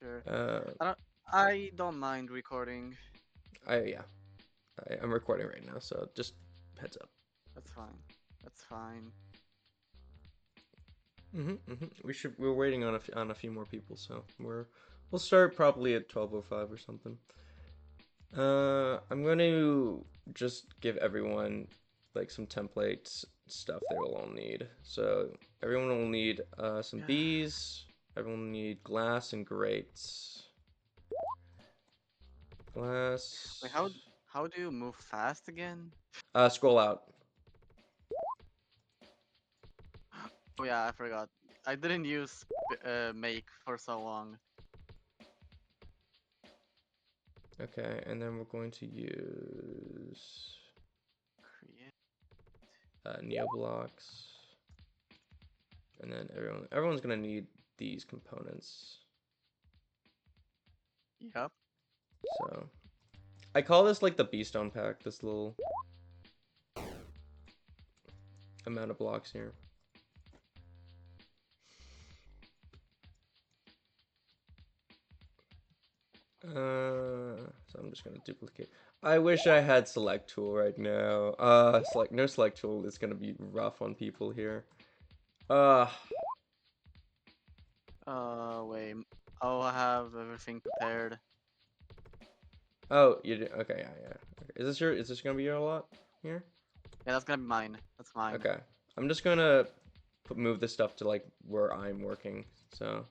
Sure. Uh, I don't mind recording. yeah, I'm recording right now, so just heads up. That's fine. That's fine. We're waiting on a few more people, so we'll start probably at 12:05 or something. I'm going to just give everyone like some templates stuff they will all need. So everyone will need some bees. Everyone will need glass and grates. Glass. Wait, how do you move fast again? Scroll out. Oh yeah, I forgot. I didn't use make for so long. Okay, and then we're going to use Create. neo blocks, and then everyone's gonna need these components. Yep. So I call this like the Beestone pack. This little amount of blocks here. So I'm just gonna duplicate. I wish I had select tool right now. No select tool is gonna be rough on people here. Wait. I'll have everything prepared. Oh, you do. Okay, yeah. Okay. Is this gonna be your lot here? Yeah, that's gonna be mine. That's mine. Okay. I'm just gonna move this stuff to like where I'm working. So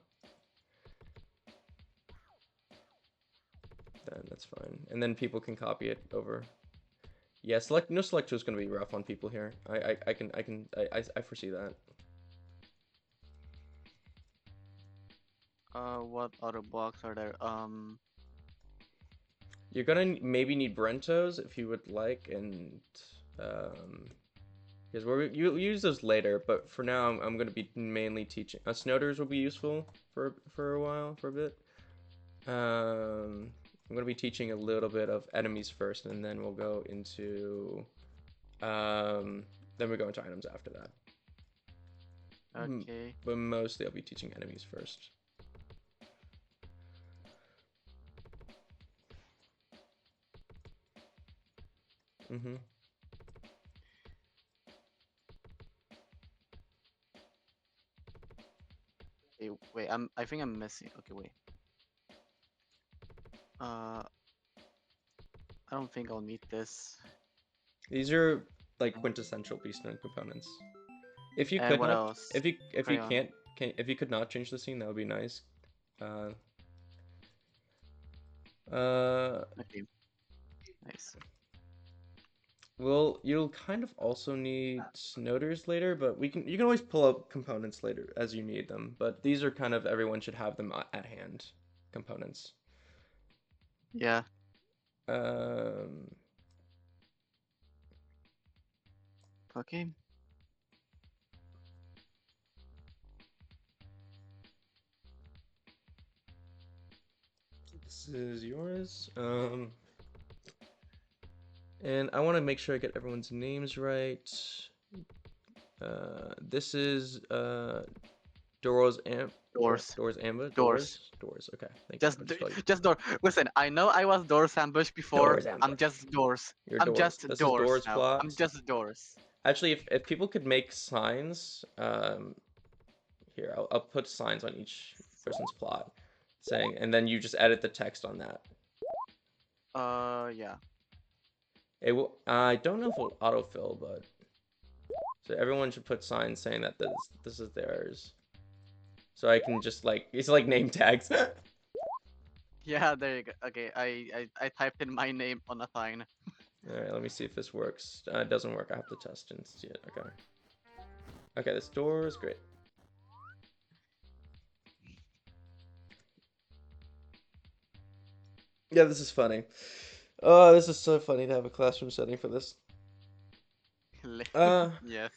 then that's fine, and then people can copy it over. Yeah, no select tool is gonna be rough on people here. I foresee that. What other blocks are there? You're gonna maybe need Brentos if you would like, and because you'll use those later. But for now, I'm gonna be mainly teaching. Snowders will be useful for a bit. I'm gonna be teaching a little bit of enemies first, and then we'll go into then we go into items after that. Okay. But mostly I'll be teaching enemies first. Okay, wait. I think I'm missing. Okay, wait. I don't think I'll need this. These are like quintessential Beastone components. If you And could what not, else? if you Crayon. if you could not change the scene, that would be nice. Okay. Nice. Well, you'll kind of also need snowders later, but you can always pull up components later as you need them. But these are kind of everyone should have them at hand components. Yeah. Okay. This is yours. And I want to make sure I get everyone's names right. This is Doors Amba. Doors. Okay, thank Just you. just door. Listen, I know I was doors ambush before. Doors I'm ambush. just doors. You're I'm doors. just This is doors doors now. I'm blocks. just doors. Actually, if people could make signs, here I'll put signs on each person's plot, saying, and then you just edit the text on that. Yeah. It will. I don't know if it'll autofill, but so everyone should put signs saying that this is theirs. So I can just like it's like name tags. Yeah, there you go. Okay, I typed in my name on a sign. All right, let me see if this works. It doesn't work. I have to test and see it. Okay. Okay, this door is great. Yeah, this is funny. Oh, this is so funny to have a classroom setting for this. Yes.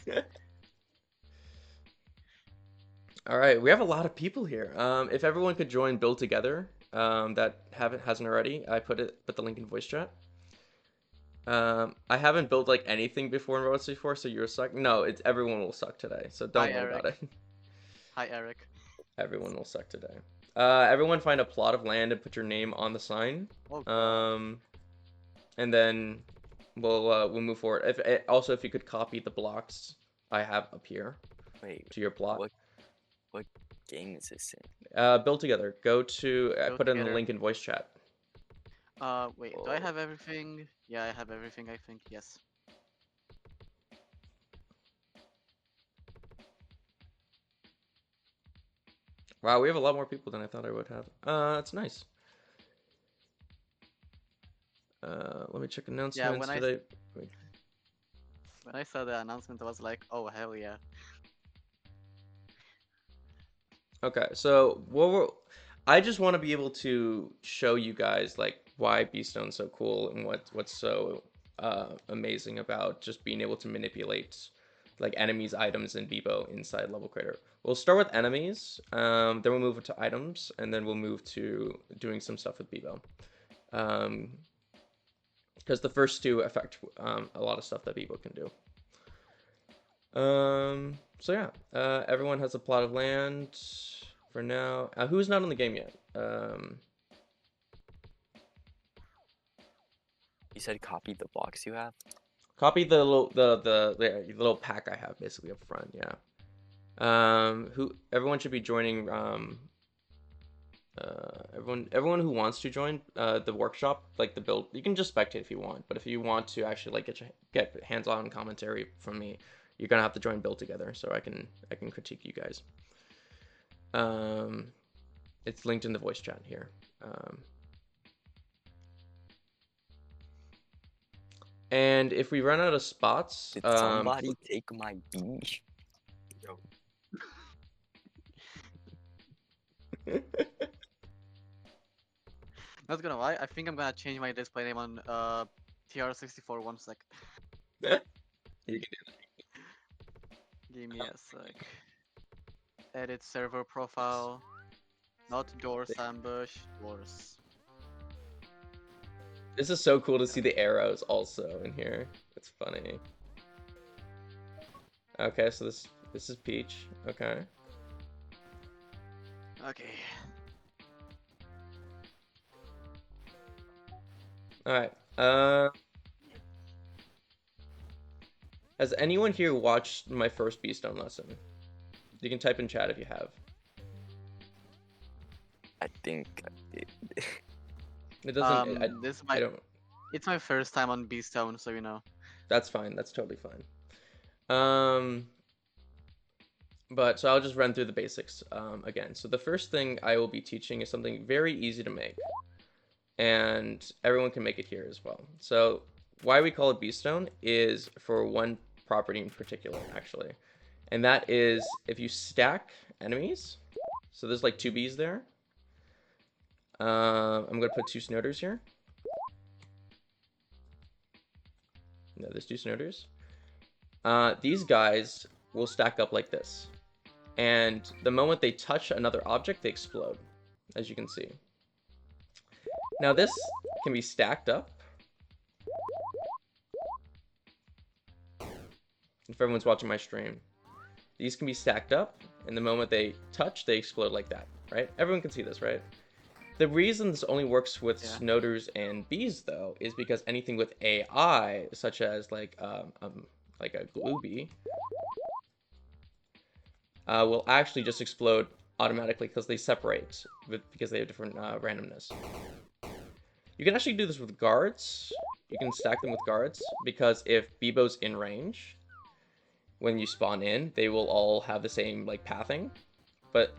All right, we have a lot of people here. If everyone could join Build Together, that hasn't already, I put the link in voice chat. I haven't built like anything before in Road 64, so you're suck. No, everyone will suck today, so don't worry about it. Hi, Eric. Everyone will suck today. Everyone find a plot of land and put your name on the sign. Oh, God. And then we'll move forward. Also, if you could copy the blocks I have up here. Wait, to your plot. What game is this in? Build together. Go to put in the together. link in voice chat. Wait, do I have everything? Yeah, I have everything, I think. Yes. Wow, we have a lot more people than I thought I would have. It's nice. Let me check announcements. When I saw the announcement, I was like, oh, hell yeah. Okay, so I just want to be able to show you guys like why Beestone's so cool and what's so amazing about just being able to manipulate like enemies, items, and Bebo inside Level Creator. We'll start with enemies, then we'll move to items, and then we'll move to doing some stuff with Bebo. Because the first two affect a lot of stuff that Bebo can do. So yeah, everyone has a plot of land for now. Who's not in the game yet? You said copy the blocks you have? Copy the little pack I have basically up front, yeah. Everyone should be joining everyone who wants to join the workshop, like the build, you can just spectate if you want, but if you want to actually like get hands-on commentary from me, you're gonna have to join build together so I can critique you guys. It's linked in the voice chat here. And if we run out of spots, did somebody take my bee? Yo. Not gonna lie, I think I'm gonna change my display name on TR64 1 sec. You can do that. Give me a sec. Edit server profile. Not doors ambush, doors. This is so cool to see the arrows also in here. It's funny. Okay, so this is Peach. Okay. Okay. Alright. Has anyone here watched my first Beestone lesson? You can type in chat if you have. I think I did. It doesn't. I don't. It's my first time on Beestone, so you know. That's fine. That's totally fine. But so I'll just run through the basics again. So the first thing I will be teaching is something very easy to make, and everyone can make it here as well. So why we call it Beestone is for one property in particular, actually, and that is if you stack enemies. So there's like 2 bees there. I'm gonna put 2 snowders here. No, there's 2 snowders. These guys will stack up like this, and the moment they touch another object, they explode, as you can see. Now this can be stacked up. If everyone's watching my stream, these can be stacked up, and the moment they touch, they explode like that, right? Everyone can see this, right? The reason this only works with snowders and bees, though, is because anything with AI, such as like a glue bee, will actually just explode automatically because they separate because they have different randomness. You can actually do this with guards. You can stack them with guards because if Bebo's in range, when you spawn in, they will all have the same like pathing, but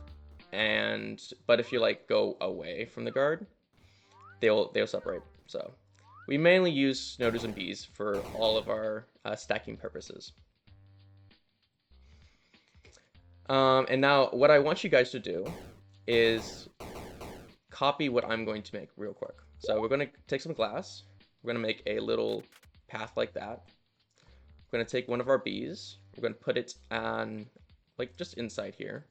if you like go away from the guard, they'll separate. So we mainly use snowders and bees for all of our stacking purposes. And now what I want you guys to do is copy what I'm going to make real quick. So we're going to take some glass. We're going to make a little path like that. We're going to take one of our bees. We're going to put it on like just inside here.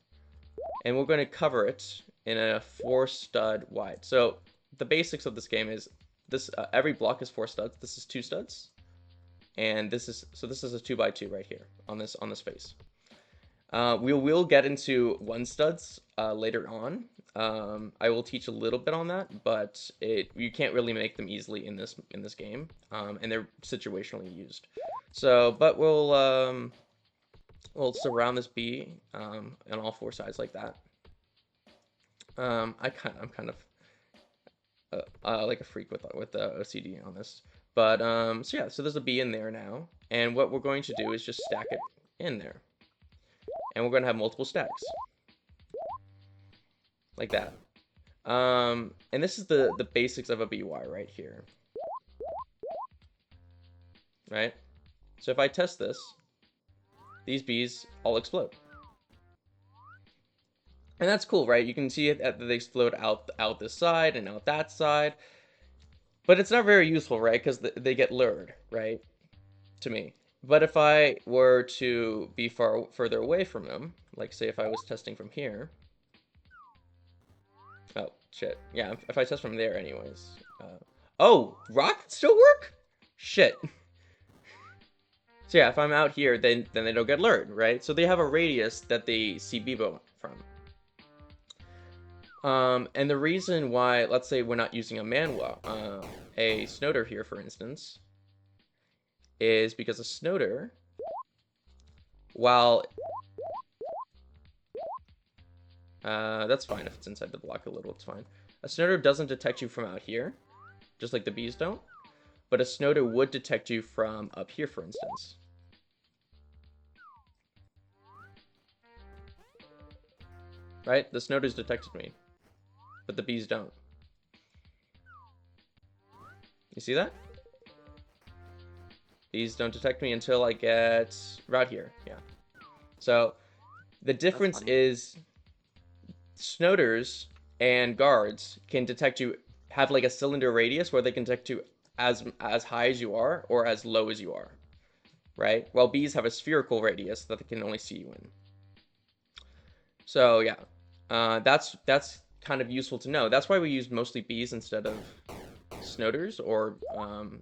And we're going to cover it in a 4 stud wide. So the basics of this game is this: every block is 4 studs. This is 2 studs, and this is a 2x2 right here on this face. We will get into one studs later on. I will teach a little bit on that, but you can't really make them easily in this game, and they're situationally used. So, but we'll surround this B on all four sides like that. I'm kind of like a freak with the OCD on this, but so yeah, so there's a B in there now, and what we're going to do is just stack it in there, and we're going to have multiple stacks like that. And this is the basics of a BY right here, right? So if I test this, these B's all explode. And that's cool, right? You can see it that they explode out this side and out that side. But it's not very useful, right? Because they get lured, right? To me. But if I were to be further away from them, like say if I was testing from here. Oh, shit. Yeah, if I test from there anyways. Oh, rock still work? Shit. So yeah, if I'm out here, then they don't get lured, right? So they have a radius that they see Bebo from. And the reason why, let's say we're not using a Manuel, a Snoder here, for instance, is because a Snoder, while that's fine if it's inside the block a little, it's fine. A Snoder doesn't detect you from out here, just like the bees don't, but a Snoder would detect you from up here, for instance. Right? The Snoders detected me, but the bees don't. You see that? Bees don't detect me until I get right here. Yeah. So the difference is Snoders and guards can detect you, have like a cylinder radius where they can detect you as high as you are or as low as you are, right? While bees have a spherical radius that they can only see you in. So yeah, that's kind of useful to know. That's why we use mostly bees instead of Snoders, or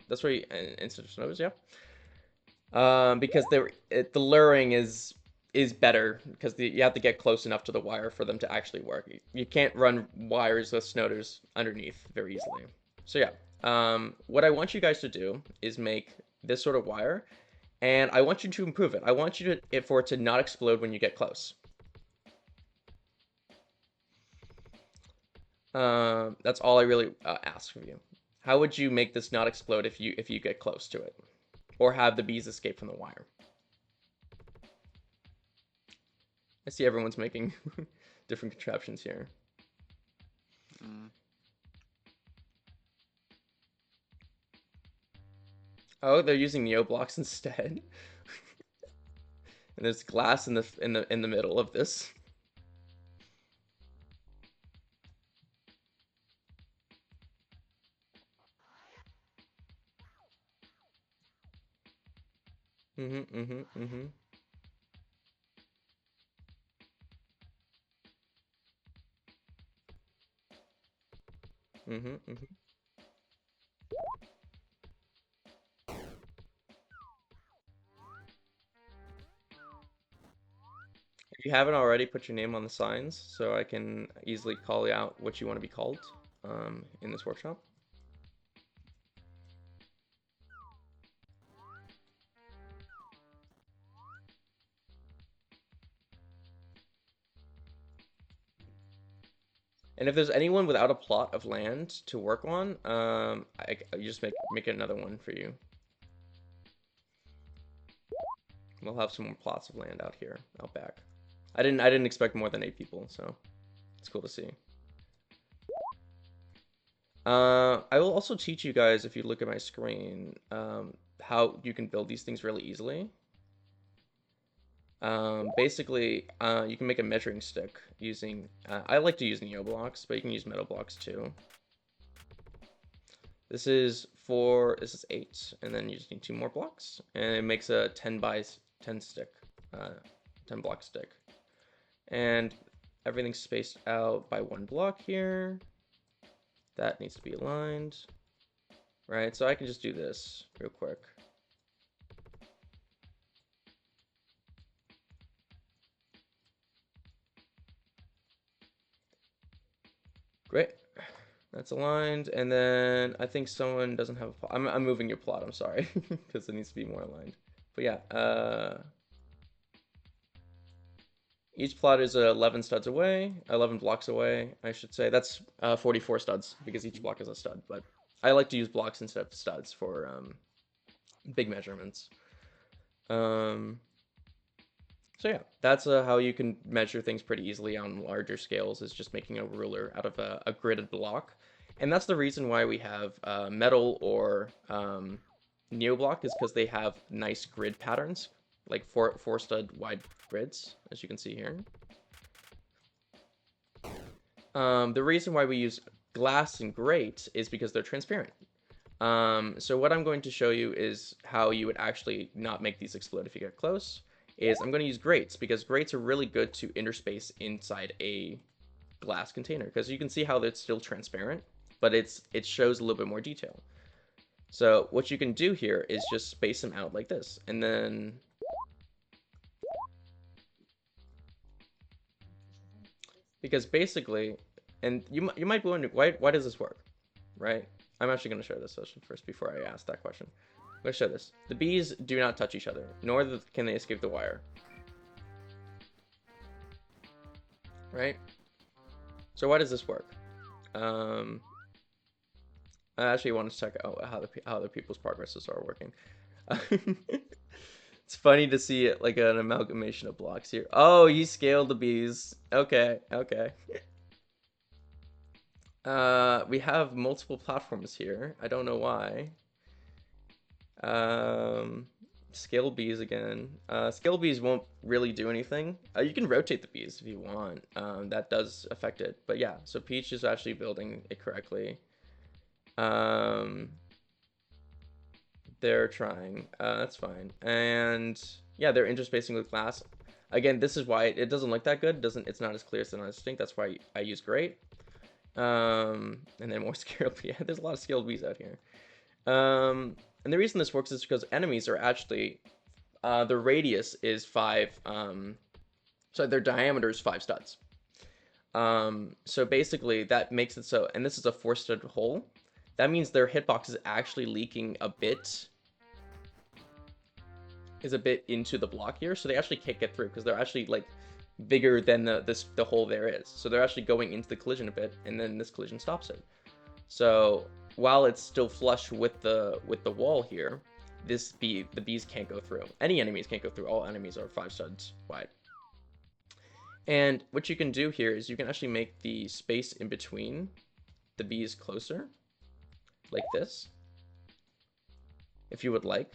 that's why instead of Snoders, yeah. Because the luring is better because you have to get close enough to the wire for them to actually work. You can't run wires with Snoders underneath very easily. So yeah, what I want you guys to do is make this sort of wire, and I want you to improve it. I want you for it to not explode when you get close. That's all I really ask from you. How would you make this not explode if you get close to it, or have the bees escape from the wire? I see everyone's making different contraptions here. Oh, they're using Neo blocks instead. And there's glass in the middle of this. Mm-hmm. If you haven't already, put your name on the signs so I can easily call out what you want to be called in this workshop. And if there's anyone without a plot of land to work on, I just make another one for you. We'll have some more plots of land out here, out back. I didn't expect more than 8 people, so it's cool to see. I will also teach you guys, if you look at my screen, how you can build these things really easily. Basically, you can make a measuring stick using, I like to use Neo blocks, but you can use metal blocks too. This is 8, and then you just need 2 more blocks, and it makes a 10 by 10 stick, 10 block stick. And everything's spaced out by 1 block here. That needs to be aligned, right? So I can just do this real quick. Great. That's aligned, and then I think someone doesn't have a plot. I'm moving your plot, I'm sorry, because it needs to be more aligned. But yeah, each plot is 11 studs away, 11 blocks away, I should say. That's 44 studs, because each block is a stud, but I like to use blocks instead of studs for big measurements. So yeah, that's how you can measure things pretty easily on larger scales, is just making a ruler out of a gridded block. And that's the reason why we have metal or neoblock, is because they have nice grid patterns, like four stud wide grids, as you can see here. The reason why we use glass and grate is because they're transparent. So what I'm going to show you is how you would actually not make these explode if you get close. I'm going to use grates, because grates are really good to interspace inside a glass container, because you can see how it's still transparent, but it shows a little bit more detail. So what you can do here is just space them out like this, and then because basically, and you might be wondering, why does this work, right? I'm actually going to show this session first before I ask that question. Let's show this. The bees do not touch each other, nor can they escape the wire. Right? So why does this work? I actually want to check out how the people's progresses are working. It's funny to see it like an amalgamation of blocks here. Oh, you scaled the bees. Okay, okay. We have multiple platforms here. I don't know why. Scale bees again. Scale bees won't really do anything. You can rotate the bees if you want. That does affect it. But yeah, so Peach is actually building it correctly. They're trying. That's fine. And yeah, they're interspacing with glass. Again, this is why it doesn't look that good. It's not as clear, it's not as distinct. That's why I use grate. And then more scaled. Yeah, there's a lot of scaled bees out here. And the reason this works is because enemies are actually, the radius is 5, so their diameter is 5 studs. So basically that makes it so, and this is a 4 stud hole, that means their hitbox is actually leaking a bit into the block here, so they actually can't get through, because they're actually like bigger than the hole there is. So they're actually going into the collision a bit, and then this collision stops it. So while it's still flush with the wall here, the bees can't go through. Any enemies can't go through. All enemies are 5 studs wide. And what you can do here is you can actually make the space in between the bees closer, like this, if you would like.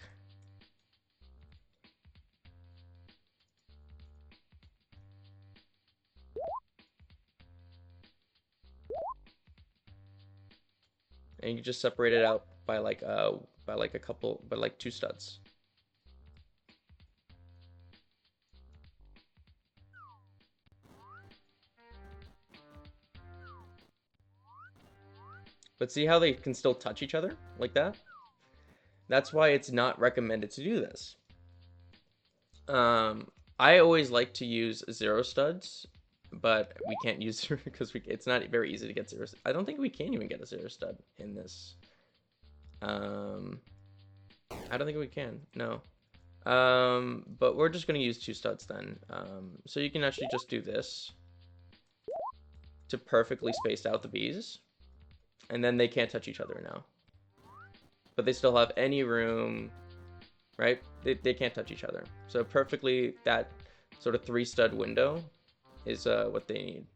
And you can just separate it out by like 2 studs. But see how they can still touch each other like that? That's why it's not recommended to do this. I always like to use 0 studs, but we can't use 0 because it's not very easy to get 0. I don't think we can even get a 0 stud in this. I don't think we can, no. But we're just going to use 2 studs then. So you can actually just do this to perfectly space out the bees, and then they can't touch each other now. But they still have any room, right? They can't touch each other. So perfectly, that sort of 3 stud window is what they need.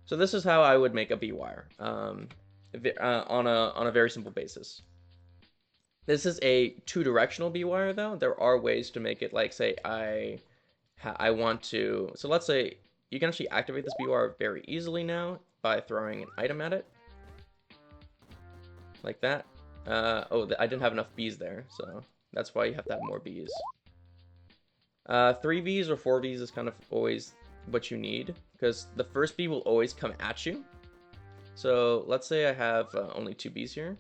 So this is how I would make a bee wire on a very simple basis. This is a 2-directional bee wire though. There are ways to make it, like say I want to, so let's say you can actually activate this bee wire very easily now by throwing an item at it. Like that. Oh, I didn't have enough bees there, so that's why you have to have more bees. 3 bees or 4 bees is kind of always what you need, because the first bee will always come at you. So let's say I have only 2 bees here.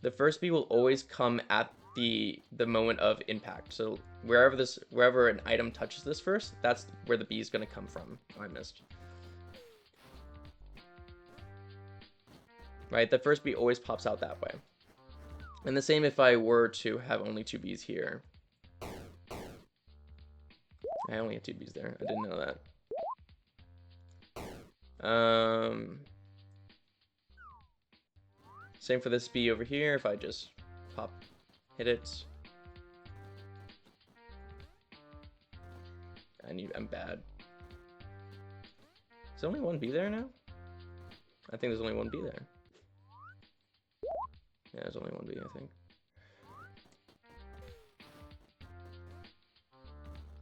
The first bee will always come at the moment of impact. So wherever an item touches this first, that's where the B is going to come from. Oh, I missed. Right, the first B always pops out that way. And the same if I were to have only 2 Bs here. I only had 2 Bs there. I didn't know that. Same for this B over here. If I just hit it. I'm bad. Is there only 1 B there now? I think there's only 1 B there. Yeah, there's only 1 B, I think.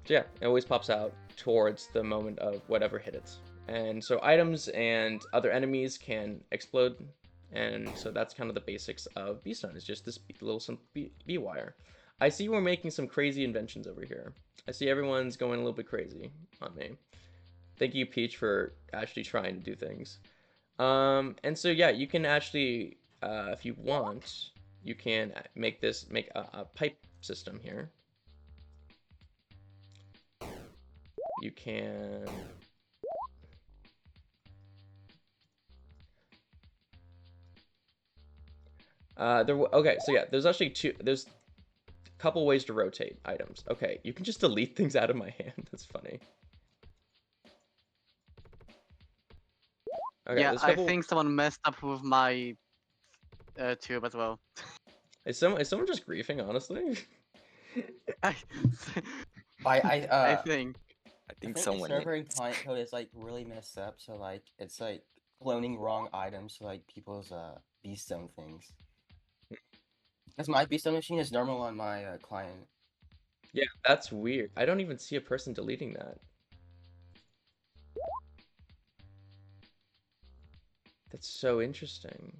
So yeah, it always pops out towards the moment of whatever hit it. And so items and other enemies can explode. And so that's kind of the basics of Beestone. It's just this little simple B wire. I see we're making some crazy inventions over here. I see everyone's going a little bit crazy on me. Thank you, Peach, for actually trying to do things. And so yeah, you can actually, if you want, you can make a pipe system here. You can okay, so yeah, there's actually there's a couple ways to rotate items. Okay, you can just delete things out of my hand. That's funny. Okay, yeah, I think someone messed up with my tube as well. Is someone just griefing, honestly? I think. I think someone. The server and client code is like really messed up, so like it's like cloning wrong items to like people's Beestone things. Because my Beestone machine is normal on my client. Yeah, that's weird. I don't even see a person deleting that. That's so interesting.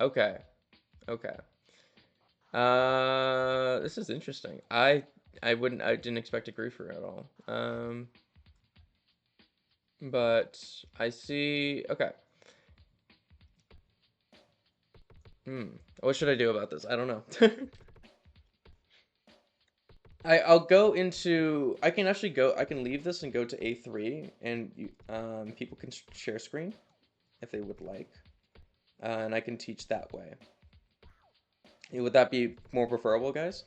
Okay. Okay. This is interesting. I didn't expect a griefer at all. But I see. Okay. What should I do about this? I don't know. I'll go into. I can leave this and go to A3, and people can share screen if they would like, and I can teach that way. Would that be more preferable, guys?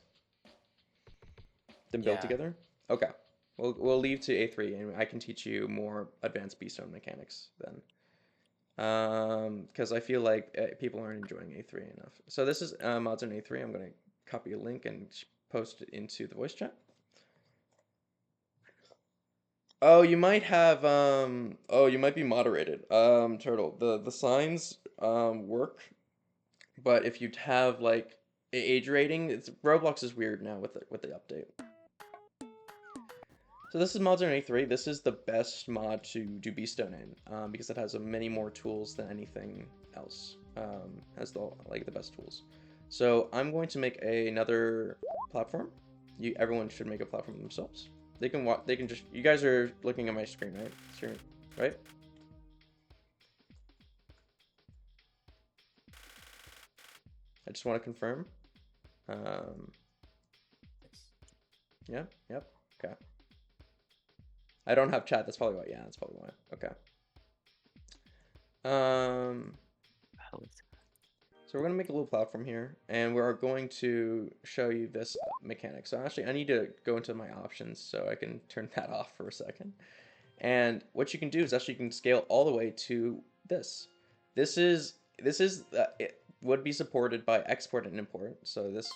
Than build together? Okay. We'll leave to A3, and I can teach you more advanced Beestone mechanics then. Because I feel like people aren't enjoying A3 enough. So this is mods on A3. I'm going to copy a link and post it into the voice chat. Oh, you might have oh, you might be moderated. Turtle, the signs work, but if you have like age rating, Roblox is weird now with the update. So this is mods on A3. This is the best mod to do Beestone in, because it has many more tools than anything else. Has the best tools. So I'm going to make another platform. Everyone should make a platform themselves. They can just. You guys are looking at my screen, right? Right? I just want to confirm. Yeah. Yep. Okay. I don't have chat. That's probably why. Yeah, that's probably why. Okay. So we're gonna make a little platform here, and we're going to show you this mechanic. So actually, I need to go into my options so I can turn that off for a second. And what you can do is actually you can scale all the way to this. This it would be supported by export and import. So this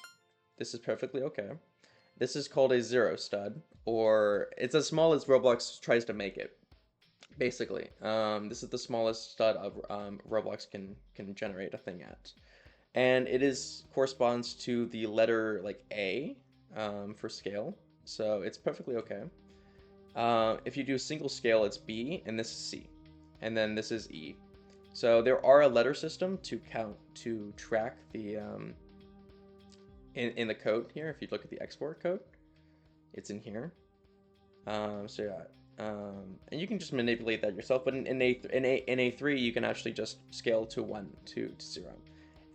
is perfectly okay. This is called a 0 stud, or it's as small as Roblox tries to make it. Basically, this is the smallest stud of Roblox can generate a thing at, and it corresponds to the letter like A for scale. So it's perfectly okay. If you do single scale, it's B, and this is C, and then this is E. So there are a letter system to track the in the code here. If you look at the export code, it's in here. So yeah. And you can just manipulate that yourself, but in A3 you can actually just scale to 1 to 0,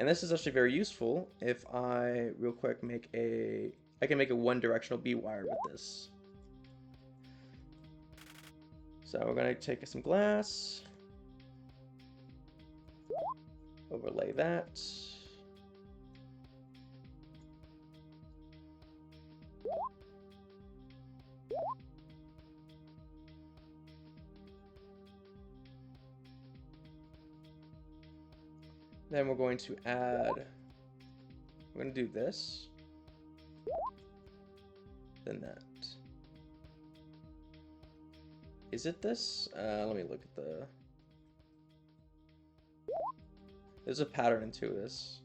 And this is actually very useful if I, real quick, I can make a one-directional B-wire with this. So we're going to take some glass, overlay that. Then we're going to we're going to do this, then that. Is it this? Let me look at there's a pattern into this.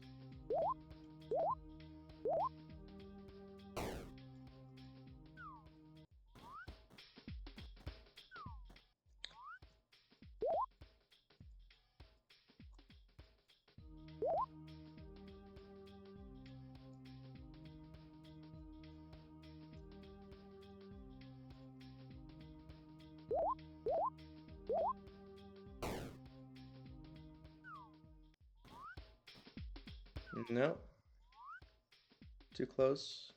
No. Too close.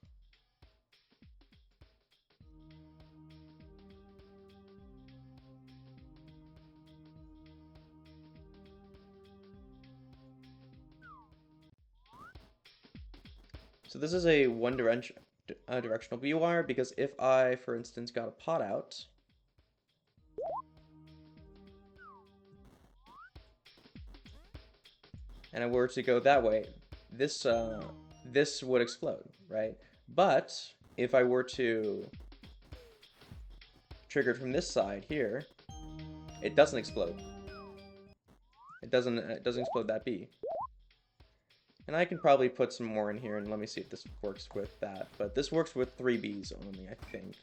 So this is a directional B-wire because if I, for instance, got a pot out, and I were to go that way, this would explode, right? But if I were to trigger it from this side here, it doesn't explode. It doesn't explode that B. And I can probably put some more in here, and let me see if this works with that. But this works with 3 Bs only, I think.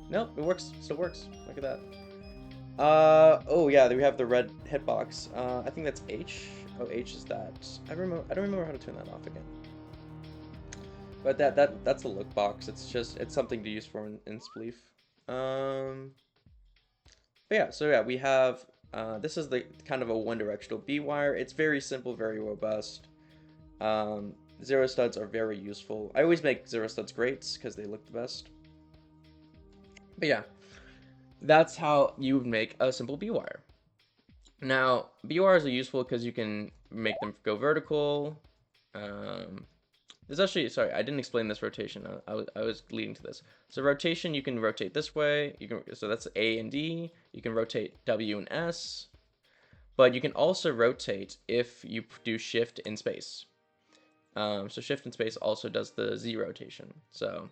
Nope, it works. Still works. Look at that. Oh yeah, we have the red hitbox. I think that's H. Oh, H is that. I don't remember how to turn that off again. But that's the look box. It's something to use for in Spleef. But yeah, so yeah, we have this is the kind of a one-directional B-wire. It's very simple, very robust. Zero studs are very useful. I always make zero studs greats because they look the best. But yeah, that's how you would make a simple B-wire. Now, B-wires are useful because you can make them go vertical. There's actually, sorry, I didn't explain this rotation. I was leading to this. So rotation, you can rotate this way. So that's A and D. You can rotate W and S. But you can also rotate if you do shift in space. So shift in space also does the Z rotation. So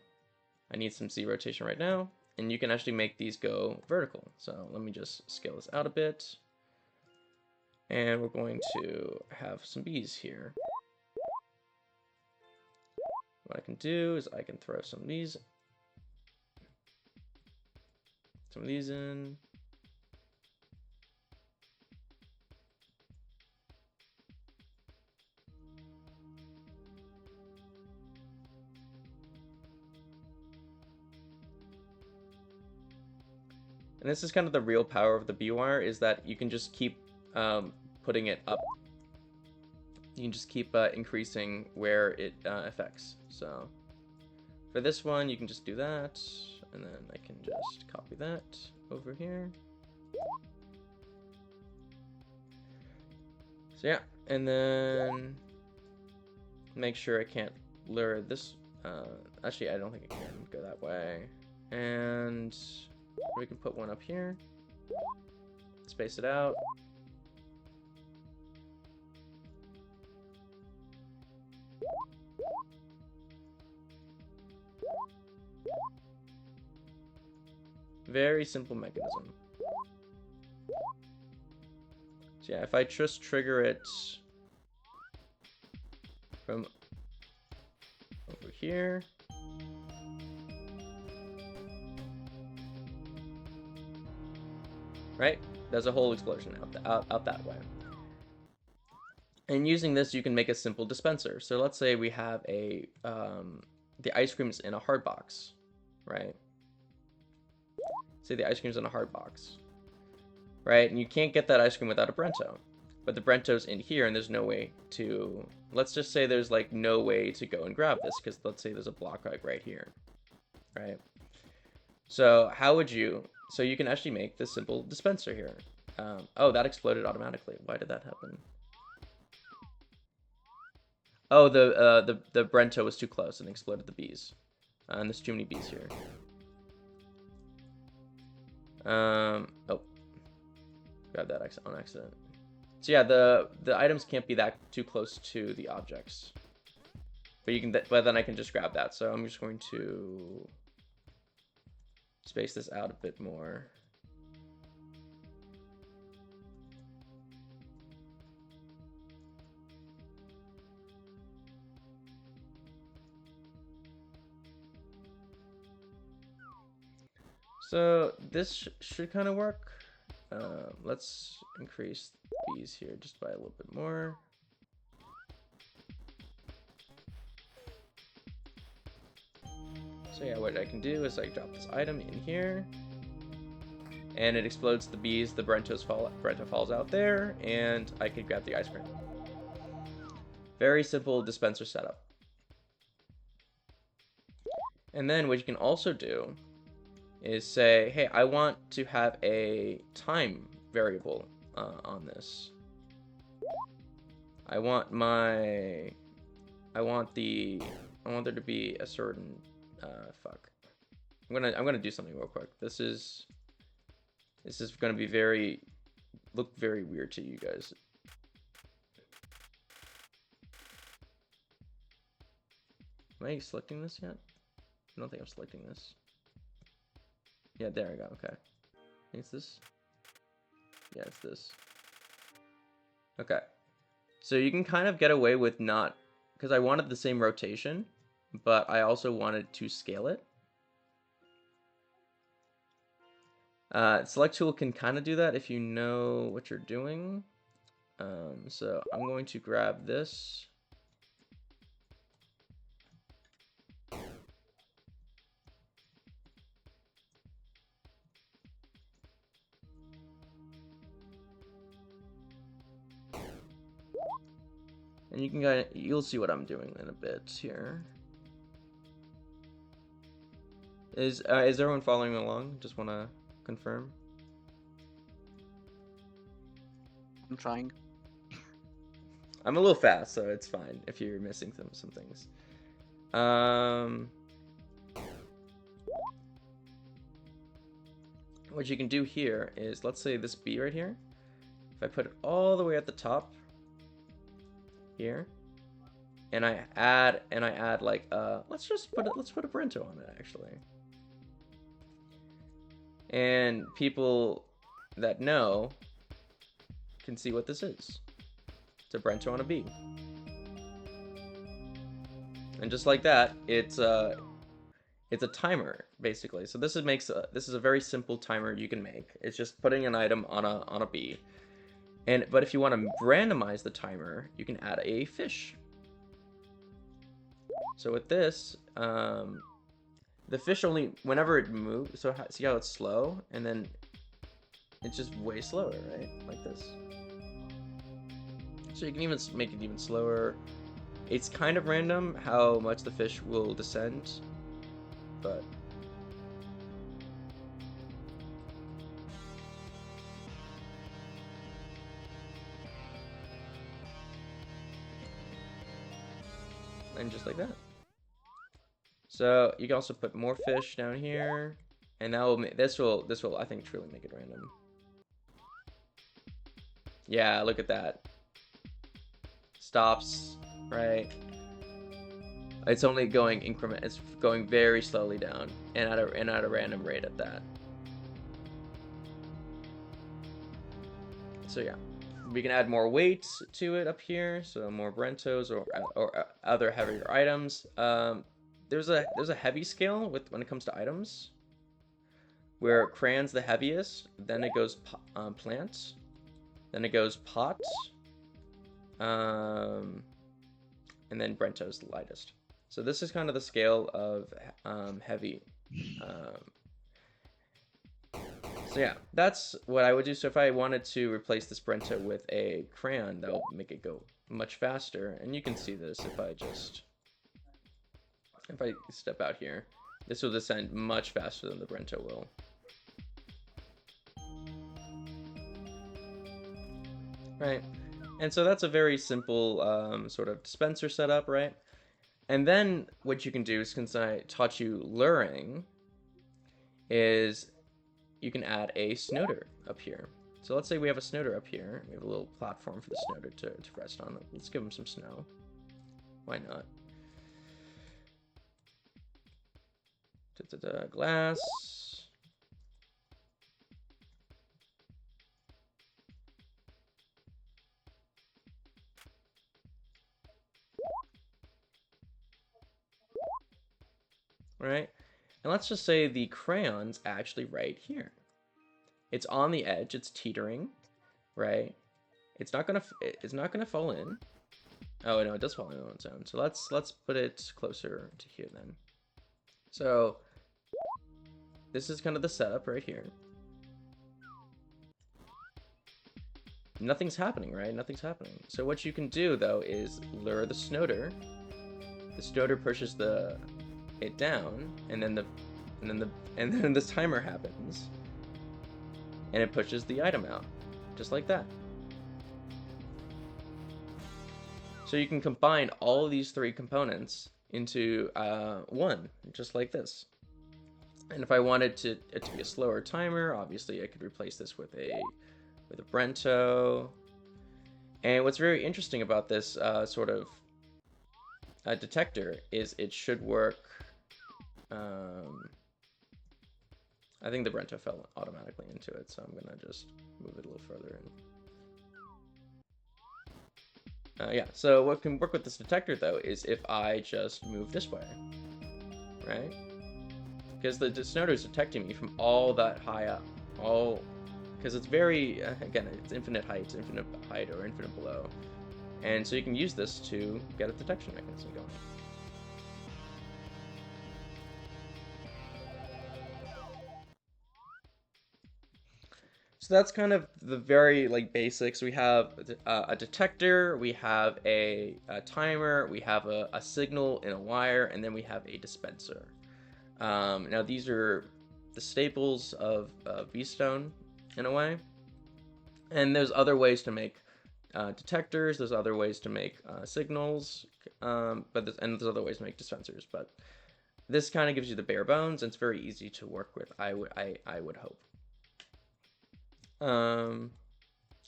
I need some Z rotation right now. And you can actually make these go vertical. So let me just scale this out a bit. And we're going to have some B's here. What I can do is I can throw some of these in. And this is kind of the real power of the B-wire, is that you can just keep putting it up. You can just keep increasing where it affects. So for this one, you can just do that, and then I can just copy that over here. So yeah, and then make sure I can't lure this. Actually, I don't think it can go that way. And we can put one up here, space it out. Very simple mechanism. So yeah, if I just trigger it from over here, right? There's a whole explosion out that way. And using this, you can make a simple dispenser. So let's say we have the ice cream is in a hard box, right? Say the ice cream's in a hard box, right? And you can't get that ice cream without a Brento. but the Brento's in here and there's no way to, let's just say there's like no way to go and grab this, because let's say there's a block right here, right? So how would you, so you can actually make this simple dispenser here. Oh, that exploded automatically. Why did that happen? Oh, the Brento was too close and exploded the bees. And there's too many bees here. Oh, grab that on accident. So yeah, the items can't be that too close to the objects. But you can, but then I can just grab that. So I'm just going to space this out a bit more. So this should kind of work. Let's increase these here just by a little bit more. So yeah, what I can do is I drop this item in here, and it explodes the bees. The Brento falls out there, and I can grab the ice cream. Very simple dispenser setup. And then what you can also do is say, hey, I want to have a time variable on this. I want there to be a certain fuck. I'm gonna do something real quick. This is gonna be look very weird to you guys. Am I selecting this yet? I don't think I'm selecting this. Yeah, there we go. Okay. It's this. Yeah, it's this. Okay. So you can kind of get away with not, because I wanted the same rotation, but I also wanted to scale it. Select tool can kind of do that if you know what you're doing. So I'm going to grab this. And you'll see what I'm doing in a bit here. Is everyone following along? Just want to confirm. I'm trying. I'm a little fast, so it's fine if you're missing some things. What you can do here is, let's say this bee right here. If I put it all the way at the top here, and I add like let's put a Brento on it actually. And people that know can see what this is. It's a Brento on a bee. And just like that, it's a timer basically. So this is a very simple timer you can make. It's just putting an item on a bee. But if you want to randomize the timer, you can add a fish. So with this, the fish only whenever it moves. So see how it's slow, and then it's just way slower, right? Like this. So you can even make it even slower. It's kind of random how much the fish will descend, but and just like that. So you can also put more fish down here, and that will make this will I think truly make it random. Yeah, look at that. Stops, right? It's only going increment. It's going very slowly down, and at a random rate at that. So yeah, we can add more weights to it up here, so more Brentos or other heavier items. There's a heavy scale when it comes to items, where crayon's the heaviest, then it goes plants, then it goes pots, and then Brento's the lightest. So this is kind of the scale of heavy. So yeah, that's what I would do. So if I wanted to replace this Brento with a crayon, that will make it go much faster. And you can see this if I step out here. This will descend much faster than the Brento will. Right, and so that's a very simple sort of dispenser setup, right? And then what you can do, since I taught you luring, is you can add a snoder up here. So let's say we have a snoder up here. We have a little platform for the snoder to rest on. Let's give him some snow. Why not? Glass. Right? And let's just say the crayon's actually right here. It's on the edge, it's teetering, right? It's not gonna fall in. Oh no, it does fall in on its own. So let's put it closer to here then. So this is kind of the setup right here. Nothing's happening, right? Nothing's happening. So what you can do though is lure the snoder. The snoder pushes it down, and then this timer happens, and it pushes the item out, just like that. So you can combine all of these three components into one, just like this. And if I wanted it to be a slower timer, obviously I could replace this with a Brento. And what's very interesting about this sort of detector is it should work. I think the Brento fell automatically into it, so I'm gonna just move it a little further in. Yeah, so what can work with this detector though is if I just move this way, right? Because the snoder is detecting me from all that high up, because it's very, again, it's infinite height or infinite below. And so you can use this to get a detection mechanism going. So that's kind of the very basics. We have a detector, we have a timer, we have a signal in a wire, and then we have a dispenser. Now these are the staples of Beestone in a way. And there's other ways to make detectors, there's other ways to make signals, and there's other ways to make dispensers. But this kind of gives you the bare bones, and it's very easy to work with, I would hope.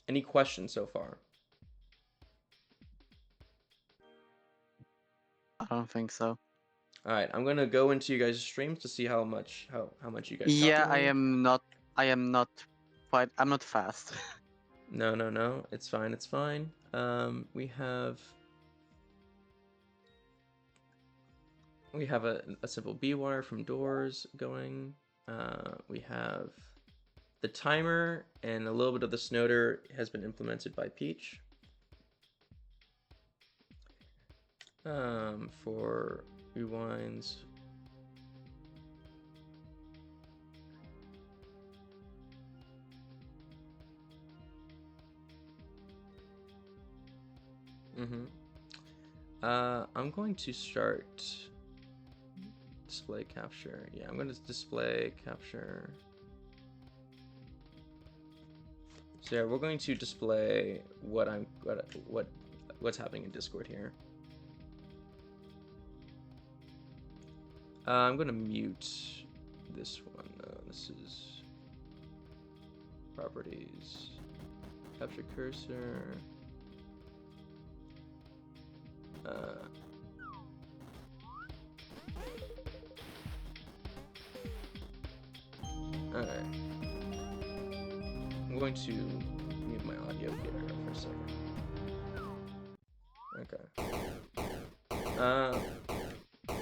Any questions so far? I don't think so. All right, I'm gonna go into you guys' streams to see how much you guys. Yeah, I'm not fast. No, it's fine. We have a simple B wire from doors going. We have the timer, and a little bit of the snoder has been implemented by Peach. For rewinds. I'm going to start display capture. Yeah, I'm going to display capture. So yeah, we're going to display what's happening in Discord here. I'm going to mute this one. This is properties, capture cursor. Alright. I'm going to mute my audio here for a second. Okay.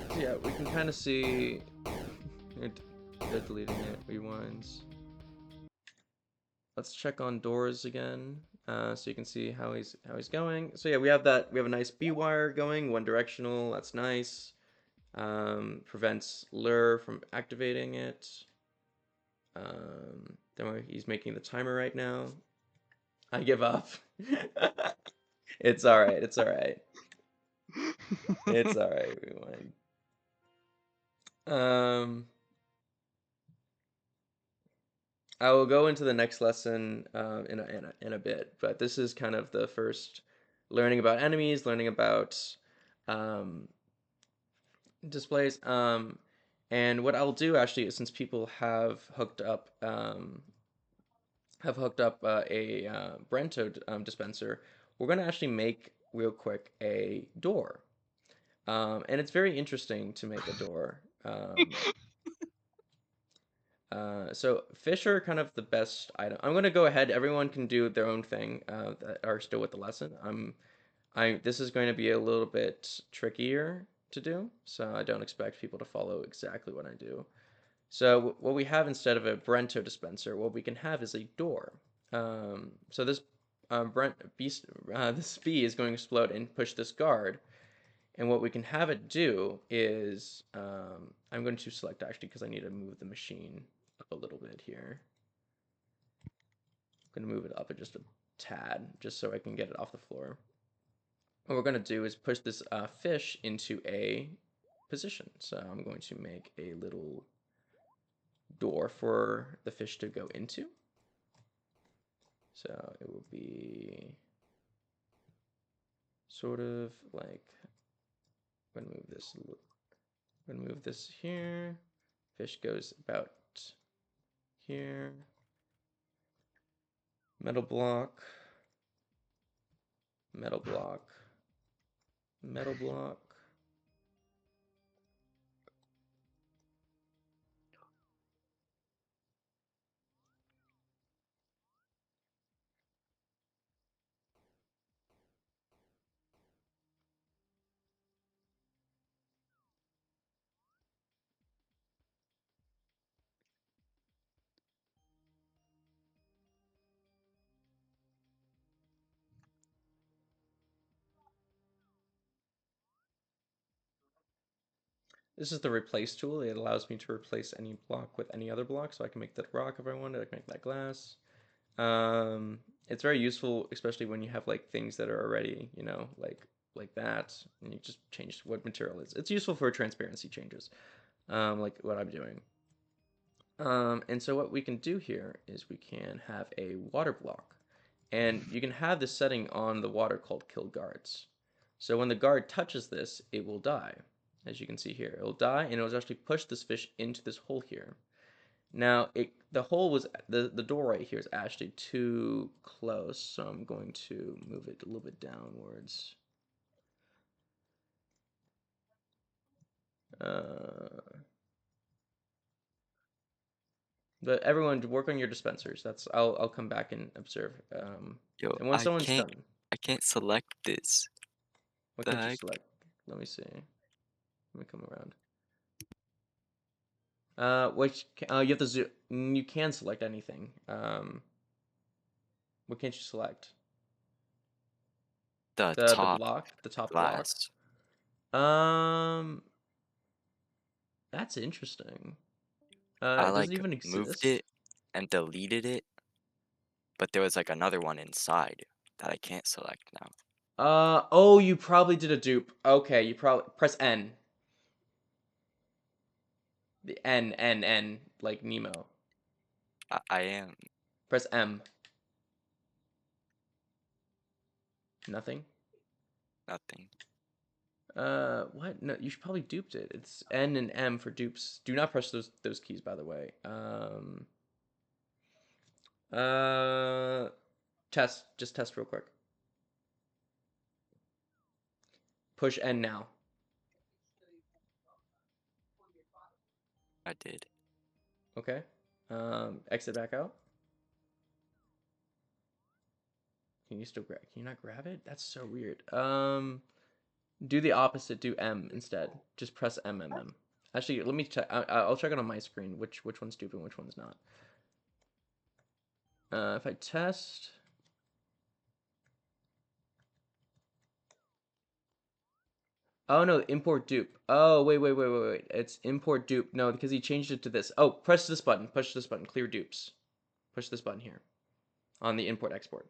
So yeah, we can kind of see they're deleting it, rewinds. Let's check on doors again, so you can see how he's going. So yeah, we have a nice B wire going, one directional. That's nice. Prevents lure from activating it. Don't worry, he's making the timer right now. I give up. It's alright, it's alright. It's alright, everyone. I will go into the next lesson in a bit, but this is kind of the first learning about enemies, learning about displays. And what I'll do actually is, since people have hooked up a Brento dispenser, we're going to actually make real quick a door. And it's very interesting to make a door. So fish are kind of the best item. I'm gonna go ahead. Everyone can do their own thing that are still with the lesson. This is going to be a little bit trickier to do, so I don't expect people to follow exactly what I do. So what we have instead of a Brento dispenser, what we can have is a door. So this this bee is going to explode and push this guard. And what we can have it do is, I'm going to select actually because I need to move the machine up a little bit here. I'm going to move it up just a tad, just so I can get it off the floor. What we're going to do is push this fish into a position. So I'm going to make a little door for the fish to go into. So it will be sort of like, I'm gonna move this here. Fish goes about here. Metal block. Metal block. Metal block. This is the replace tool. It allows me to replace any block with any other block, so I can make that rock if I wanted. I can make that glass. It's very useful, especially when you have like things that are already, you know, like that, and you just change what material is. It's useful for transparency changes, like what I'm doing. And so what we can do here is we can have a water block, and you can have this setting on the water called kill guards. So when the guard touches this, it will die. As you can see here, it will die, and it will actually push this fish into this hole here. Now, the hole was, the door right here is actually too close, so I'm going to move it a little bit downwards. But everyone, work on your dispensers. I'll come back and observe. Yo, And when someone's done, I can't select this. what The can you heck? select? Let me see. Let me come around. You have to zoom. You can select anything. What can't you select? The The top block, the top glass. block. That's interesting. I Does it like even moved exist? it and deleted it, but there was like another one inside that I can't select now. Oh, you probably did a dupe. Okay, you probably press N. The N, like Nemo. I am Press M. Nothing. nothing. What? No, you should probably duped it. It's N and M for dupes. Do not press those keys, by the way. Test. Just test real quick. Push N now. I did. Okay. Exit back out. Can you still grab? Can you not grab it? That's so weird. Do the opposite. Do M instead. Just press M. Actually, let me check. I'll check it on my screen. Which one's stupid and which one's not. If I test. Oh no, import dupe. Oh wait. It's import dupe. No, because he changed it to this. Oh, press this button. Push this button. Clear dupes. Push this button here on the import export.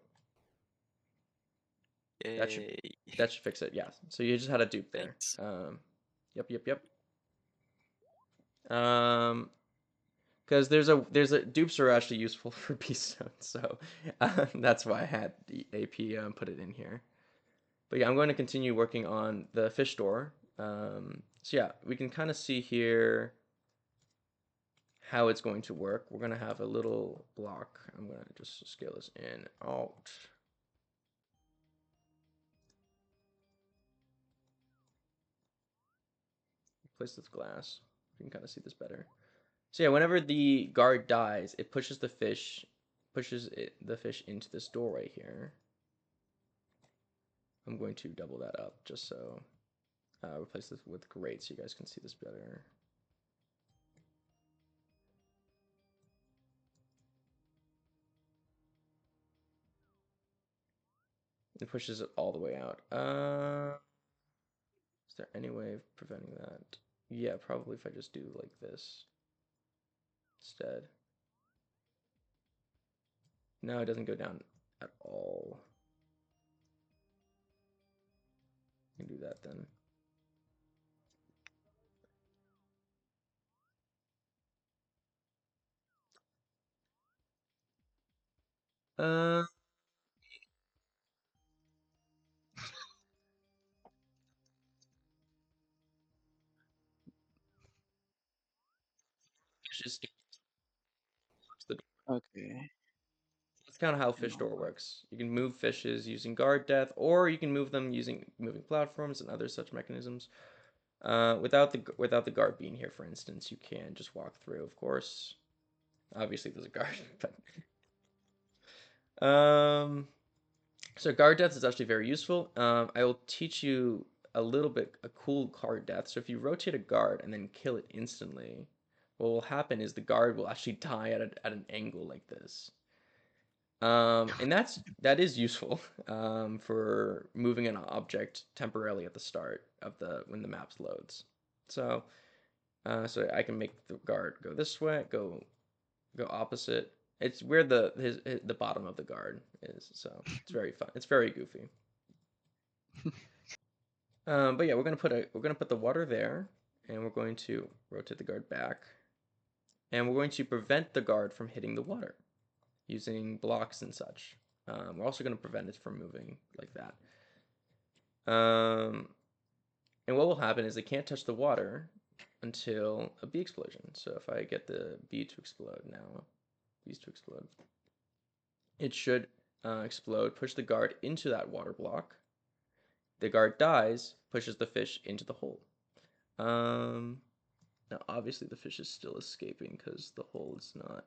That should fix it. Yeah. So you just had a dupe there. Thanks. Yep. Because there's a dupes are actually useful for Beestone, so that's why I had the AP put it in here. But yeah, I'm going to continue working on the fish door. So yeah, we can kind of see here how it's going to work. We're going to have a little block. I'm going to just scale this in, out. Replace this glass. You can kind of see this better. So yeah, whenever the guard dies, it pushes the fish into this doorway here. I'm going to double that up just so replace this with grate so you guys can see this better. It pushes it all the way out. Is there any way of preventing that? Yeah, probably if I just do like this instead. No, it doesn't go down at all. I can do that then. Just Okay. that's kind of how fish door works. You can move fishes using guard death, or you can move them using moving platforms and other such mechanisms. Without the guard being here, for instance, you can just walk through. Of course, obviously there's a guard, but so guard death is actually very useful. I will teach you a cool guard death. So if you rotate a guard and then kill it instantly, what will happen is the guard will actually die at an angle like this. And that is useful for moving an object temporarily at the start of when the map loads. So so I can make the guard go this way, go opposite. It's where the bottom of the guard is, so it's very fun. It's very goofy. But yeah, we're gonna put the water there, and we're going to rotate the guard back, and we're going to prevent the guard from hitting the water using blocks and such. We're also going to prevent it from moving like that. And what will happen is it can't touch the water until a bee explosion. So if I get the bee to explode now, bees to explode, it should explode, push the guard into that water block. The guard dies, pushes the fish into the hole. Now obviously the fish is still escaping because the hole is not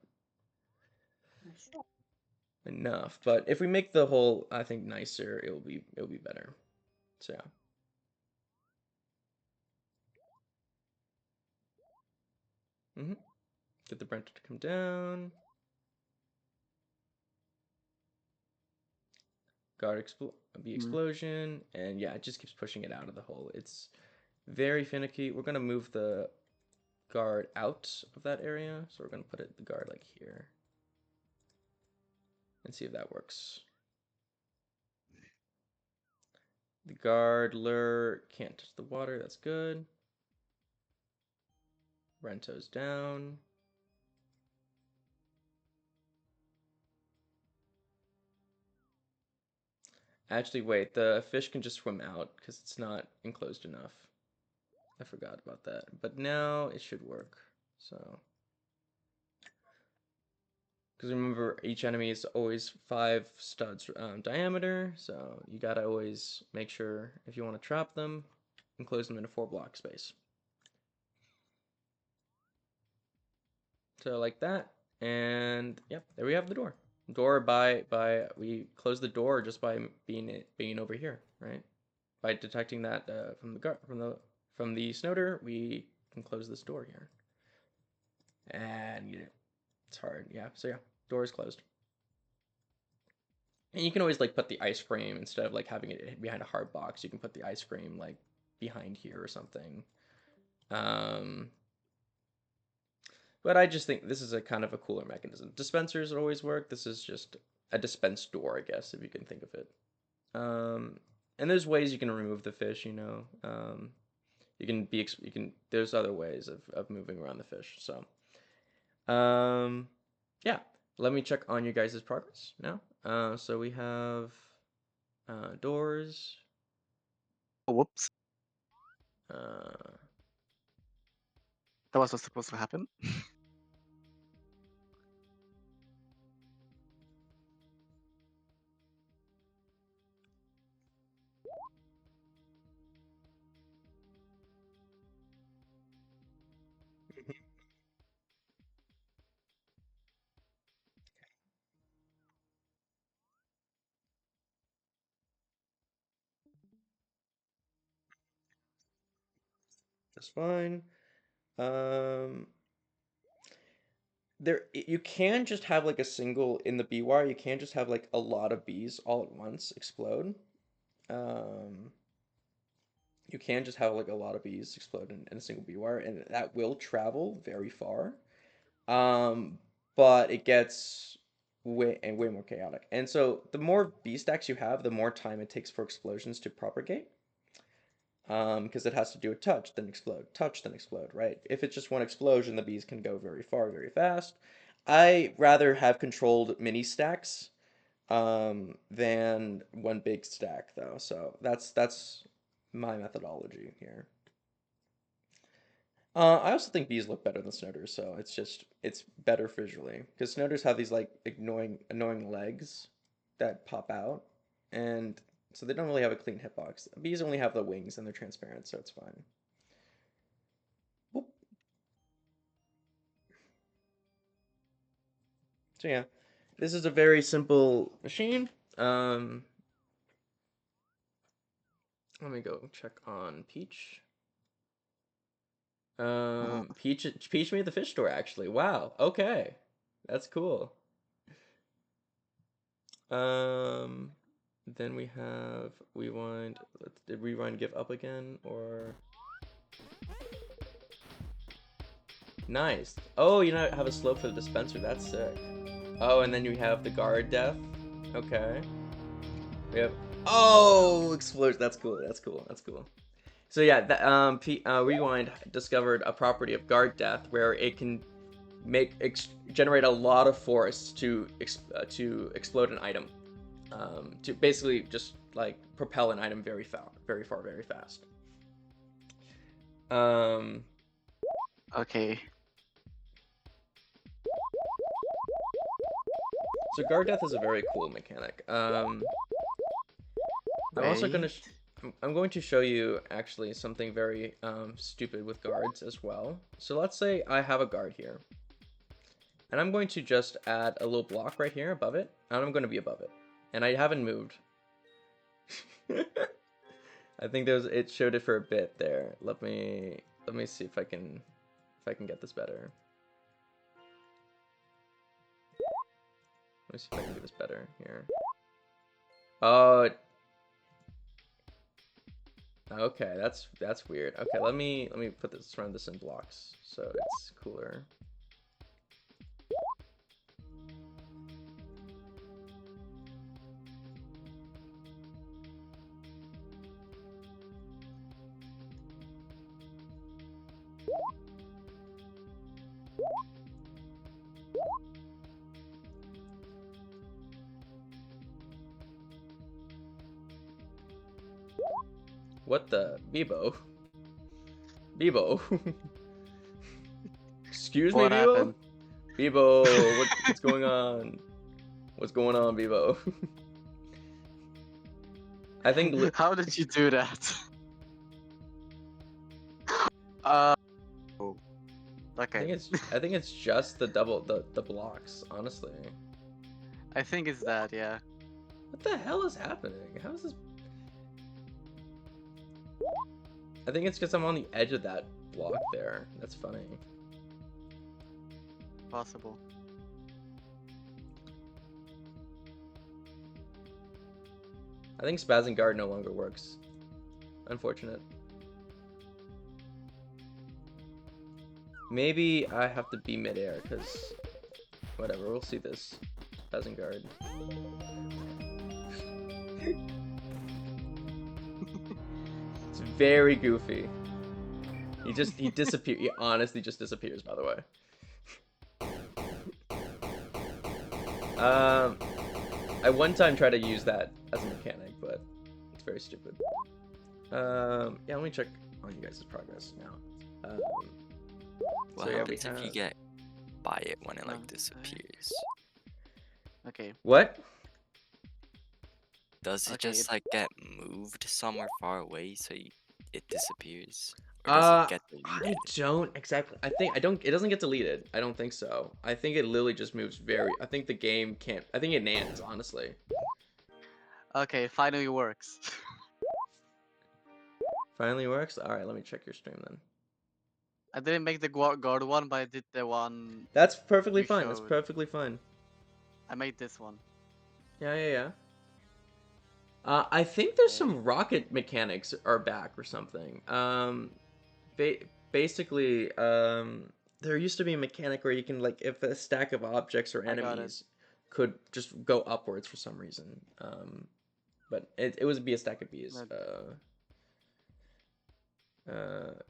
enough, but if we make the hole, I think, nicer, it'll be better. So yeah. Get the branch to come down. Guard bee explosion, and yeah, it just keeps pushing it out of the hole. It's very finicky. We're gonna move the guard out of that area, so we're gonna put the guard like here, and see if that works. The guard lure can't touch the water. That's good. Rento's down. Actually, wait, the fish can just swim out because it's not enclosed enough. I forgot about that, but now it should work. So, because remember, each enemy is always 5 studs diameter, so you gotta always make sure if you want to trap them, enclose them in a 4-block space. So like that, and yep, there we have the door. We close the door just by being over here, right? By detecting that from the snowder, we can close this door here. And it's hard, yeah. So yeah, door is closed. And you can always like put the ice cream instead of like having it behind a hard box. You can put the ice cream like behind here or something. But I just think this is a kind of a cooler mechanism. Dispensers always work. This is just a dispense door, I guess, if you can think of it. And there's ways you can remove the fish, you know. There's other ways of moving around the fish. So, yeah. Let me check on you guys' progress now. So we have doors. Oh, whoops. Uh, That was what's supposed to happen. that's fine. You can just have like a single in the bee wire. You can just have like a lot of bees all at once explode. You can just have like a lot of bees explode in a single bee wire, and that will travel very far. But it gets way more chaotic. And so the more bee stacks you have, the more time it takes for explosions to propagate. Because it has to do a touch, then explode, right? If it's just one explosion, the bees can go very far, very fast. I rather have controlled mini stacks than one big stack, though. So that's my methodology here. I also think bees look better than snowders, so it's better visually because snowders have these like annoying legs that pop out, and so they don't really have a clean hitbox. Bees only have the wings and they're transparent, so it's fine. Whoop. So yeah, this is a very simple machine. Let me go check on Peach. Peach made the fish store actually. Wow. Okay, that's cool. Then we have rewind. Did rewind give up again or? Nice. Oh, you know have a slope for the dispenser. That's sick. Oh, and then you have the guard death. Okay. We have. Oh, explosion. That's cool. That's cool. That's cool. So yeah, rewind discovered a property of guard death where it can generate a lot of force to explode an item, to basically just like propel an item very far, very fast. Okay. So guard death is a very cool mechanic. I'm also gonna. I'm going to show you actually something very stupid with guards as well. So let's say I have a guard here. And I'm going to just add a little block right here above it. And I'm going to be above it. And I haven't moved. I think it showed it for a bit there. Let me see if I can get this better. Let me see if I can do this better here. Oh, okay, that's weird. Okay, let me put this run this in blocks so it's cooler. What the? Bebo? Bebo? Excuse me, What Bebo? happened? Bebo, what's going on? What's going on, Bebo? I think... How did you do that? Oh. Okay. I think it's just the the blocks, honestly. I think it's that, yeah. What the hell is happening? How is this? I think it's because I'm on the edge of that block there. That's funny. Possible. I think Spazzing Guard no longer works. Unfortunate. Maybe I have to be midair, because whatever, we'll see this. Peasant guard. It's very goofy. He disappears. He honestly just disappears, by the way. I one time tried to use that as a mechanic, but it's very stupid. Yeah, let me check on you guys' progress now. What so yeah, we happens if you have... get by it when it like Okay. disappears? Okay. What? Does it Okay, just it- like get moved somewhere far away so it disappears? Or does it get I deleted? don't exactly. It doesn't get deleted. I don't think so. I think it literally just moves very. I think the game can't. I think it nans, honestly. Okay, finally works. Finally works. All right, let me check your stream then. I didn't make the guard one, but I did the one. That's perfectly You fine. That's showed. perfectly fine. I made this one. Yeah. I think there's Okay. some rocket mechanics are back or something. Basically, there used to be a mechanic where you can, like, if a stack of objects or I got it. enemies could just go upwards for some reason. But it would be a stack of bees.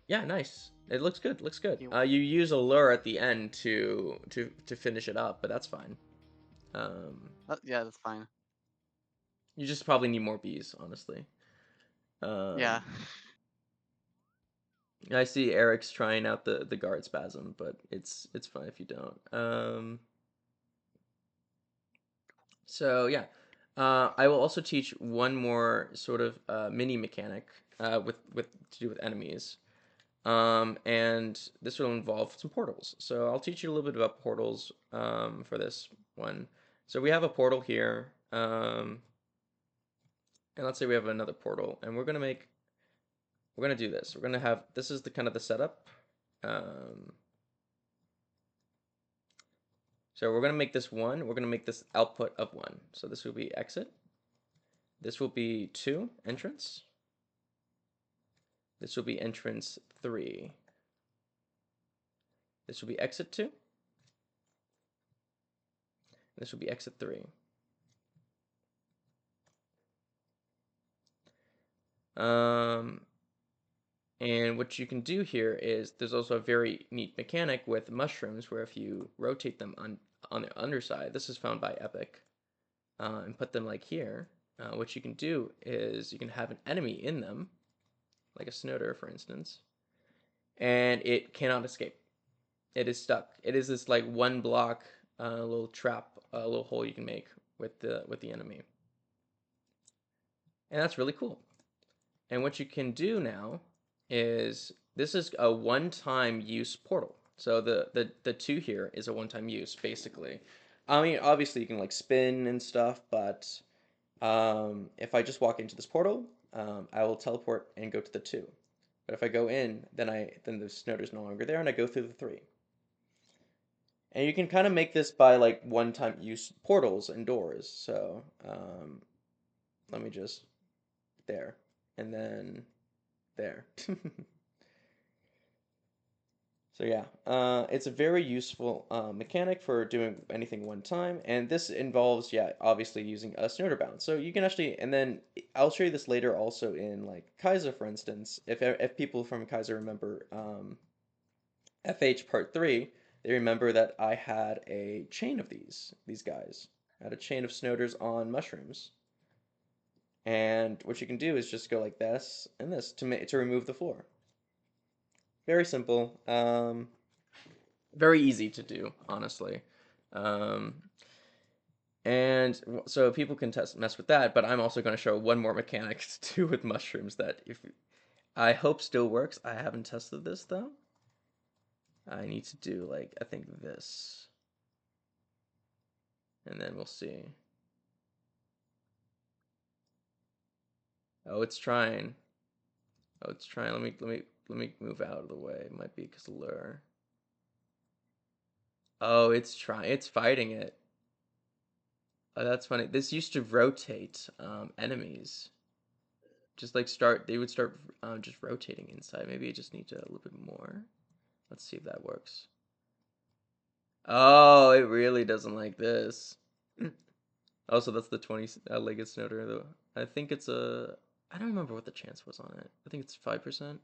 Yeah, nice. It looks good. Looks good. You- You use a lure at the end to finish it up, but that's fine. Yeah, that's fine. You just probably need more bees, honestly. Yeah. I see Eric's trying out the guard spasm, but it's fine if you don't. So yeah, I will also teach one more sort of mini mechanic with to do with enemies, and this will involve some portals. So I'll teach you a little bit about portals for this one. So we have a portal here, and let's say we have another portal, and we're gonna do this. We're gonna have, this is the kind of the setup. So we're gonna make this 1. We're gonna make this output of 1. So this will be exit. This will be 2, entrance. This will be entrance 3. This will be exit 2. This will be exit 3. And what you can do here is there's also a very neat mechanic with mushrooms where if you rotate them on the underside, this is found by Epic, and put them like here, what you can do is you can have an enemy in them, like a Snowder, for instance, and it cannot escape. It is stuck. It is this like 1 block little trap, little hole you can make with the enemy, and that's really cool. And what you can do now is this is a one-time use portal. So the 2 here is a one-time use, basically. I mean, obviously you can like spin and stuff, but if I just walk into this portal, I will teleport and go to the 2. But if I go in, then the Snowder's no longer there, and I go through the 3. And you can kind of make this by like one-time use portals and doors. So let me just there, and then there. So yeah, it's a very useful mechanic for doing anything one time, and this involves, yeah, obviously using a Snowder bound. So you can actually, and then I'll show you this later also in like Kaiser, for instance. If people from Kaiser remember FH Part 3, they remember that I had a chain of these guys. I had a chain of Snowders on mushrooms. And what you can do is just go like this and this to remove the floor. Very simple. Very easy to do, honestly. And so people can mess with that, but I'm also going to show one more mechanic to do with mushrooms that I hope still works. I haven't tested this though. I need to do like, I think this. And then we'll see. Oh, it's trying. Oh, it's trying. Let me move out of the way. It might be because of lure. Oh, it's trying. It's fighting it. Oh, that's funny. This used to rotate enemies. Just like they would start just rotating inside. Maybe I just need to a little bit more. Let's see if that works. Oh, it really doesn't like this. Also, that's the 20-legged snoder, though. I think it's a... I don't remember what the chance was on it. I think it's 5%.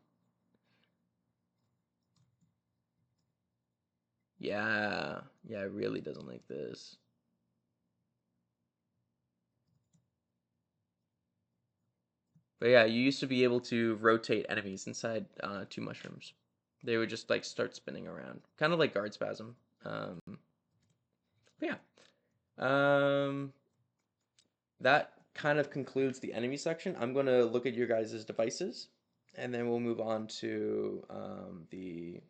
Yeah. Yeah, it really doesn't like this. But yeah, you used to be able to rotate enemies inside 2 mushrooms. They would just like start spinning around. Kind of like guard spasm. But yeah. That kind of concludes the enemy section. I'm going to look at your guys' devices, and then we'll move on to the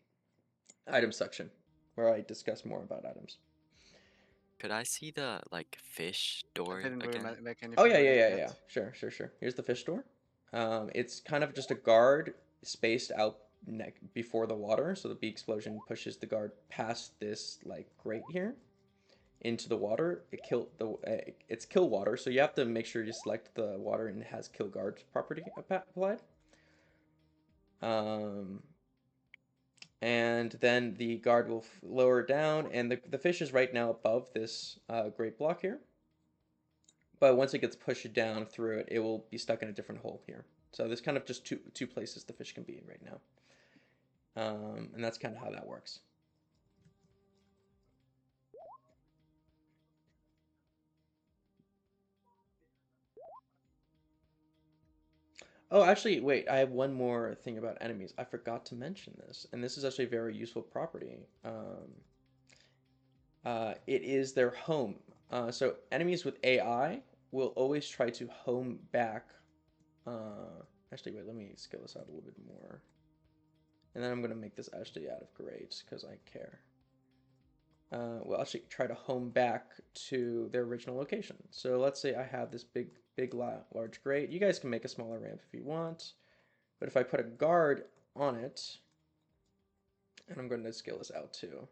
item section, where I discuss more about items. Could I see the like fish I door didn't really again? make any Oh yeah, figure yeah, yeah, yet. yeah. Sure, sure, sure. Here's the fish door. It's kind of just a guard spaced out before the water, so the bee explosion pushes the guard past this like grate here into the water. It's kill water, so you have to make sure you select the water and it has kill guard property applied. And then the guard will lower down, and the fish is right now above this grate block here. But once it gets pushed down through it, it will be stuck in a different hole here. So there's kind of just two places the fish can be in right now. And that's kind of how that works. Oh, actually, wait, I have one more thing about enemies. I forgot to mention this, and this is actually a very useful property. It is their home. So enemies with AI will always try to home back. Actually, wait, let me scale this out a little bit more. And then I'm going to make this actually out of grades because I care. We'll actually try to home back to their original location. So let's say I have this big, large grate. You guys can make a smaller ramp if you want. But if I put a guard on it, and I'm going to scale this out too.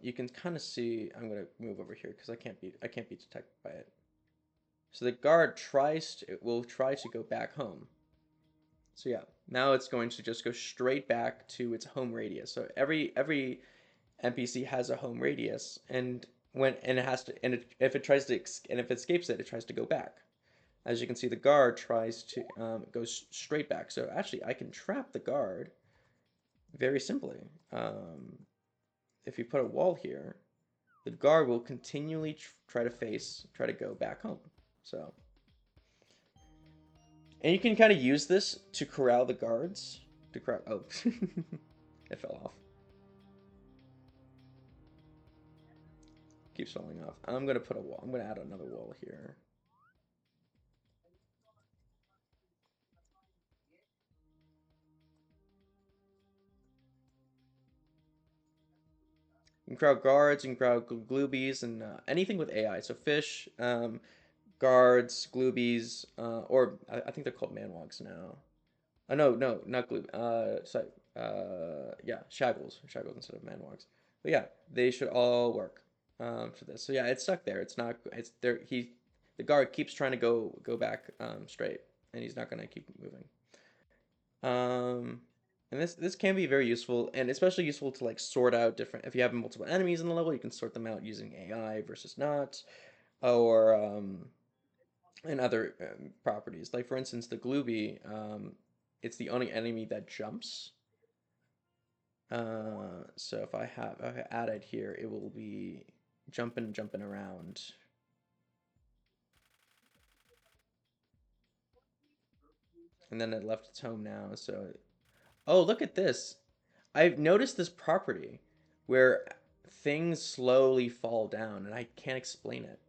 You can kind of see, I'm going to move over here because I can't be detected by it. So the guard will try to go back home. So yeah, now it's going to just go straight back to its home radius. So every NPC has a home radius, and if it escapes it, it tries to go back. As you can see, the guard tries to go straight back. So actually, I can trap the guard very simply. If you put a wall here, the guard will continually try to go back home. So, and you can kind of use this to corral the guards. Oh, it fell off. Keeps falling off. I'm gonna put a wall. I'm gonna add another wall here. You can crowd guards, you can crowd gloobies, and anything with AI. So fish, guards, gloobies, or I think they're called manwogs now. No, not gloob. Sorry. Yeah, shaggles instead of manwogs. But yeah, they should all work for this. So yeah, it's stuck there. It's not. It's there. The guard keeps trying to go back straight, and he's not gonna keep moving. And this can be very useful, and especially useful to like sort out different. If you have multiple enemies in the level, you can sort them out using AI versus not, or and other properties. Like for instance, the Glooby, it's the only enemy that jumps. So if I add it here, it will be jumping around. And then it left its home now, so... Oh, look at this! I've noticed this property where things slowly fall down, and I can't explain it.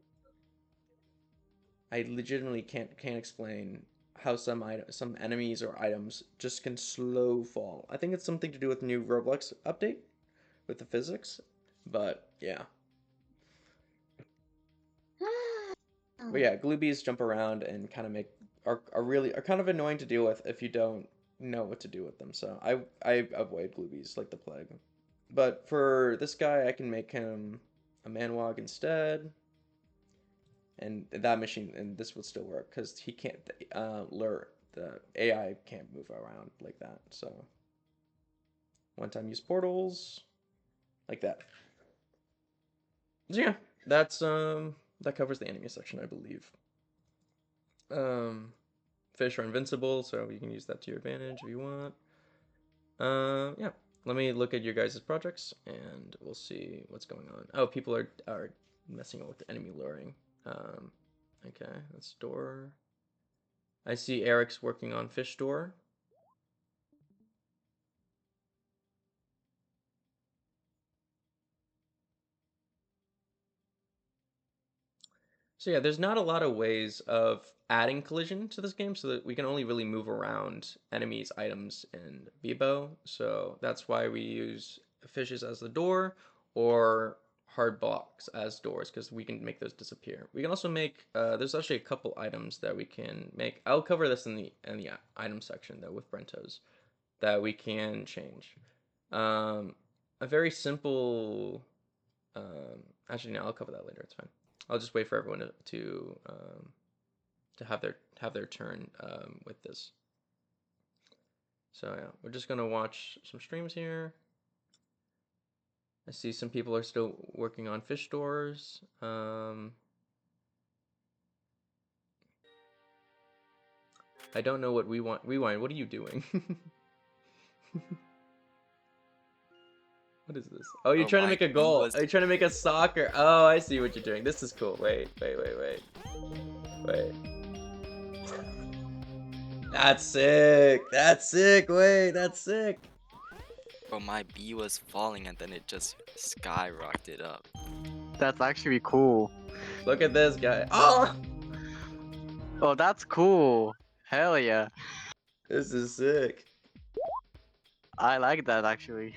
I legitimately can't explain how some enemies or items just can slow fall. I think it's something to do with the new Roblox update with the physics, but yeah. But yeah, gloobies jump around and kind of are kind of annoying to deal with if you don't know what to do with them. So I avoid gloobies like the plague. But for this guy, I can make him a manwog instead. And this would still work because he can't lure. The AI can't move around like that. So one-time use portals, like that. So yeah, that's that covers the enemy section, I believe. Fish are invincible, so you can use that to your advantage if you want. Yeah, let me look at your guys' projects and we'll see what's going on. Oh, people are messing with the enemy luring. Okay, that's door. I see Eric's working on fish door. So yeah, there's not a lot of ways of adding collision to this game, so that we can only really move around enemies, items, and Bebo. So that's why we use fishes as the door or hard blocks as doors, because we can make those disappear. We can also make there's actually a couple items that we can make. I'll cover this in the item section though with Brentos that we can change. A very simple. Actually, no, I'll cover that later. It's fine. I'll just wait for everyone to have their turn with this. So yeah, we're just gonna watch some streams here. I see some people are still working on fish doors. I don't know what we want. Rewind. What are you doing? What is this? Oh, you're trying to make a goal. Are you trying to make a soccer? Oh, I see what you're doing. This is cool. Wait. That's sick. That's sick. Wait, that's sick. Bro, my B was falling and then it just skyrocketed up. That's actually cool. Look at this guy. Oh! Oh, that's cool. Hell yeah. This is sick. I like that actually.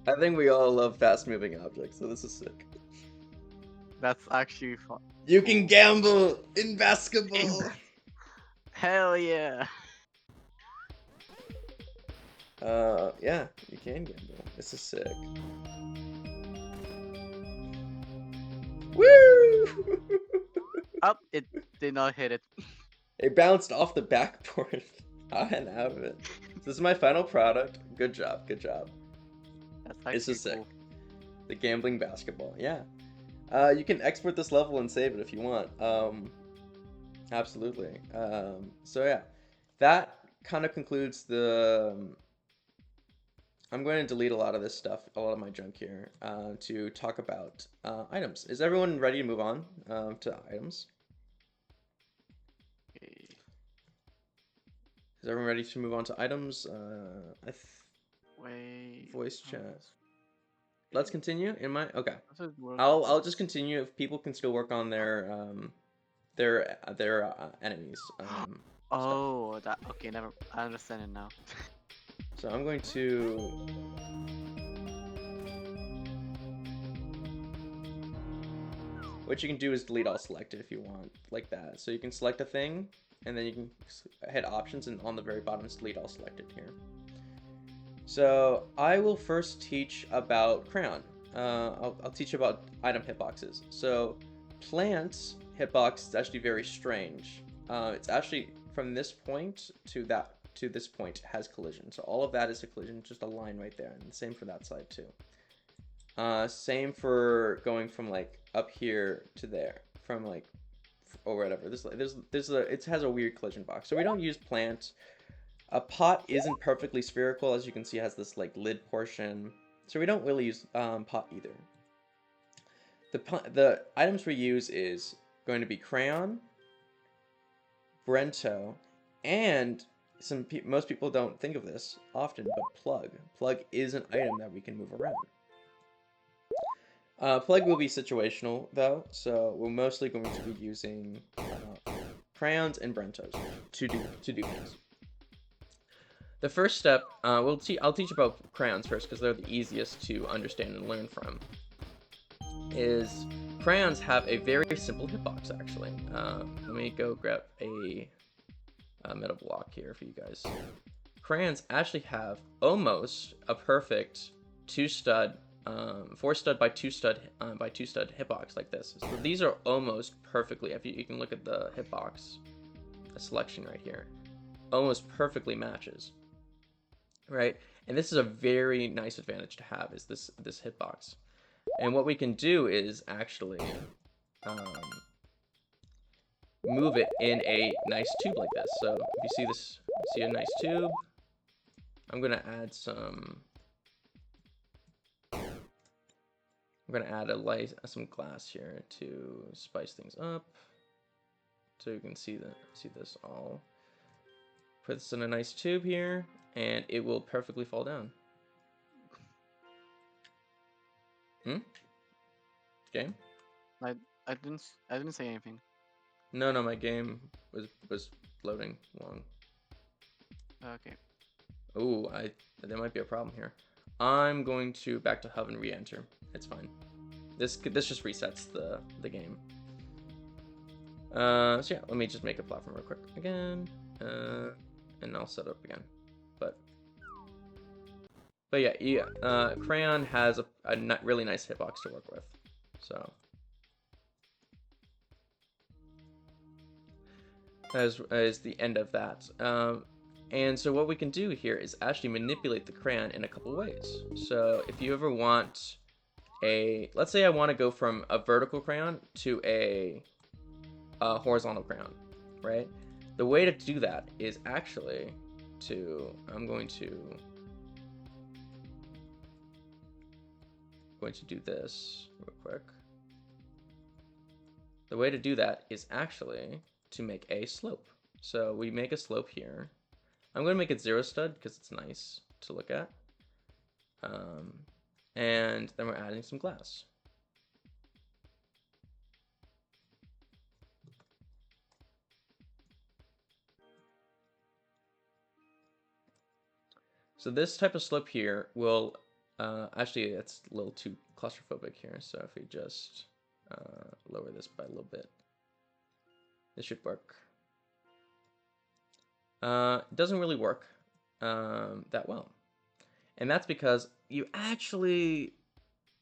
I think we all love fast-moving objects, so this is sick. That's actually fun. You can gamble in basketball. Hell yeah. Yeah, you can gamble. This is sick. Woo! Oh, it did not hit it. It bounced off the backboard. I didn't have it. This is my final product. Good job. Good job. That's This is actually sick. cool. The gambling basketball. Yeah. You can export this level and save it if you want. Absolutely. So yeah, that kind of concludes the. I'm going to delete a lot of this stuff, a lot of my junk here, to talk about items. Is everyone ready to move on to items? Okay. Is everyone ready to move on to items? Wait. Voice chat. Let's continue. Okay. This is work- I'll just continue if people can still work on their enemies. Oh, that okay. Never. I understand it now. So I'm going to. What you can do is delete all selected if you want, like that. So you can select a thing, and then you can hit options, and on the very bottom is delete all selected here. So I will first teach about crayon. I'll teach about item hitboxes. So plants hitbox is actually very strange. It's actually from this point to this point has collision. So all of that is a collision, just a line right there. And the same for that side too. Same for going from like up here to there, from like or whatever. It has a weird collision box. So we don't use plant. A pot isn't perfectly spherical, as you can see, it has this like lid portion. So we don't really use pot either. The items we use is going to be crayon, Brento, and most people don't think of this often, but plug. Plug is an item that we can move around. Plug will be situational though, so we're mostly going to be using crayons and Brentos to do things. The first step, I'll teach about crayons first because they're the easiest to understand and learn from. Is crayons have a very simple hitbox actually. Let me go grab a metal block here for you guys. Crayons actually have almost a perfect 4-stud by 2-stud hitbox like this. So these are almost perfectly. If you can look at the hitbox selection right here. Almost perfectly matches, right? And this is a very nice advantage to have, is this hitbox. And what we can do is actually move it in a nice tube like this. So if you see this, see a nice tube, I'm gonna add some. I'm gonna add some glass here to spice things up, so you can see this all. Put this in a nice tube here, and it will perfectly fall down. Game? I didn't say anything. No, my game was loading long. Okay. Oh, there might be a problem here. I'm going to back to hub and re-enter. It's fine. This just resets the game. So yeah, let me just make a platform real quick again, and I'll set up again. But yeah, Crayon has a really nice hitbox to work with. So as the end of that. And so what we can do here is actually manipulate the crayon in a couple ways. So if you ever want let's say I want to go from a vertical crayon to a horizontal crayon, right? The way to do that is actually I'm going to do this real quick. The way to do that is actually to make a slope. So we make a slope here. I'm going to make it 0 stud because it's nice to look at. And then we're adding some glass. So this type of slope here will, actually it's a little too claustrophobic here. So if we just lower this by a little bit, this should work. It doesn't really work that well. And that's because you actually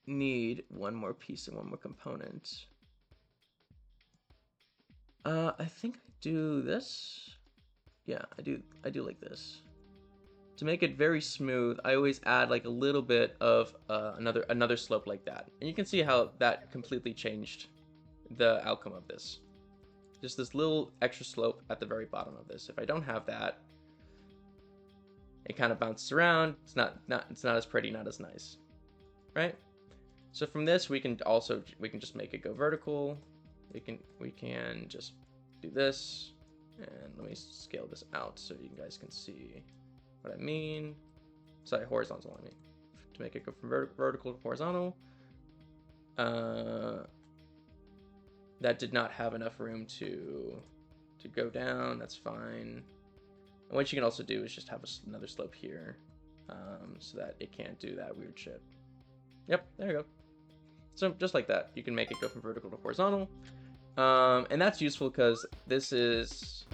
need one more piece and one more component. I think I do this. Yeah, I do like this. To make it very smooth, I always add like a little bit of another slope like that. And you can see how that completely changed the outcome of this. Just this little extra slope at the very bottom of this. If I don't have that, it kind of bounces around. It's not as pretty, not as nice, right? So from this, we can just make it go vertical. We can just do this, and let me scale this out so you guys can see what I mean. Sorry, horizontal. I mean, to make it go from vertical to horizontal. That did not have enough room to go down. That's fine. And what you can also do is just have another slope here, so that it can't do that weird shit. Yep, there you go. So just like that, you can make it go from vertical to horizontal. And that's useful because this is,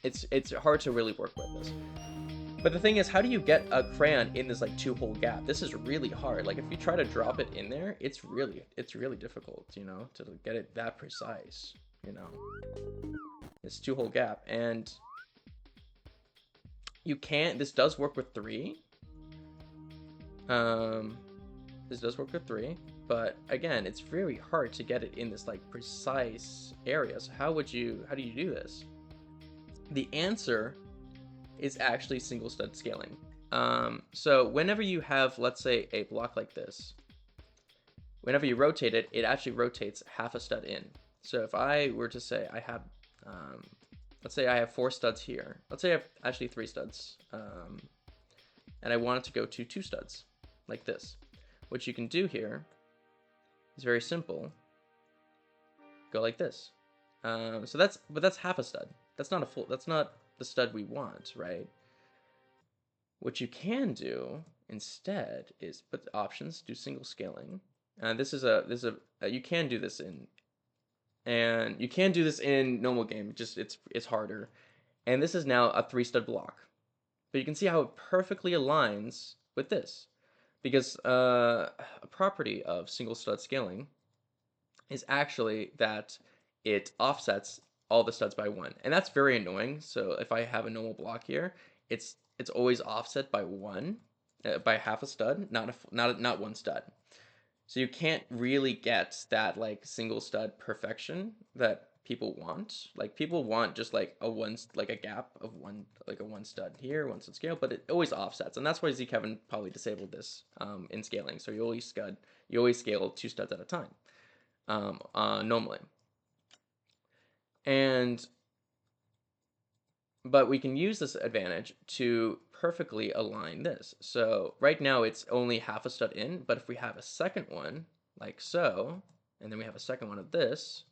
it's hard to really work with this. But the thing is, how do you get a crayon in this like 2-hole gap? This is really hard. Like if you try to drop it in there, it's really difficult, you know, to get it that precise, you know. This 2-hole gap, and you can't. This does work with 3. This does work with 3, but again, it's very hard to get it in this like precise area. So how do you do this? The answer is actually single stud scaling. So whenever you have, let's say, a block like this, whenever you rotate it, it actually rotates half a stud in. So if I were to say I have, let's say I have 4 studs here. Let's say I have actually 3 studs, and I want it to go to 2 studs, like this. What you can do here is very simple. Go like this. So that's half a stud. That's not a full. That's not the stud we want, right? What you can do instead is put the options, do single scaling. You can do this in normal game. Just it's harder. And this is now a 3 stud block, but you can see how it perfectly aligns with this, because a property of single stud scaling is actually that it offsets all the studs by 1. And that's very annoying. So if I have a normal block here, it's always offset by 1, by half a stud, not 1 stud. So you can't really get that like single stud perfection that people want. Like people want just like a gap of 1, like a 1 stud here, 1 stud scale, but it always offsets, and that's why zKevin probably disabled this in scaling. So you always scale 2 studs at a time normally. But we can use this advantage to perfectly align this. So right now it's only half a stud in, but if we have a second one like so, and then we have a second one of this,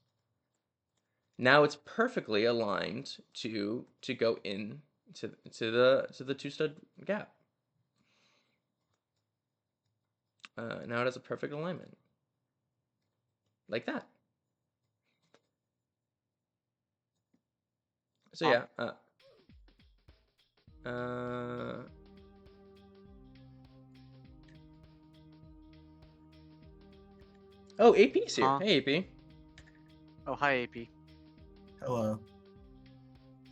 now it's perfectly aligned to go in to the 2 stud gap. Now it has a perfect alignment like that. So yeah. Oh, AP's here. Huh? Hey, AP. Oh, hi, AP. Hello.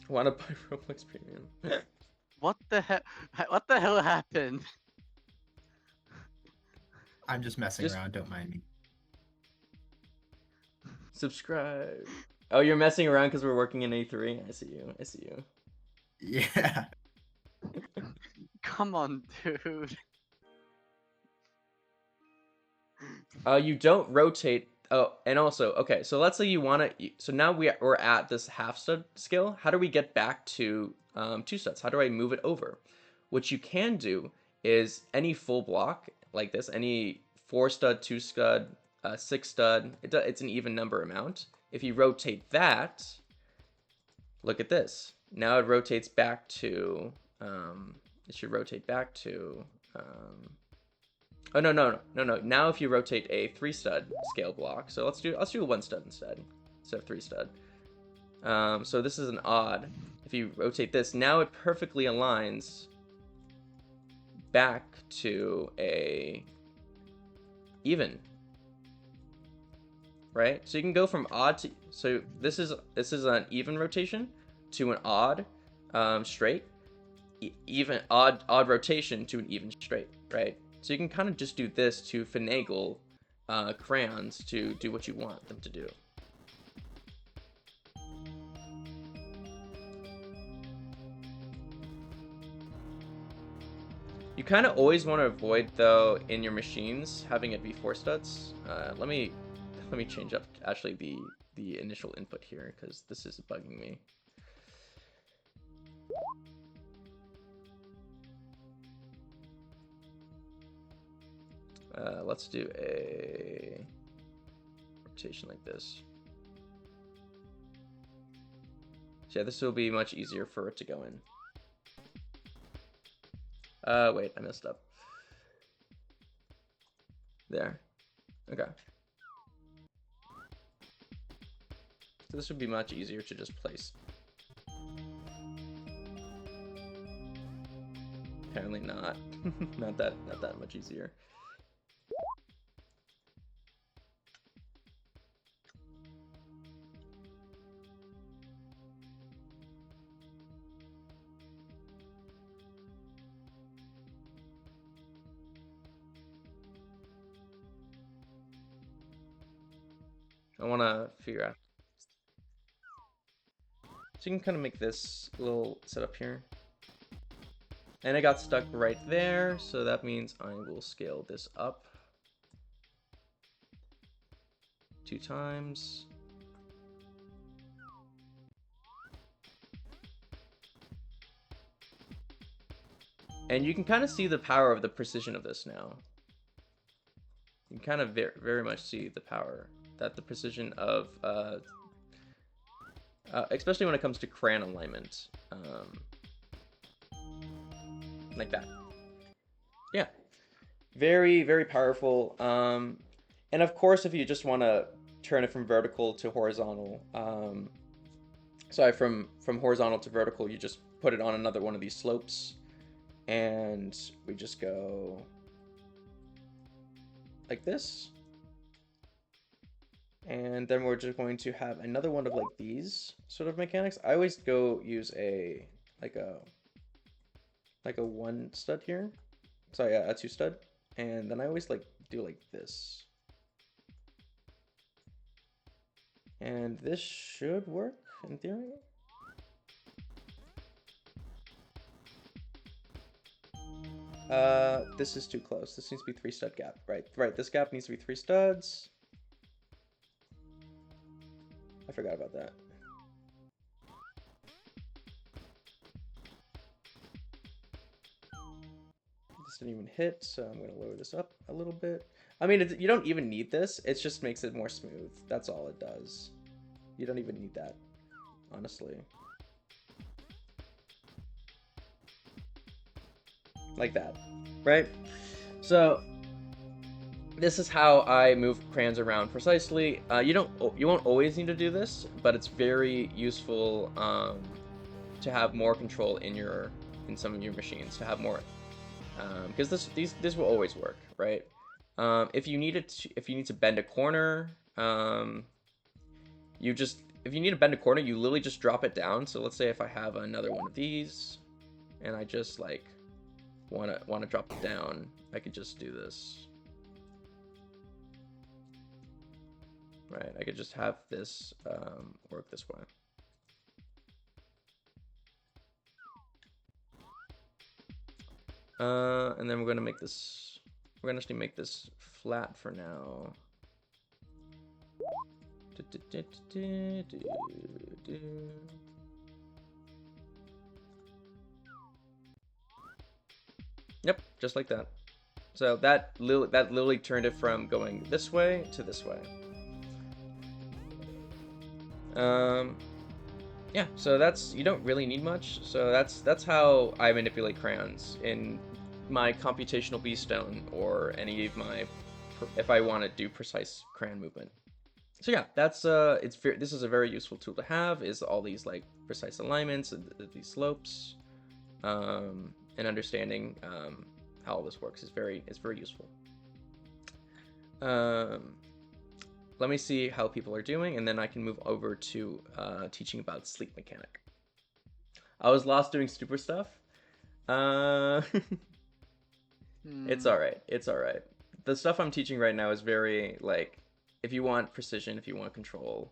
Wanna buy Roblox Premium? What the hell? What the hell happened? I'm just messing Just- around, don't mind me. Subscribe. Oh, you're messing around because we're working in A3? I see you. I see you. Yeah. Come on, dude. You don't rotate. Oh, and also, okay, so let's say you want to. So now we're at this half stud scale. How do we get back to 2 studs? How do I move it over? What you can do is any full block like this, any 4 stud, 2 stud, 6 stud, it's an even number amount. If you rotate that, look at this. Now it rotates back to, it should rotate back to, oh, no. Now if you rotate a 3 stud scale block, so let's do a 1 stud instead of 3 stud. So this is an odd. If you rotate this, now it perfectly aligns back to a even. Right? So you can go from odd to, so this is an even rotation to an odd straight, even odd rotation to an even straight, right? So you can kind of just do this to finagle crayons to do what you want them to do. You kind of always want to avoid, though, in your machines having it be 4 studs. Let me change up actually the initial input here because this is bugging me. Let's do a rotation like this. So yeah, this will be much easier for it to go in. Wait, I messed up. There. Okay. So this would be much easier to just place. Apparently not. not that much easier. I want to figure out. So you can kind of make this little setup here. And it got stuck right there, so that means I will scale this up 2 times. And you can kind of see the power of the precision of this now. You can kind of very much see the power that the precision of, especially when it comes to crayon alignment, like that. Yeah, very, very powerful. And of course, if you just want to turn it from vertical to horizontal, sorry, from horizontal to vertical, you just put it on another one of these slopes, and we just go like this. And then we're just going to have another one of like these sort of mechanics. I always go use a like a one stud here. Sorry, a two stud. And then I always like do like this. And this should work in theory. This is too close. This needs to be 3 stud gap. Right, this gap needs to be 3 studs. I forgot about that. This didn't even hit, so I'm going to lower this up a little bit. I mean, you don't even need this. It just makes it more smooth. That's all it does. You don't even need that, honestly. Like that, right? So this is how I move crayons around precisely. You won't always need to do this, but it's very useful to have more control in some of your machines, to have more, because this will always work, right? If you need to bend a corner, if you need to bend a corner, you literally just drop it down. So let's say if I have another one of these, and I just like want to drop it down, I could just do this. Right, I could just have this work this way. And then we're gonna actually make this flat for now. Yep, just like that. So that literally turned it from going this way to this way. Yeah, so you don't really need much. So that's how I manipulate crayons in my computational Beestone or any of my, if I want to do precise crayon movement. So yeah, this is a very useful tool to have, is all these like precise alignments, these slopes, and understanding how all this works is very useful. Let me see how people are doing, and then I can move over to teaching about sleep mechanic. I was lost doing stupid stuff. It's alright. It's alright. The stuff I'm teaching right now is very, like, if you want precision, if you want control.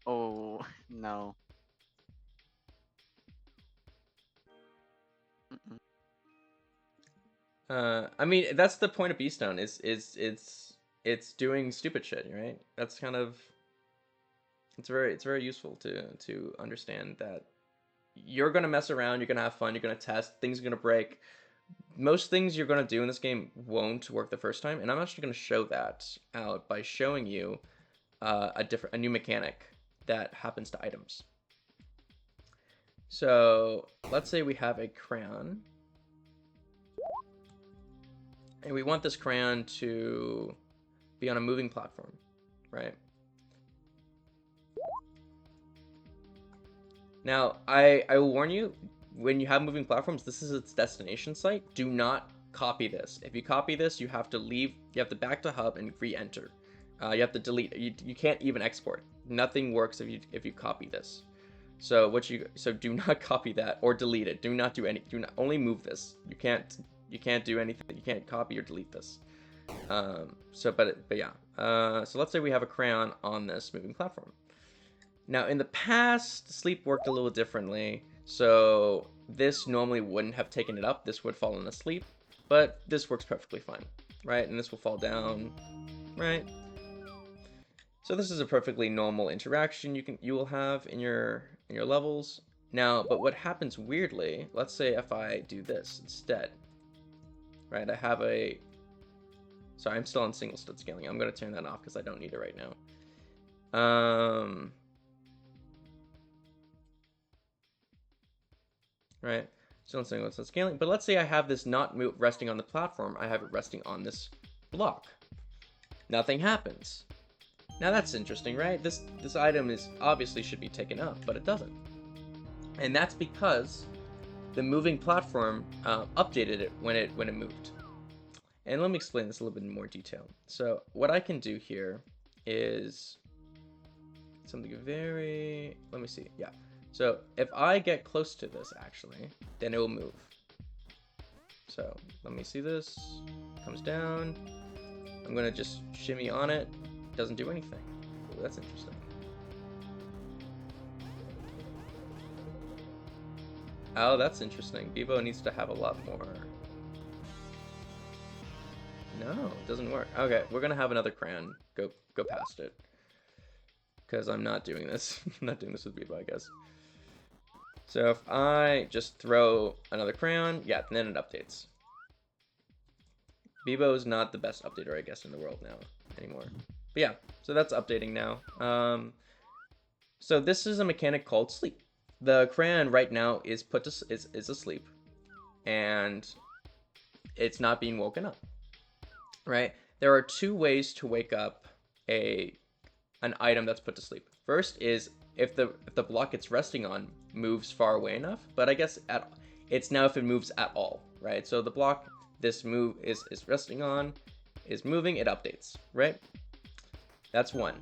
Oh, no. I mean, that's the point of Beestone, it's doing stupid shit, right? That's kind of, it's very useful to understand that you're gonna mess around, you're gonna have fun, you're gonna test, things are gonna break. Most things you're gonna do in this game won't work the first time, and I'm actually gonna show that out by showing you a new mechanic that happens to items. So let's say we have a crayon, and we want this crayon to be on a moving platform, right? Now, I will warn you, when you have moving platforms, this is its destination site. Do not copy this. If you copy this, you have to leave, you have to back to hub and re-enter. You have to delete, you can't even export. Nothing works if you copy this. So do not copy that or delete it. Do not only move this. You can't do anything. You can't copy or delete this. But yeah. So let's say we have a crayon on this moving platform. Now, in the past, sleep worked a little differently. So this normally wouldn't have taken it up. This would fall in asleep, but this works perfectly fine, right? And this will fall down, right? So this is a perfectly normal interaction you will have in your levels. Now, but what happens weirdly, let's say if I do this instead, right? I have a, sorry, I'm still on single stud scaling. I'm going to turn that off because I don't need it right now. Right, still on single stud scaling. But let's say I have this not resting on the platform. I have it resting on this block. Nothing happens. Now that's interesting, right? This item is obviously should be taken up, but it doesn't. And that's because the moving platform updated it when it moved. And let me explain this a little bit in more detail. So what I can do here is something very, let me see, yeah. So if I get close to this actually, then it will move. So let me see this, comes down. I'm gonna just shimmy on it, doesn't do anything. Ooh, that's interesting. Oh, that's interesting. Bebo needs to have a lot more. No, it doesn't work. Okay, we're gonna have another crayon go past it. Because I'm not doing this. I'm not doing this with Bebo, I guess. So if I just throw another crayon, yeah, then it updates. Bebo is not the best updater, I guess, in the world now anymore. But yeah, so that's updating now. So this is a mechanic called sleep. The crayon right now is is asleep, and it's not being woken up. Right? There are two ways to wake up an item that's put to sleep. First is if the block it's resting on moves far away enough, but I guess it's now if it moves at all, right? So the block this move is resting on is moving, it updates, right? That's one.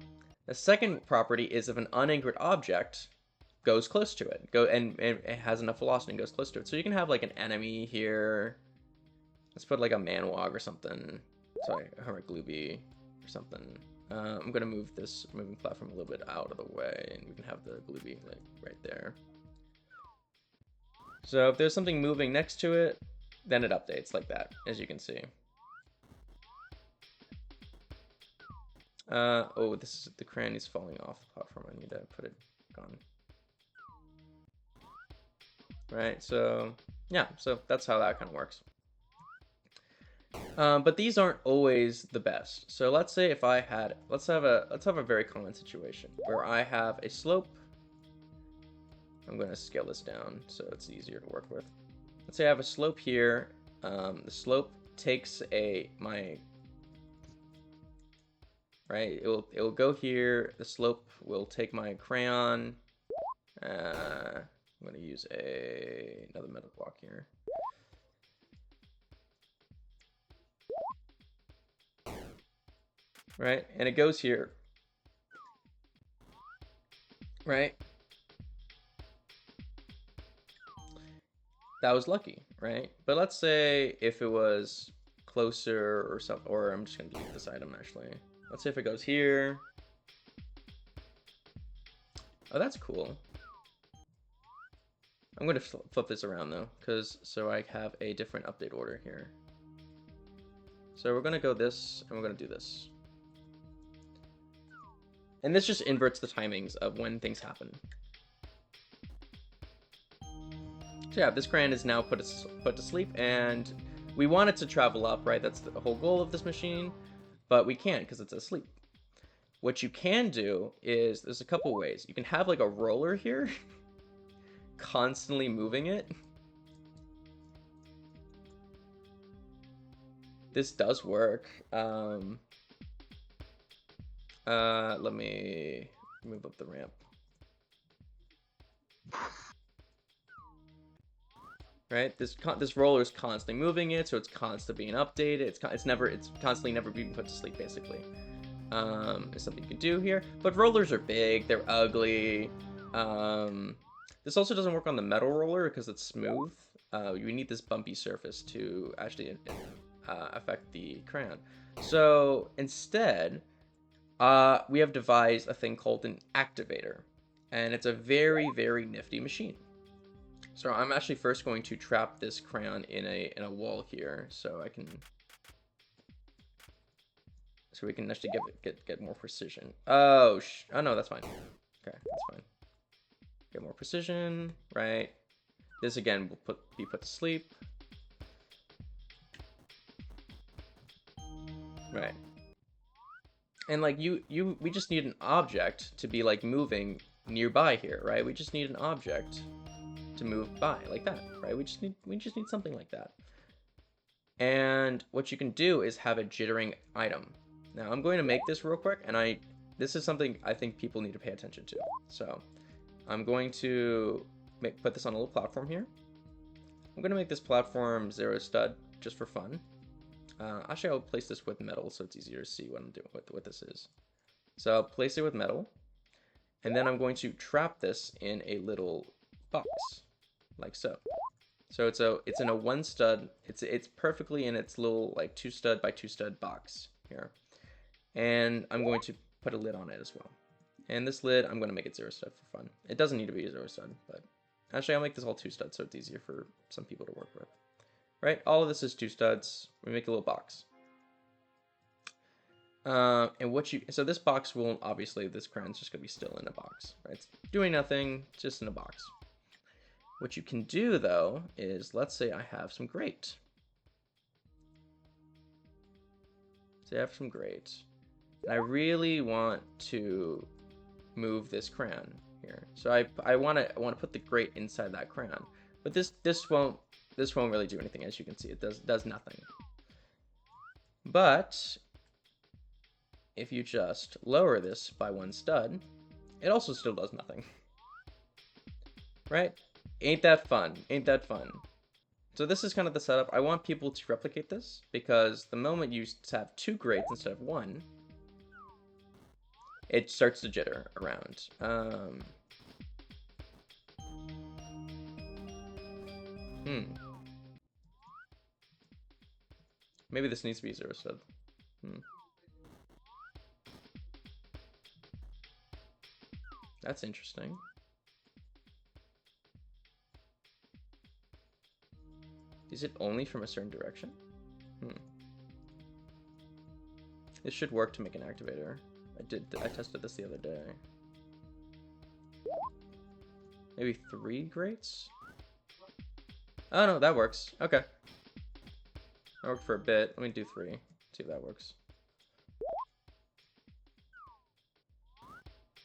The second property is if an unanchored object goes close to it, and it has enough velocity and goes close to it. So you can have like an enemy here. Let's put like a manwag or something. Sorry, a hermit glooby or something. I'm gonna move this moving platform a little bit out of the way, and we can have the glooby like right there. So if there's something moving next to it, then it updates like that, as you can see. Oh, the crayon is falling off the platform. I need to put it on. Right, so yeah, so that's how that kind of works. But these aren't always the best. So let's say if I had, let's have a very common situation where I have a slope. I'm going to scale this down so it's easier to work with. Let's say I have a slope here. The slope takes right, it will go here. The slope will take my crayon. I'm going to use another metal block here. Right, and it goes here. Right? That was lucky, right? But let's say if it was closer or something, or I'm just going to delete this item actually. Let's say if it goes here. Oh, that's cool. I'm going to flip this around though, so I have a different update order here. So we're going to go this, and we're going to do this. And this just inverts the timings of when things happen. So yeah, this crayon is now put to sleep, and we want it to travel up, right? That's the whole goal of this machine, but we can't because it's asleep. What you can do is, there's a couple ways. You can have like a roller here, constantly moving it. This does work. Let me move up the ramp. Right, this roller is constantly moving it, so it's constantly being updated. It's constantly never being put to sleep, basically. There's something you can do here, but rollers are big, they're ugly. This also doesn't work on the metal roller because it's smooth. You need this bumpy surface to actually affect the crayon. So instead, we have devised a thing called an activator, and it's a very, very nifty machine. So I'm actually first going to trap this crayon in a wall here, so we can actually get more precision. Oh no, that's fine. Okay, that's fine. Get more precision, right? This again will be put to sleep. Right. And like we just need an object to be like moving nearby here, right? We just need an object to move by like that, right? We just need something like that. And what you can do is have a jittering item. Now I'm going to make this real quick, and this is something I think people need to pay attention to. So I'm going to put this on a little platform here. I'm going to make this platform 0 stud just for fun. Actually, I'll place this with metal so it's easier to see what I'm doing, what this is. So I'll place it with metal, and then I'm going to trap this in a little box, like so. So it's in a one stud. It's perfectly in its little like 2 stud by 2 stud box here, and I'm going to put a lid on it as well. And this lid, I'm going to make it 0 stud for fun. It doesn't need to be 0 stud, but actually I'll make this all 2 studs so it's easier for some people to work with. Right, all of this is 2 studs. We make a little box. And so this box won't, obviously this crown's just gonna be still in a box, right? It's doing nothing, just in a box. What you can do though is, let's say I have some grate. Say I have some grate, and I really want to move this crayon here. So I want to put the grate inside that crayon, but this won't really do anything. As you can see, it does nothing. But if you just lower this by 1 stud, it also still does nothing. Right? Ain't that fun? Ain't that fun? So this is kind of the setup. I want people to replicate this, because the moment you have 2 grates instead of 1, it starts to jitter around. Maybe this needs to be 0 stud. That's interesting. Is it only from a certain direction? This should work to make an activator. I tested this the other day. Maybe 3 grates? Oh no, that works. Okay. That worked for a bit. Let me do 3. See if that works.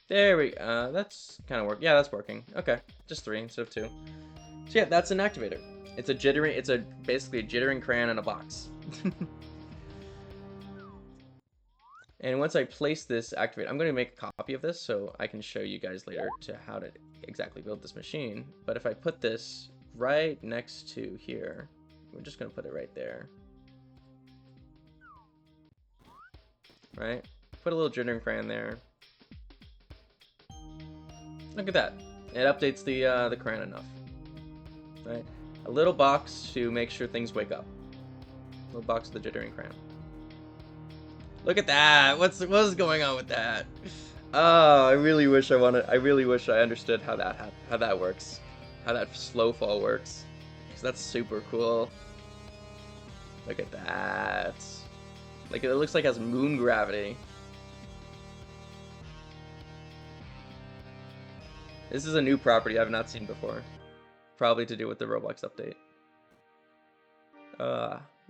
There we go. That's kind of work. Yeah, that's working. Okay, just 3 instead of 2. So yeah, that's an activator. It's basically a jittering crayon in a box. And once I place this activator, I'm going to make a copy of this so I can show you guys later to how to exactly build this machine. But if I put this right next to here, we're just going to put it right there. Right? Put a little jittering crayon there. Look at that. It updates the crayon enough. Right? A little box to make sure things wake up. A little box of the jittering crayon. Look at that! What's going on with that? Oh, I really wish I understood how that works. How that slow fall works. Because that's super cool. Look at that. Like, it looks like it has moon gravity. This is a new property I've not seen before. Probably to do with the Roblox update.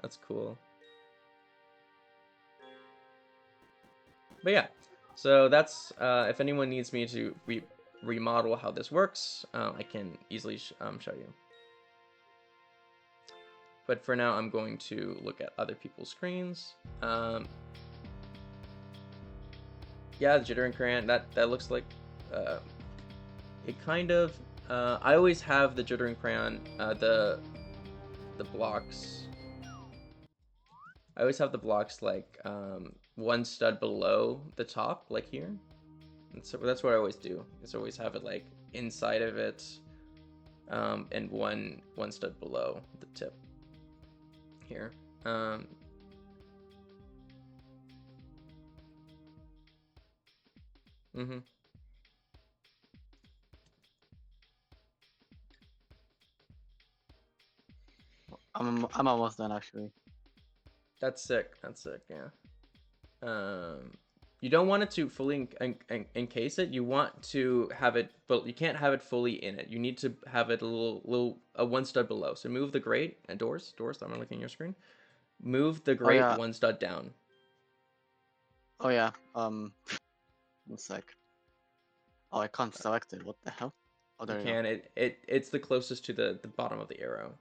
That's cool. But yeah, so that's, if anyone needs me to remodel how this works, I can easily show you. But for now, I'm going to look at other people's screens. Yeah, the jittering crayon, that looks like, it kind of, I always have the jittering crayon, the blocks. I always have the blocks like 1 stud below the top, like here. And so that's what I always do. Is always have it like inside of it, and one stud below the tip. Here. I'm almost done actually. That's sick. That's sick. Yeah. You don't want it to fully encase it. You want to have it, but you can't have it fully in it. You need to have it a 1 stud below. So move the grate and doors. I'm not looking at your screen. Move the grate 1 stud down. Oh yeah. 1 sec. Oh, I can't select it. What the hell? Oh, there you can. Go. It's the closest to the bottom of the arrow.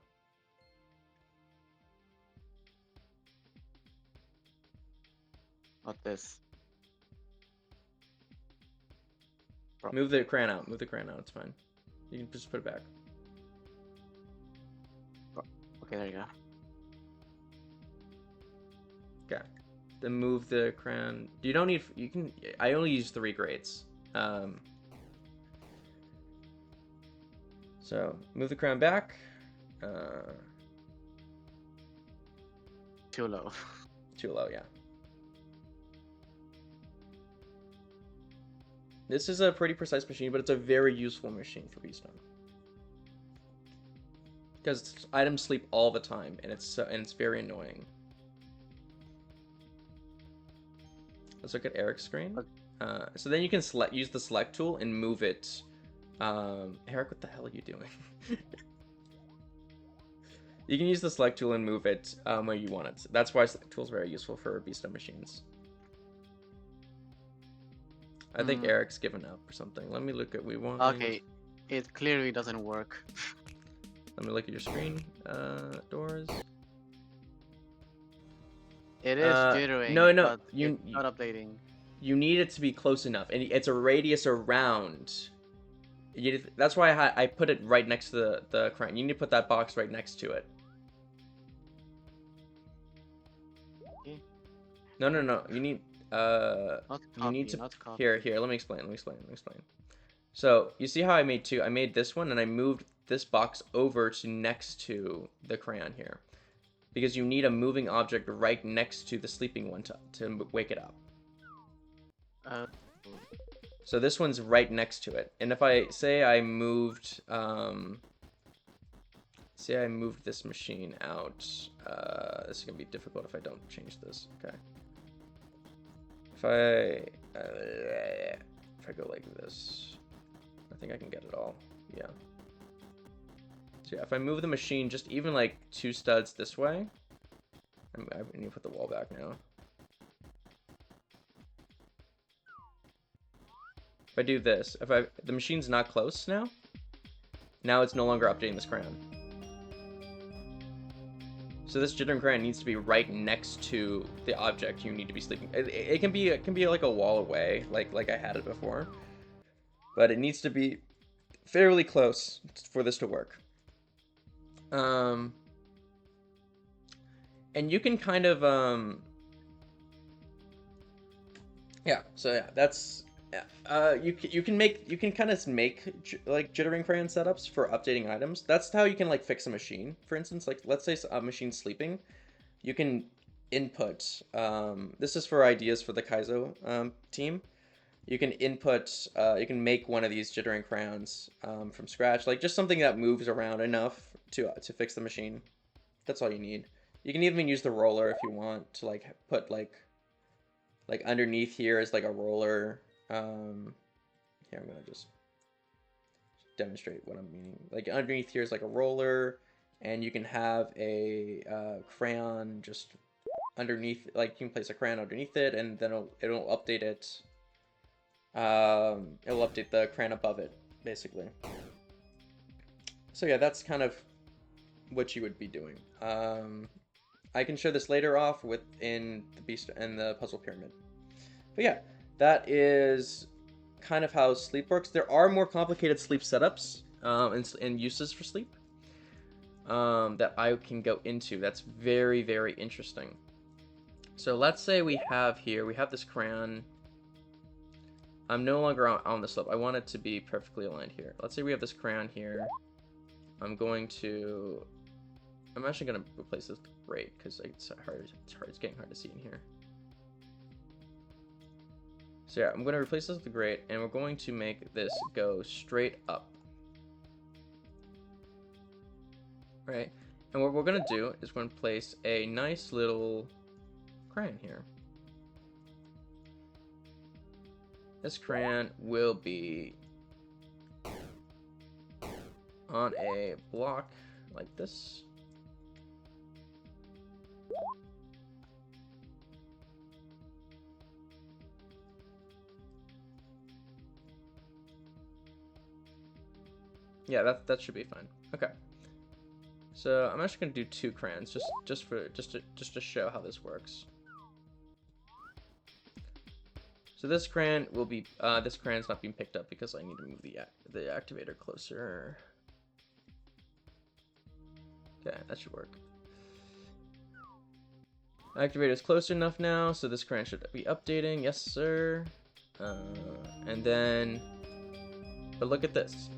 What this? Move the crayon out. Move the crayon out. It's fine. You can just put it back. Okay, there you go. Okay. then move the crayon. You don't need, you can, I only use 3 grades. So move the crayon back. Too low. Too low, yeah. This is a pretty precise machine, but it's a very useful machine for Beestone. Because items sleep all the time, and it's very annoying. Let's look at Eric's screen. So then you can use the select tool and move it. Eric, what the hell are you doing? You can use the select tool and move it where you want it. That's why select tool is very useful for Beestone machines. I think Eric's given up or something. Let me look at Okay, it clearly doesn't work. Let me look at your screen. Doors. It is jittering. No, but it's not updating. You need it to be close enough, and it's a radius around. That's why I put it right next to the crayon. You need to put that box right next to it. Okay. No. You need Not copy, you need to not copy. here. Let me explain. So you see how I made 2? I made this one, and I moved this box over to next to the crayon here, because you need a moving object right next to the sleeping one to wake it up. So this one's right next to it, and if I say I moved, this machine out, this is gonna be difficult if I don't change this. Okay. If I go like this, I think I can get it all. Yeah. So yeah, if I move the machine just even like 2 studs this way, I need to put the wall back now. If I do this, the machine's not close now it's no longer updating this crayon. So this jittering crayon needs to be right next to the object you need to be sleeping. It can be like a wall away, like I had it before, but it needs to be fairly close for this to work. And you can kind of yeah. So yeah, that's. You can kind of make like jittering crayon setups for updating items. That's how you can like fix a machine. For instance, like let's say a machine's sleeping, you can input. This is for ideas for the Kaizo team. You can input. You can make one of these jittering crayons from scratch, like just something that moves around enough to fix the machine. That's all you need. You can even use the roller if you want to like put like underneath here is like a roller. Here I'm gonna just demonstrate what I'm meaning. Like underneath here is like a roller, and you can have a crayon just underneath. Like you can place a crayon underneath it, and then it'll update it. It'll update the crayon above it, basically. So yeah, that's kind of what you would be doing. I can show this later off within the Beast and the puzzle pyramid. But yeah. That is kind of how sleep works. There are more complicated sleep setups and uses for sleep that I can go into. That's very, very interesting. So let's say we have this crayon. I'm no longer on the slope. I want it to be perfectly aligned here. Let's say we have this crayon here. I'm actually going to replace this with grate because it's hard. It's getting hard to see in here. So yeah, I'm going to replace this with the grate, and we're going to make this go straight up. Right? And what we're going to do is we're going to place a nice little crayon here. This crayon will be on a block like this. Yeah, that should be fine. Okay. So I'm actually gonna do 2 crayons just to show how this works. So this crayon will be this crayon's not being picked up because I need to move the activator closer. Okay, that should work. Activator is close enough now, so this crayon should be updating. Yes, sir. And then, but look at this.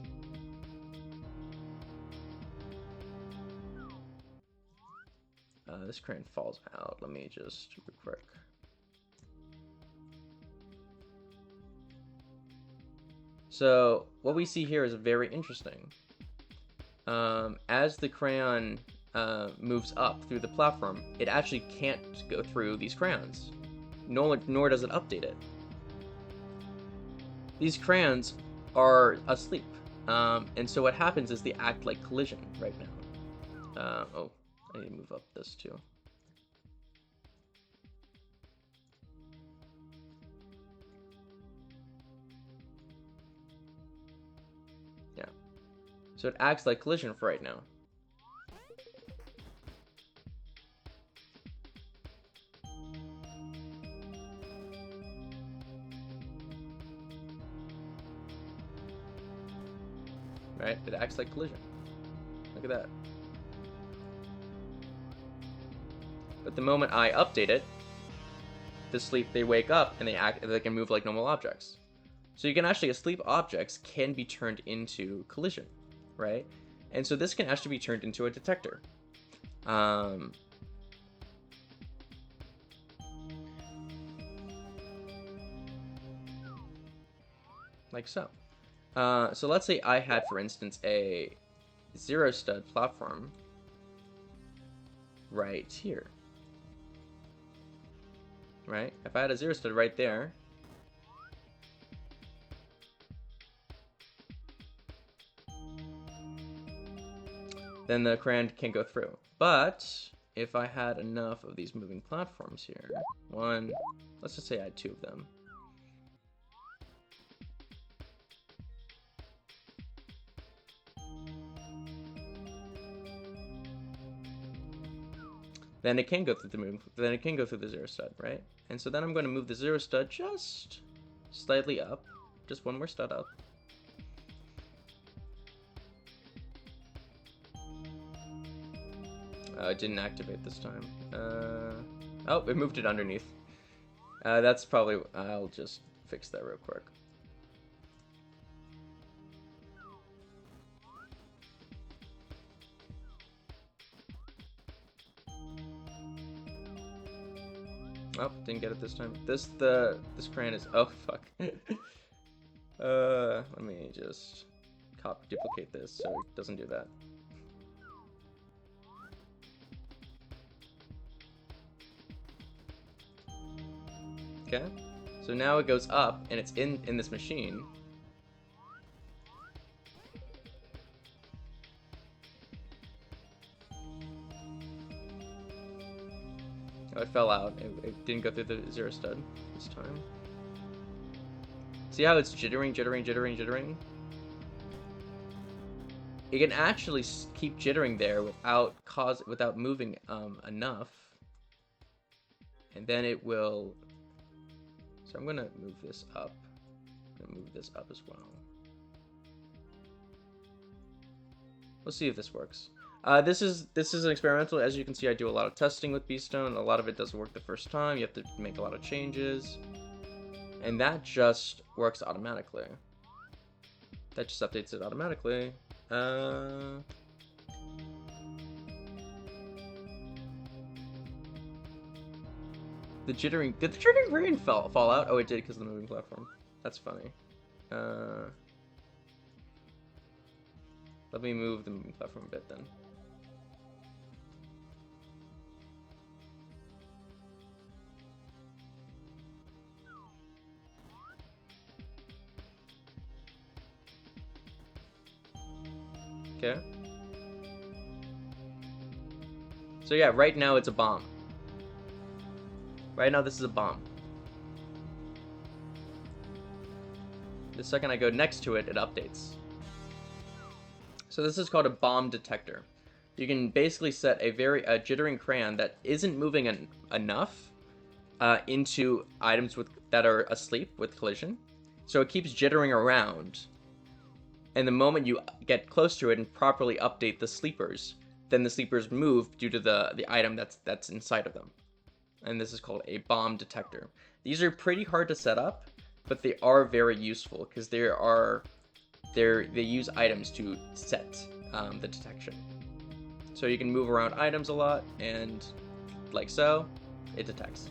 This crayon falls out. Let me just real quick. So what we see here is very interesting. As the crayon moves up through the platform, it actually can't go through these crayons, nor does it update it. These crayons are asleep, and so what happens is they act like collision right now. Oh, I need to move up this too. Yeah, so it acts like collision for right now. Right? It acts like collision. Look at that. But the moment I update it, they wake up and they can move like normal objects. So you can actually, asleep objects can be turned into collision, right? And so this can actually be turned into a detector. Like so. So let's say I had, for instance, a 0 stud platform right here. Right? If I had a 0 stud right there, then the crayon can't go through. But if I had enough of these moving platforms here, let's just say I had 2 of them. Then it can go through the 0 stud, right? And so then I'm going to move the 0 stud just slightly up, just one more stud up. It didn't activate this time. Oh, it moved it underneath. That's probably, I'll just fix that real quick. Oh, didn't get it this time. This crayon is, oh fuck. Let me just duplicate this so it doesn't do that. Okay, so now it goes up and it's in this machine. Oh, it fell out. It didn't go through the 0 stud this time. See how it's jittering? It can actually keep jittering there without moving enough, and then it will. So I'm gonna move this up. I'm gonna move this up as well. We'll see if this works. This is an experimental. As you can see, I do a lot of testing with Beestone. A lot of it doesn't work the first time. You have to make a lot of changes. And that just works automatically. That just updates it automatically. The jittering... Did the jittering rain fall out? Oh, it did because of the moving platform. That's funny. Let me move the moving platform a bit then. Okay. So yeah, right now it's a bomb. Right now this is a bomb. The second I go next to it, it updates. So this is called a bomb detector. You can basically set a jittering crayon that isn't moving enough into items that are asleep with collision. So it keeps jittering around. And the moment you get close to it and properly update the sleepers, then the sleepers move due to the item that's inside of them. and this is called a bomb detector. These are pretty hard to set up, but they are very useful because they use items to set the detection. So you can move around items a lot, and like so, it detects.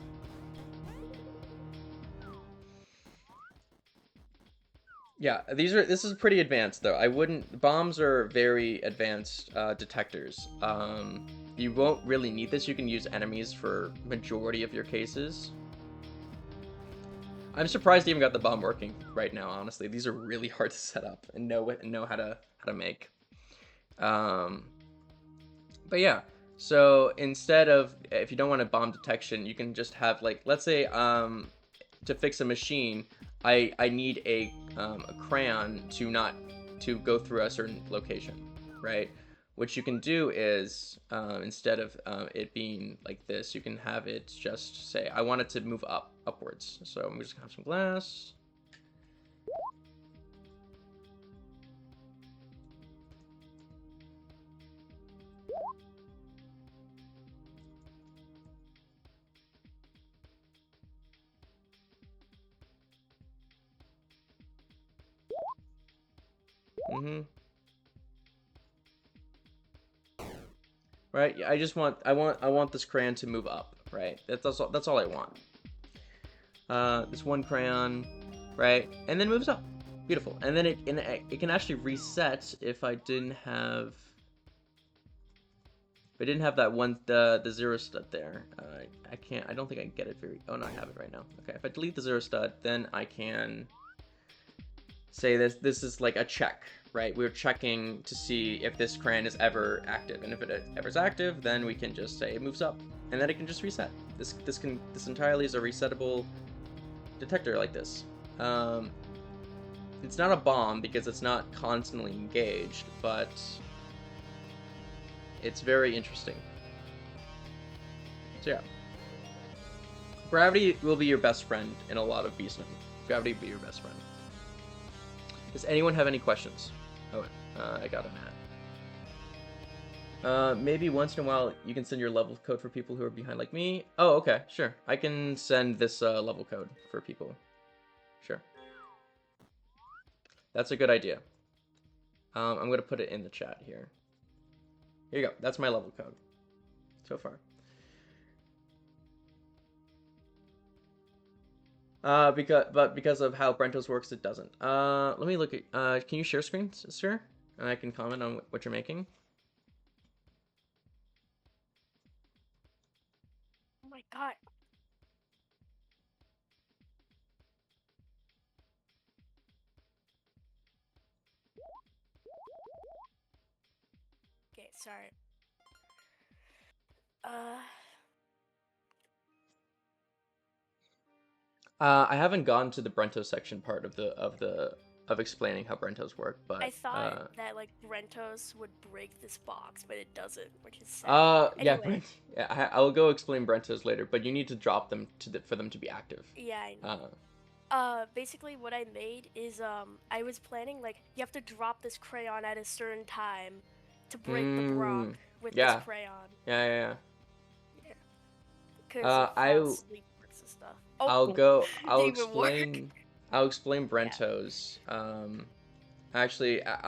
Yeah, this is pretty advanced though. Bombs are very advanced detectors. You won't really need this. You can use enemies for majority of your cases. I'm surprised I even got the bomb working right now, honestly. These are really hard to set up and know how to make. But yeah, so instead of, if you don't want a bomb detection, you can just have, like, let's say to fix a machine, I need a crayon to go through a certain location, right? What you can do is, instead of it being like this, you can have it just say, I want it to move upwards. So I'm just gonna have some glass. Right. I want this crayon to move up. Right. That's all I want. This one crayon, right, and then moves up. Beautiful. And then it can actually reset if I didn't have that one the 0 stud there. I don't think I can get it very. Oh no, I have it right now. Okay. If I delete the 0 stud, then I can say this is like a check, right? We're checking to see if this crayon is ever active, and if it ever is active, then we can just say it moves up, and then it can just reset. This entirely is a resettable detector like this. It's not a bomb because it's not constantly engaged, but it's very interesting. So yeah, gravity will be your best friend in a lot of Beestone. Gravity will be your best friend. Does anyone have any questions? Oh, I got an ad. Maybe once in a while you can send your level code for people who are behind like me. Oh, okay, sure. I can send this level code for people. Sure. That's a good idea. I'm going to put it in the chat here. Here you go. That's my level code so far. Because of how Brentos works, it doesn't. Let me look at. Can you share screen, sir? And I can comment on what you're making. Oh my god. Okay, sorry. I haven't gone to the Brentos section part of explaining how Brentos work, but I thought that like Brentos would break this box, but it doesn't, which is sad. Anyway. Yeah, I'll go explain Brentos later, but you need to drop them for them to be active. Yeah, I know. Basically what I made is I was planning like you have to drop this crayon at a certain time to break the block with this crayon. Yeah. Because sleep works and stuff. Oh, I'll explain Brentos. Actually, I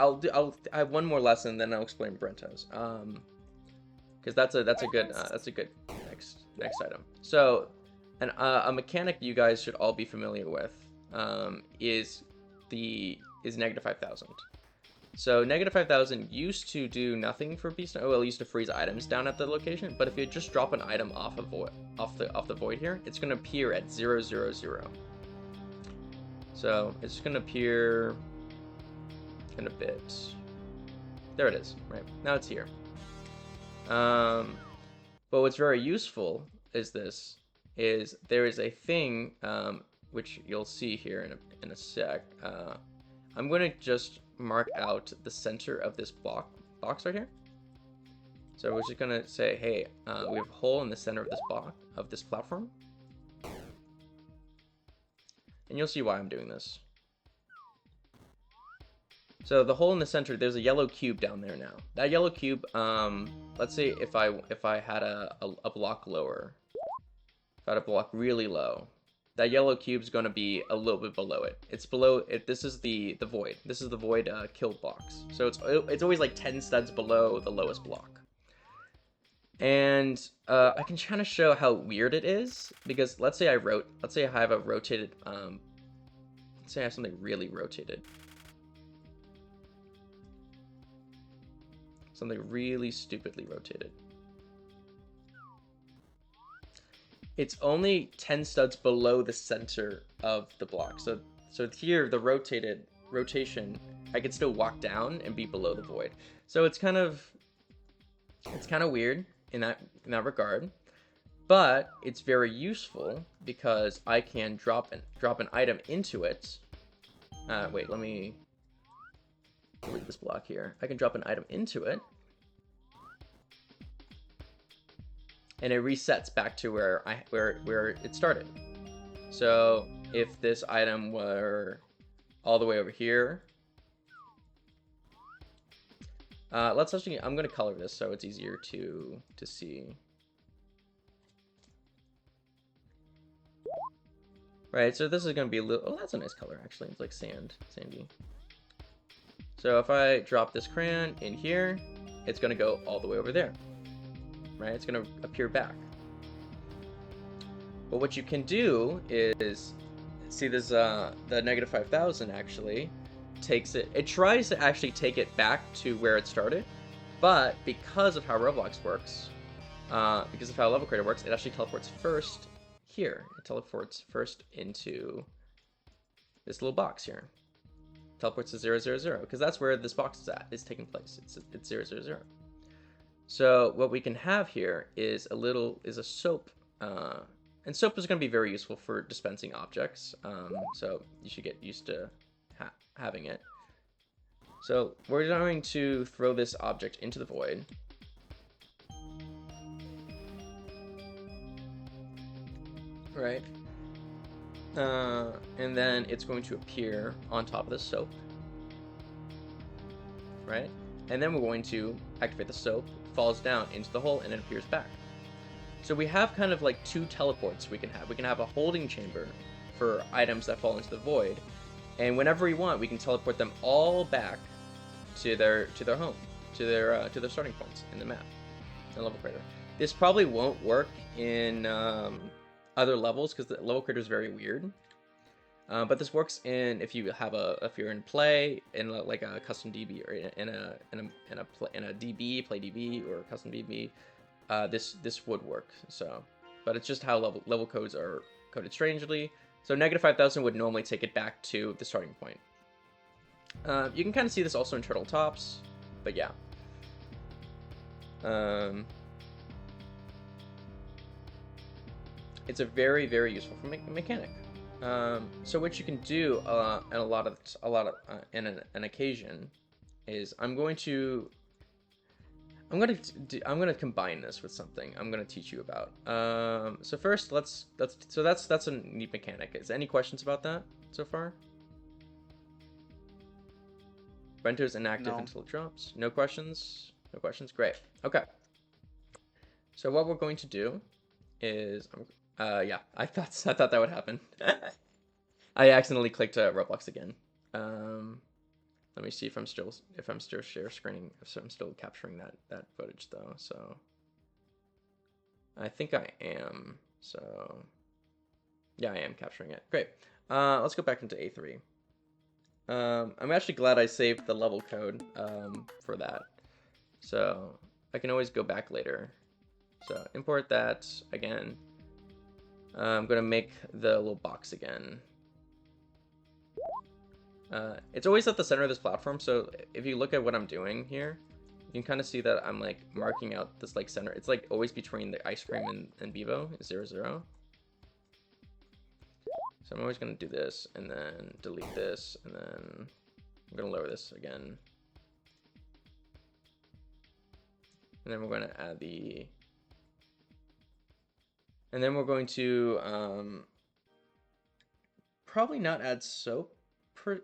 have one more lesson, then I'll explain Brentos. Because that's a good next item. So, a mechanic you guys should all be familiar with is negative 5,000. So negative 5,000 used to do nothing for Beestone. Well, it used to freeze items down at the location. But if you just drop an item off the void here, it's gonna appear at 0, 0, 0. So it's gonna appear in a bit. There it is. Right now it's here. But what's very useful is there is a thing which you'll see here in a sec. I'm going to just mark out the center of this box right here. So we're just going to say, hey, we have a hole in the center of this platform. And you'll see why I'm doing this. So the hole in the center, there's a yellow cube down there now. That yellow cube, let's say if I had a block lower, if I had a block really low, that yellow cube is going to be a little bit below it. It's below it. This is the void. This is the void kill box. So it's always like 10 studs below the lowest block. And I can kind of show how weird it is, because let's say I have a rotated let's say I have something really rotated. Something really stupidly rotated. It's only 10 studs below the center of the block. So here, the rotation, I could still walk down and be below the void. So it's kind of weird in that regard, but it's very useful because I can drop an item into it. Wait, let me delete this block here. I can drop an item into it, and it resets back to where it started. So if this item were all the way over here, let's actually, I'm gonna color this so it's easier to see. Right, so this is gonna be a little, oh, that's a nice color actually. It's like sandy. So if I drop this crayon in here, it's gonna go all the way over there. Right, it's gonna appear back. But what you can do is, see this, the -5000 actually takes it tries to actually take it back to where it started, but because of how Roblox works, because of how Level Creator works, it actually teleports first here. It teleports first into this little box here. Teleports to 000, because that's where this box is taking place. It's 000. So what we can have here is a soap, and soap is going to be very useful for dispensing objects. So you should get used to having it. So we're going to throw this object into the void. Right. And then it's going to appear on top of the soap. Right. And then we're going to activate the soap, falls down into the hole, and it appears back. So we have kind of like two teleports we can have. We can have a holding chamber for items that fall into the void, and whenever we want, we can teleport them all back to their home, to their starting points in the map, in Level Creator. This probably won't work in other levels because the Level Creator is very weird. But this works if you're in play in like a custom DB, or in a DB, play DB, or a custom DB. This would work. So, but it's just how level codes are coded strangely. So -5000 would normally take it back to the starting point. You can kind of see this also in Turtle Tops, but yeah. It's a very, very useful mechanic. So what you can do in an occasion is I'm going to combine this with something I'm going to teach you about. So first, that's a neat mechanic. Is any questions about that so far? Renter's inactive until it drops. No questions? No questions? Great. Okay. So what we're going to do is, yeah, I thought that would happen. I accidentally clicked Roblox again. Let me see if I'm still share screening, if I'm still capturing that footage though. So I think I am. So yeah, I am capturing it. Great. Let's go back into A3. I'm actually glad I saved the level code for that, so I can always go back later. So import that again. I'm gonna make the little box again. It's always at the center of this platform, so if you look at what I'm doing here, you can kind of see that I'm like marking out this like center. It's like always between the ice cream and Bevo, 0, 0. So I'm always gonna do this, and then delete this, and then I'm gonna lower this again. And then we're gonna add the... And then we're going to probably not add soap.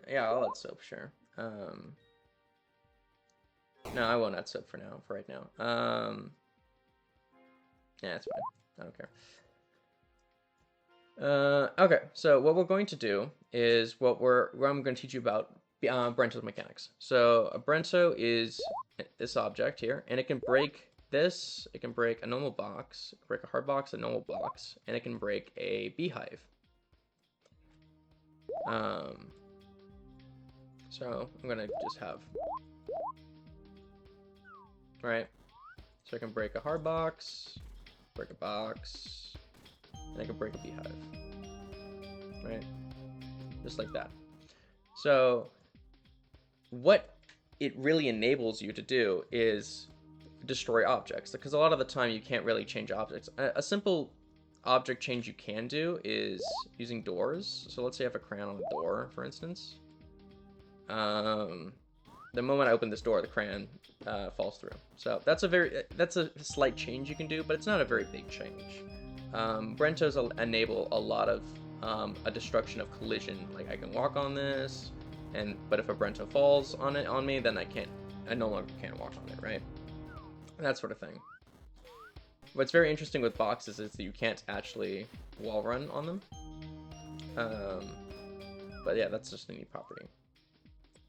Yeah, I'll add soap, sure. No, I won't add soap for now, for right now. Yeah, it's fine. I don't care. Okay, so what we're going to do is I'm going to teach you about Brento's mechanics. So a Brento is this object here, and it can break this, it can break a normal box, it can break a hard box, a normal box, and it can break a beehive. So I'm gonna just have, right? So I can break a hard box, break a box, and I can break a beehive, right? Just like that. So what it really enables you to do is destroy objects, because a lot of the time you can't really change objects. A simple object change you can do is using doors. So let's say I have a crayon on a door, for instance. The moment I open this door, the crayon falls through. So that's a slight change you can do, but it's not a very big change. Brentos enable a lot of a destruction of collision. Like I can walk on this, but if a Brento falls on me, then I no longer can't walk on it, right? That sort of thing. What's very interesting with boxes is that you can't actually wall run on them. But yeah, that's just a neat property.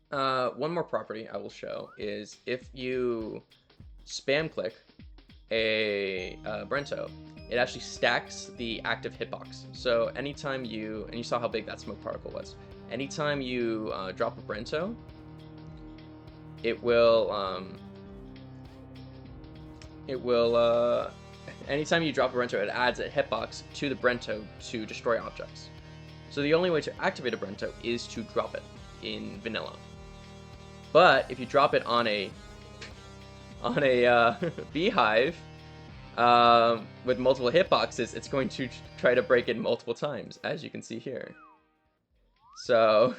One more property I will show is if you spam click a Brento, it actually stacks the active hitbox. So anytime and you saw how big that smoke particle was, anytime you drop a Brento, it will anytime you drop a Brento, it adds a hitbox to the Brento to destroy objects. So the only way to activate a Brento is to drop it in vanilla. But if you drop it on a beehive with multiple hitboxes, it's going to try to break it multiple times, as you can see here. So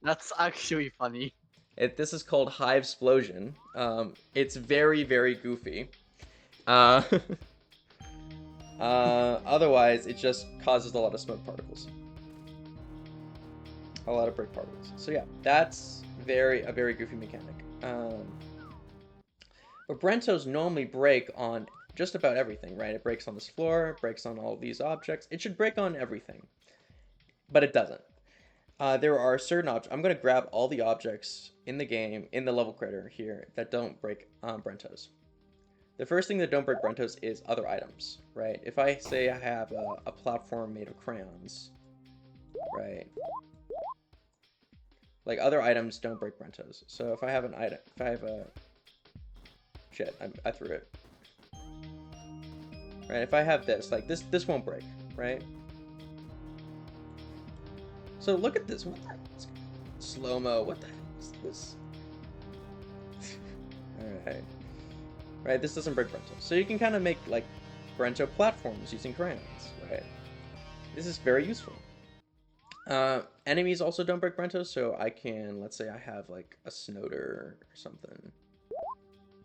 That's actually funny. This is called Hivesplosion. It's very, very goofy. Otherwise, it just causes a lot of smoke particles. A lot of break particles. So yeah, that's a very goofy mechanic. But Brentos normally break on just about everything, right? It breaks on this floor, it breaks on all of these objects. It should break on everything, but it doesn't. There are certain objects. I'm going to grab all the objects in the game, in the level creator here, that don't break Brentos. The first thing that don't break Brentos is other items, right? If I say I have a platform made of crayons, right? Like, other items don't break Brentos. So if I have an item, if I have a... Shit, I threw it. Right, if I have this, like, this won't break, right? So look at this. What the heck? Slow-mo. What the heck is this? Alright. Right, this doesn't break Brento. So you can kind of make, like, Brento platforms using crayons, right? This is very useful. Enemies also don't break Brento, so I can, let's say I have, like, a Snoder or something.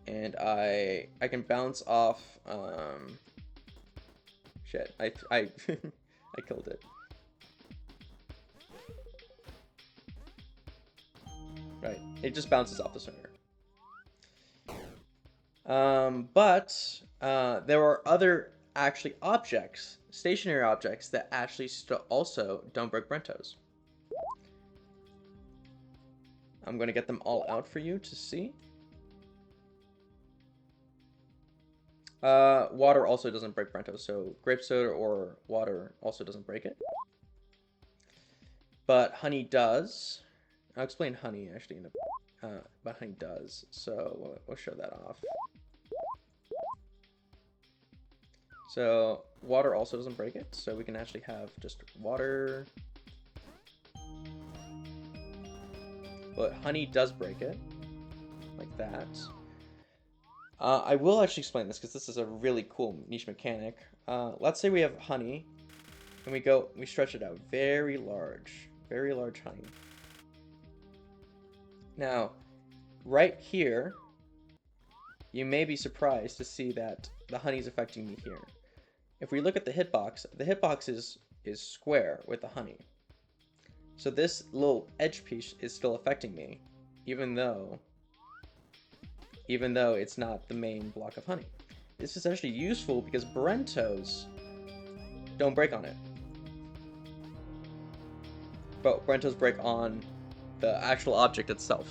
And I can bounce off, shit, I I killed it. Right, it just bounces off the center. But there are other actually objects, stationary objects, that actually also don't break Brentos. I'm going to get them all out for you to see. Water also doesn't break Brentos, so grape soda or water also doesn't break it. But honey does. I'll explain honey actually in the, but honey does. So we'll show that off. So water also doesn't break it, so we can actually have just water. But honey does break it, like that. I will actually explain this because this is a really cool niche mechanic. Let's say we have honey, and we stretch it out very large honey. Now, right here, you may be surprised to see that the honey is affecting me here. If we look at the hitbox is square with the honey. So this little edge piece is still affecting me, even though it's not the main block of honey. This is actually useful because Brentos don't break on it. Brentos break on the actual object itself.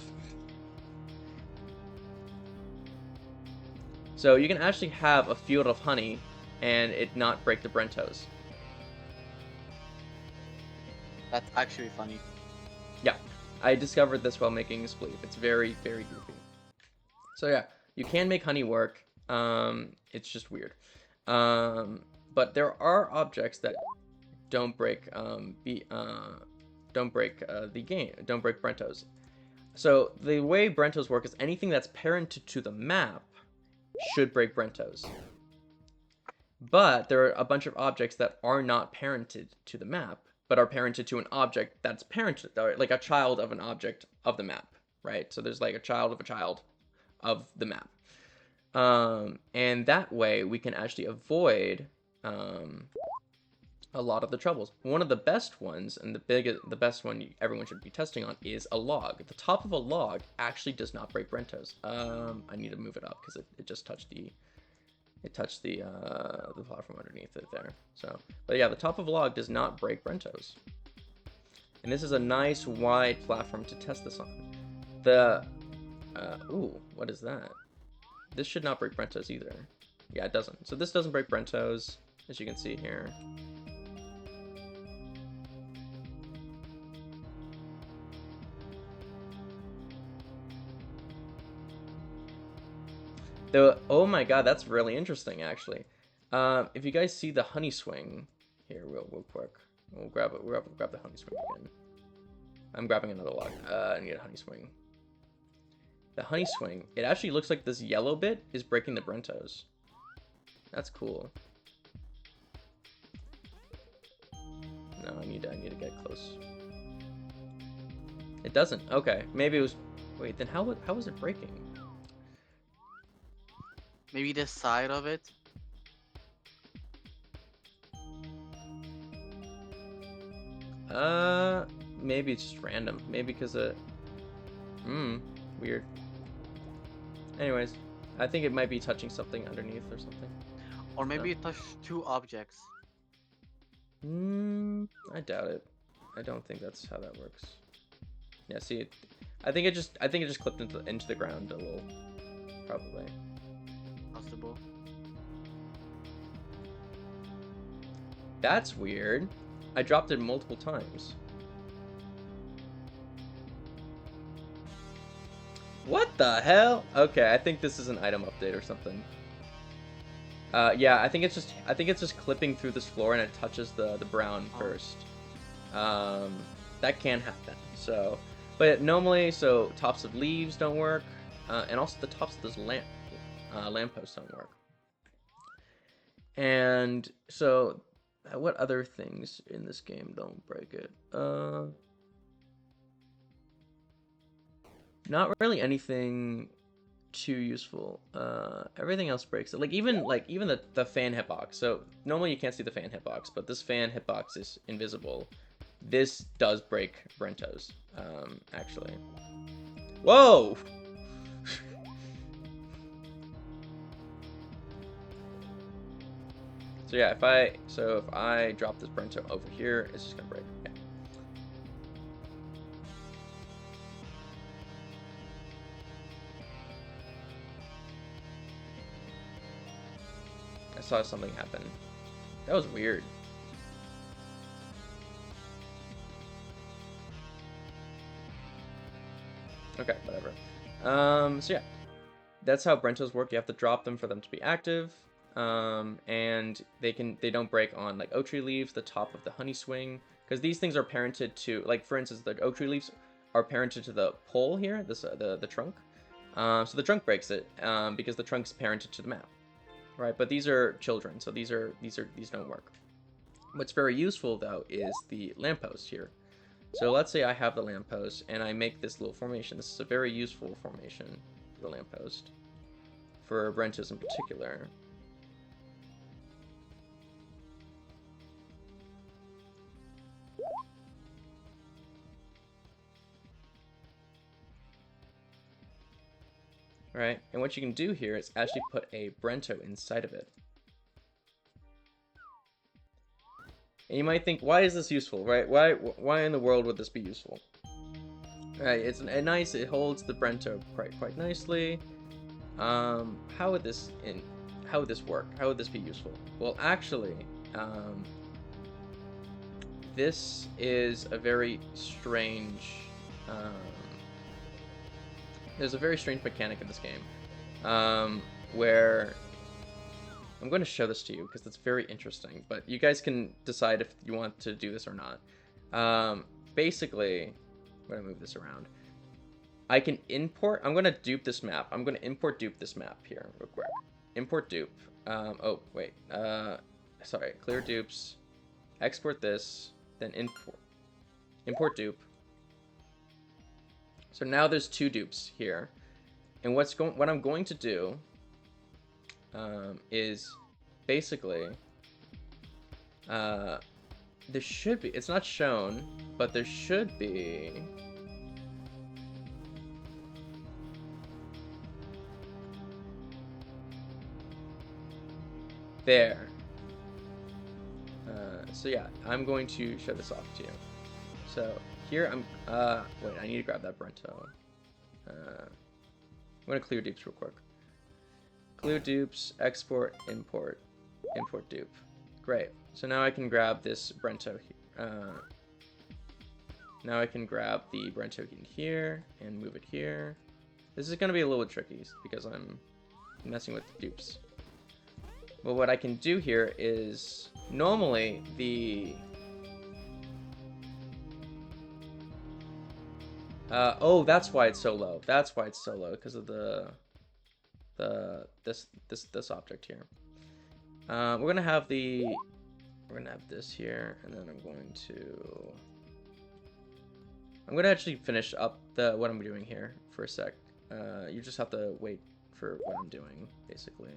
So you can actually have a field of honey and it not break the Brentos. That's actually funny. Yeah, I discovered this while making this spleef. It's very, very goofy. So yeah, you can make honey work. It's just weird. But there are objects that don't break the game, don't break Brentos. So the way Brentos work is anything that's parented to the map should break Brentos. But there are a bunch of objects that are not parented to the map, but are parented to an object that's parented, like a child of an object of the map, right? So there's like a child of the map. And that way we can actually avoid a lot of the troubles. One of the best ones, and the best one everyone should be testing on, is a log. The top of a log actually does not break Brentos. I need to move it up because it just touched the platform underneath it there. So, but yeah, the top of a log does not break Brentos. And this is a nice wide platform to test this on. Ooh, what is that? This should not break Brentos either. Yeah, it doesn't. So this doesn't break Brentos, as you can see here. Oh my god, that's really interesting, actually. If you guys see the honey swing, here, real quick. We'll grab the honey swing again. I'm grabbing another log. I need a honey swing. The honey swing, it actually looks like this yellow bit is breaking the Brentos. That's cool. No, I need to get close. It doesn't. Okay, maybe it was. Wait, then how was it breaking? Maybe this side of it. Maybe it's just random. Maybe because weird. Anyways, I think it might be touching something underneath or something. Or maybe it touched two objects. I doubt it. I don't think that's how that works. Yeah, see, I think it just clipped into the ground a little, probably. Possible. That's weird. I dropped it multiple times. What the hell? Okay, I think this is an item update or something. Yeah, I think it's just clipping through this floor and it touches the brown first. That can happen. So, but normally, so tops of leaves don't work, and also the tops of those lampposts don't work. And so, what other things in this game don't break it? Not really anything too useful. Everything else breaks it. Like even the fan hitbox. So normally you can't see the fan hitbox, but this fan hitbox is invisible. This does break Brentos, actually. Whoa! So yeah, if I drop this Brento over here, it's just gonna break. Yeah. I saw something happen. That was weird. Okay, whatever. So yeah, that's how Brentos work. You have to drop them for them to be active. And they don't break on like oak tree leaves, the top of the honey swing, because these things are parented to, like, for instance, the oak tree leaves are parented to the pole here, this the trunk. So the trunk breaks it, because the trunk's parented to the map, right? But these are children, so these don't work. What's very useful though is the lamppost here. So let's say I have the lamppost and I make this little formation. This is a very useful formation for the lamppost, for Brentos in particular. Right, and what you can do here is actually put a Brento inside of it. And you might think, why is this useful, right? Why in the world would this be useful? Right, it's nice. It holds the Brento quite nicely. How would this work? How would this be useful? Well, actually, this is a very strange. There's a very strange mechanic in this game, where I'm going to show this to you because it's very interesting. But you guys can decide if you want to do this or not. Basically, I'm going to move this around. I can import. I'm going to dupe this map. I'm going to import dupe this map here real quick. Import dupe. Oh wait. Sorry. Clear dupes. Export this. Then import dupe. So now there's 2 dupes here, and what I'm going to do is basically there should be. It's not shown, but there should be. There. So yeah, I'm going to show this off to you. So here I'm, wait, I need to grab that Brento. I'm going to clear dupes real quick. Clear dupes, export, import dupe. Great. So now I can grab this Brento here. Now I can grab the Brento in here and move it here. This is going to be a little tricky because I'm messing with the dupes. But what I can do here is normally the oh, that's why it's so low. That's why it's so low, because of this object here. We're gonna have this here, and then I'm gonna actually finish up what I'm doing here for a sec. You just have to wait for what I'm doing, basically.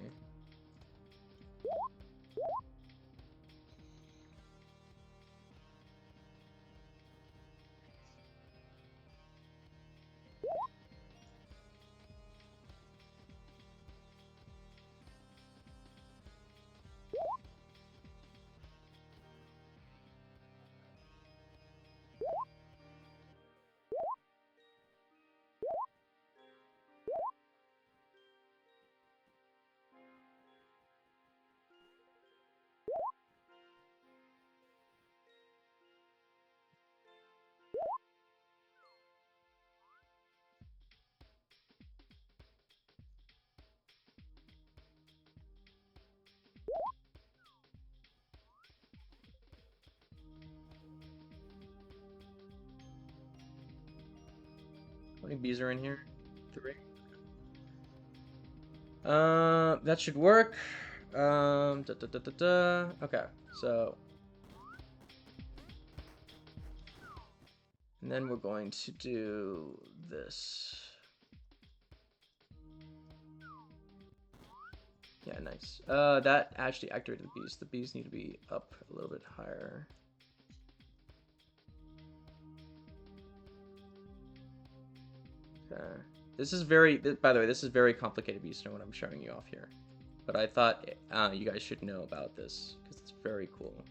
How many bees are in here? 3. That should work. Okay, so. And then we're going to do this. Yeah, nice. That actually activated the bees. The bees need to be up a little bit higher. This is by the way, this is very complicated Beestone, what I'm showing you off here. But I thought you guys should know about this, because it's very cool.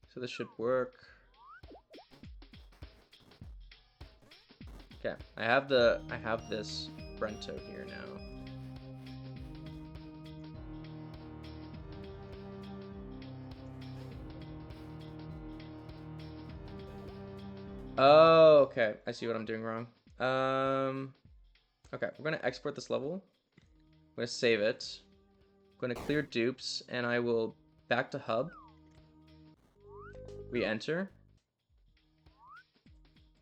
So this should work. Okay, I have this Brento here now. Oh, okay. I see what I'm doing wrong. Okay, we're gonna export this level. I'm gonna save it. I'm gonna clear dupes, and I will back to hub. Re-enter.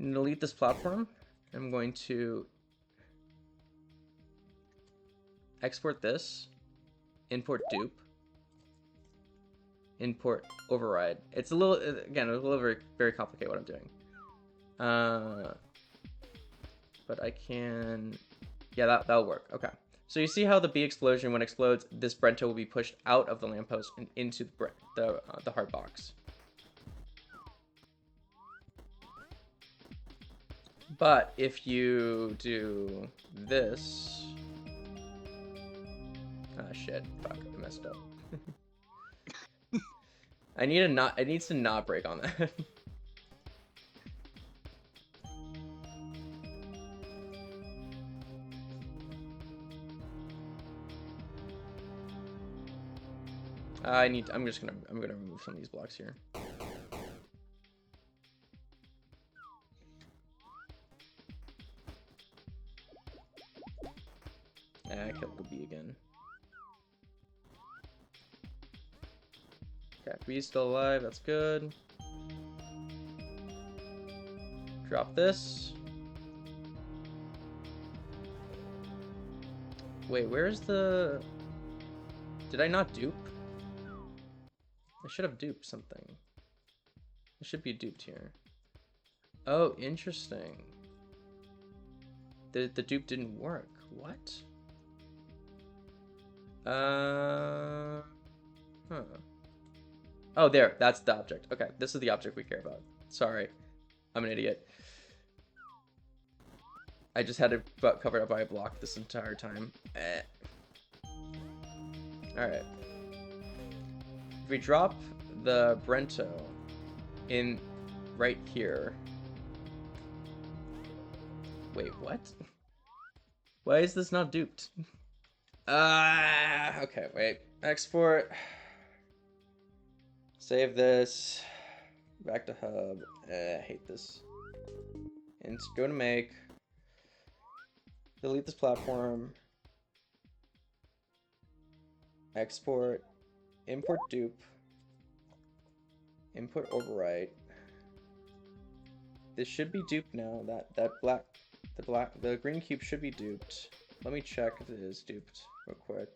Delete this platform. I'm going to export this. Import dupe. Import override. It's a little, again, a little very complicated what I'm doing. But I can, yeah, that'll work. Okay. So you see how the bee explosion, when it explodes, this Brento will be pushed out of the lamppost and into the heart box. But if you do this, ah shit, fuck, I messed up. I need a not. It needs to not break on that. I'm gonna remove some of these blocks here. I killed the B again. Okay, B's still alive, that's good. Drop this. Wait, where's the... Did I not dupe? I should have duped something. I should be duped here. Oh, interesting. The dupe didn't work. What? Huh. Oh, there. That's the object. Okay, this is the object we care about. Sorry. I'm an idiot. I just had it covered up by a block this entire time. Alright. If we drop the Brento in right here. Wait, what? Why is this not duped? Okay, wait. Export. Save this. Back to hub. I hate this. And go to make. Delete this platform. Export. Import dupe. Input overwrite. This should be duped now. The green cube should be duped. Let me check if it is duped real quick.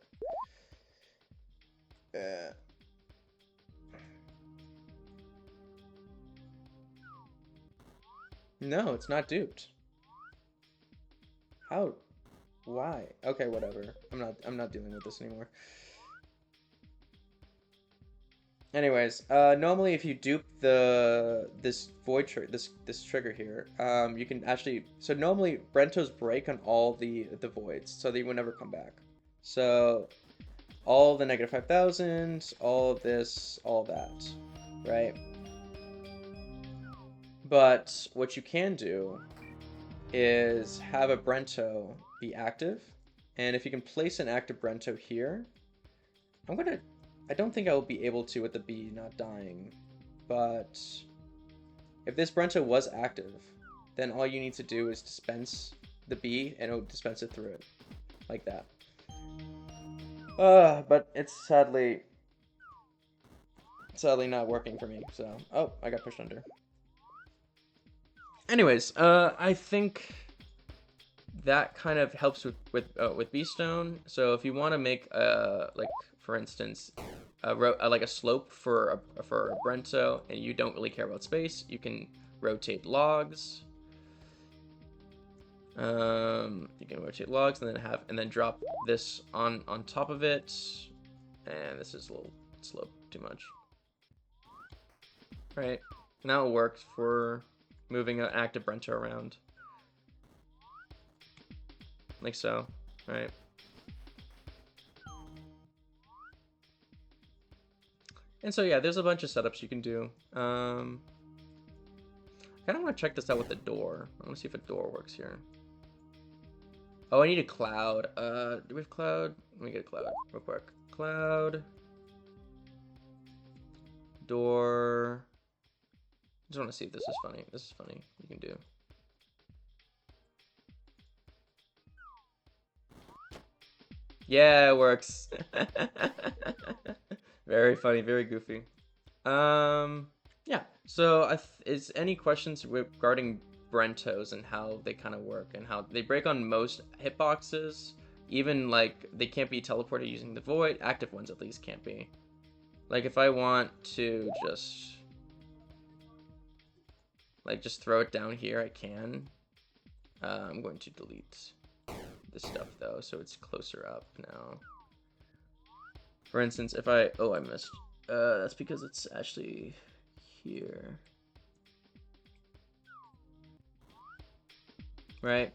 No, it's not duped. How? Why? Okay, whatever. I'm not dealing with this anymore. Anyways, normally if you dupe this void this trigger here, you can actually, so normally Brentos break on all the voids, so they will never come back. So all the -5000, all of this, all that, right? But what you can do is have a Brento be active, and if you can place an active Brento here, I don't think I will be able to with the B not dying, but if this Brento was active, then all you need to do is dispense the B and it'll dispense it through it, like that. But it's sadly not working for me, so, oh, I got pushed under. Anyways, I think that kind of helps with Beestone. So if you want to make like for instance like a slope for a Brento and you don't really care about space, you can rotate logs. You can rotate logs and then drop this on top of it, and this is a little slope too much. Right, now it works for moving an active Brento around. Like so, right? And so yeah, there's a bunch of setups you can do. I kind of want to check this out with the door. I want to see if a door works here. Oh, I need a cloud. Do we have cloud? Let me get a cloud real quick. Cloud. Door. I just want to see if this is funny. This is funny. You can do. Yeah, it works. Very funny, very goofy. Yeah. So, is any questions regarding Brentos and how they kind of work and how they break on most hitboxes? Even like they can't be teleported using the void. Active ones at least can't be. Like if I want to just throw it down here, I can. I'm going to delete this stuff though, so it's closer up now. For instance, if I missed. That's because it's actually here. right?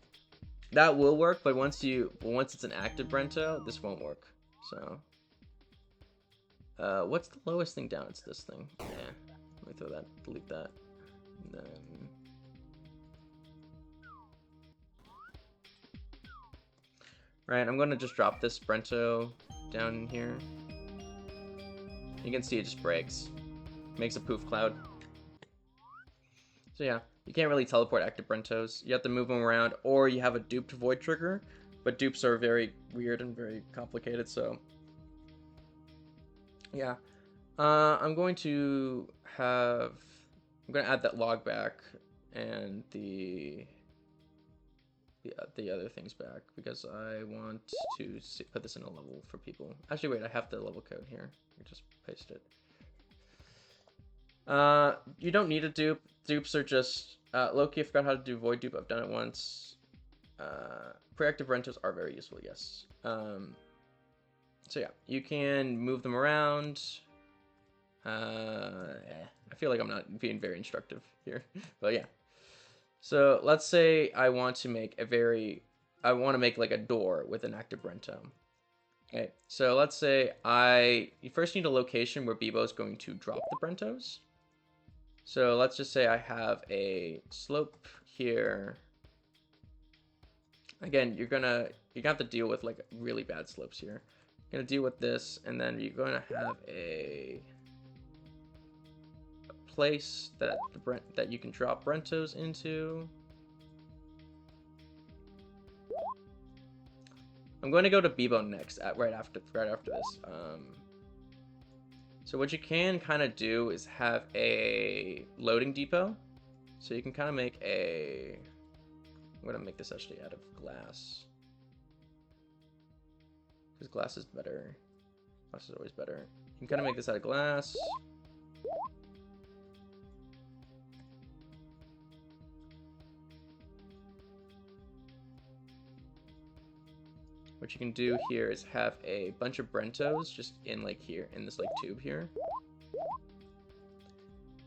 That will work, but once it's an active Brento, this won't work. So, what's the lowest thing down? It's this thing. Yeah, let me throw that, delete that. And then, right, I'm gonna just drop this Brento down in here. You can see it just breaks, makes a poof cloud. So yeah, you can't really teleport active Brentos. You have to move them around, or you have a duped void trigger, but dupes are very weird and very complicated, so yeah. I'm going to add that log back and the other things back, because I want to put this in a level for people. Actually, wait, I have the level code here. You just paste it. You don't need a dupe. Dupes are just Loki. I forgot how to do void dupe. I've done it once. Preactive Rentos are very useful, yes. So yeah, you can move them around. I feel like I'm not being very instructive here, but yeah. So let's say I want to make like a door with an active Brento. Okay, so let's say you first need a location where Bebo is going to drop the Brentos. So let's just say I have a slope here. Again, you're gonna have to deal with like really bad slopes here. You're gonna deal with this, and then you're gonna have a place that you can drop Brentos into. I'm going to go to Bebo next, right after this. So what you can kind of do is have a loading depot. So you can kind of make I'm going to make this actually out of glass, because glass is better. Glass is always better. You can kind of make this out of glass. What you can do here is have a bunch of Brentos just in like here, in this like tube here.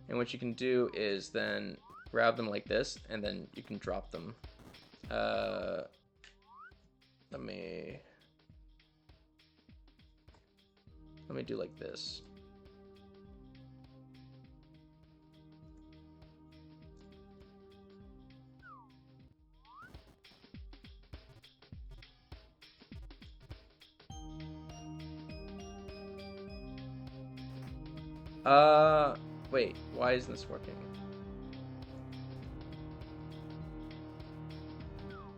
And what you can do is then grab them like this, and then you can drop them. Let me do like this. Wait, why isn't this working?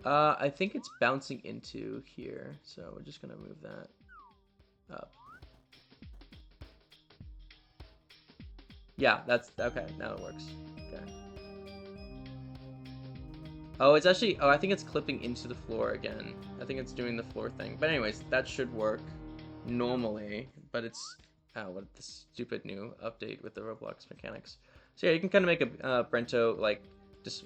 I think it's bouncing into here, so we're just gonna move that up. Yeah, that's okay, now it works. Okay. Oh, it's actually, I think it's clipping into the floor again. I think it's doing the floor thing. But anyways, that should work normally, but it's, what this stupid new update with the Roblox mechanics. So yeah, you can kind of make a Brento like just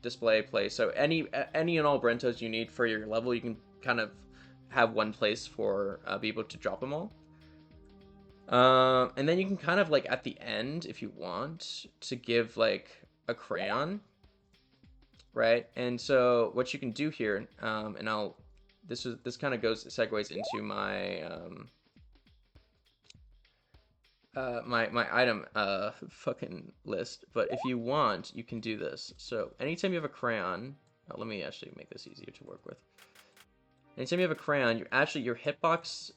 display place. So any and all Brentos you need for your level, you can kind of have one place for be able to drop them all. And then you can kind of like at the end, if you want, to give like a crayon, right? And so what you can do here, and this kind of segues into my my item fucking list. But if you want, you can do this. So anytime you have a crayon, let me actually make this easier to work with. Anytime you have a crayon, your hitbox,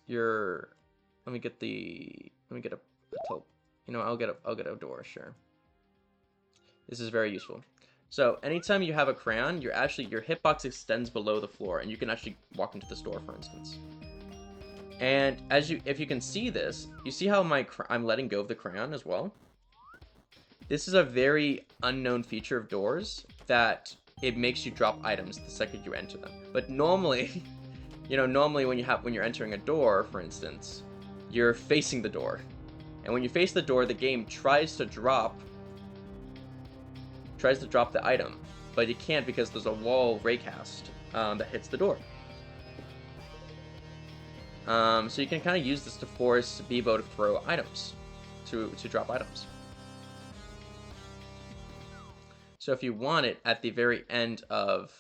let me get a you know, I'll get a door, sure. This is very useful. So anytime you have a crayon, your hitbox extends below the floor, and you can actually walk into this door, for instance. And if you can see this, you see how I'm letting go of the crayon as well. This is a very unknown feature of doors, that it makes you drop items the second you enter them. But normally, you know, when you're entering a door, for instance, you're facing the door, and when you face the door, the game tries to drop the item, but you can't because there's a wall raycast that hits the door. So you can kind of use this to force Bebo to throw items, to drop items. So if you want it at the very end of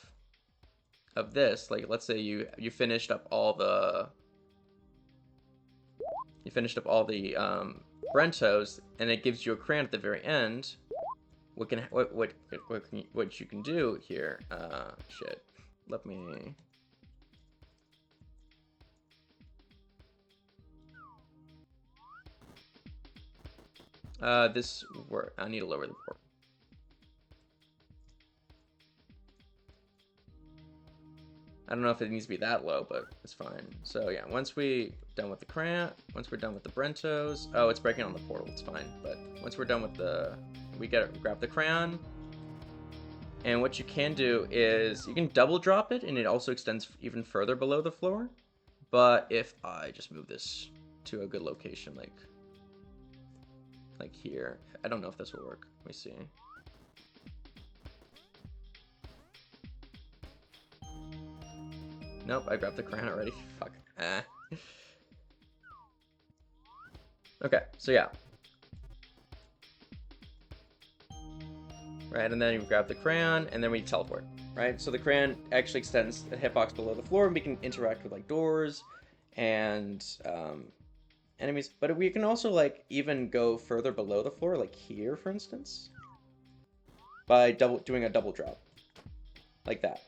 this, like let's say you finished up all the Brentos, and it gives you a crayon at the very end. What you can do here? Shit. Let me. This work. I need to lower the port. I don't know if it needs to be that low, but it's fine. So yeah, once we're done with the crayon, once we're done with the Brentos, oh, it's breaking on the portal, it's fine. But once we're done with grab the crayon, and what you can do is you can double drop it, and it also extends even further below the floor. But if I just move this to a good location, like here, I don't know if this will work. Let me see. Nope, I grabbed the crayon already. Fuck. Okay, so yeah. Right, and then you grab the crayon, and then we teleport. Right, so the crayon actually extends the hitbox below the floor, and we can interact with like doors and enemies. But we can also like even go further below the floor, like here, for instance, by doing a double drop, like that.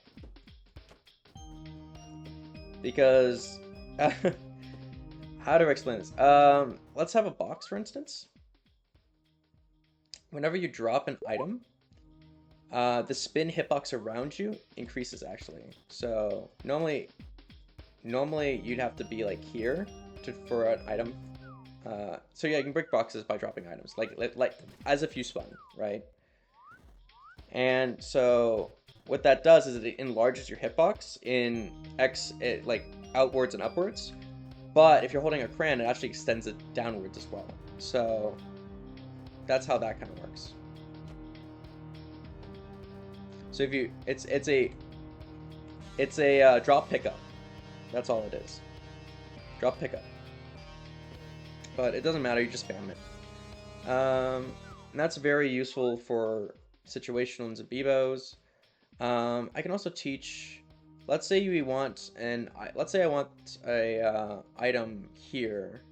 Because how do I explain this? Let's have a box, for instance. Whenever you drop an item, the spin hitbox around you increases actually. So normally you'd have to be like here for an item. So yeah, you can break boxes by dropping items, like as if you spun, right? And so what that does is it enlarges your hitbox in like outwards and upwards. But if you're holding a crayon, it actually extends it downwards as well. So that's how that kind of works. So if you, it's a drop pickup. That's all it is. Drop pickup. But it doesn't matter. You just spam it. And that's very useful for situational and Zabibos. I can also teach. Let's say we want let's say I want a item here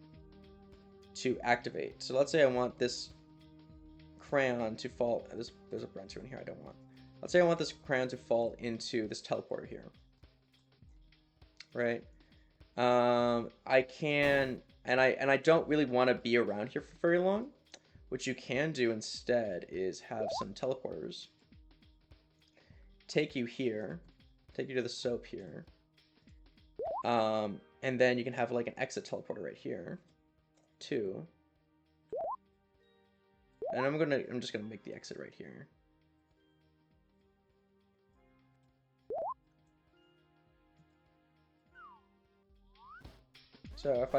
to activate. So let's say I want this crayon to fall. There's a Brenter in here I don't want. Let's say I want this crayon to fall into this teleporter here. Right? I can, and I don't really want to be around here for very long. What you can do instead is have some teleporters take you here, take you to the soap here, and then you can have like an exit teleporter right here, too. And I'm just gonna make the exit right here. So if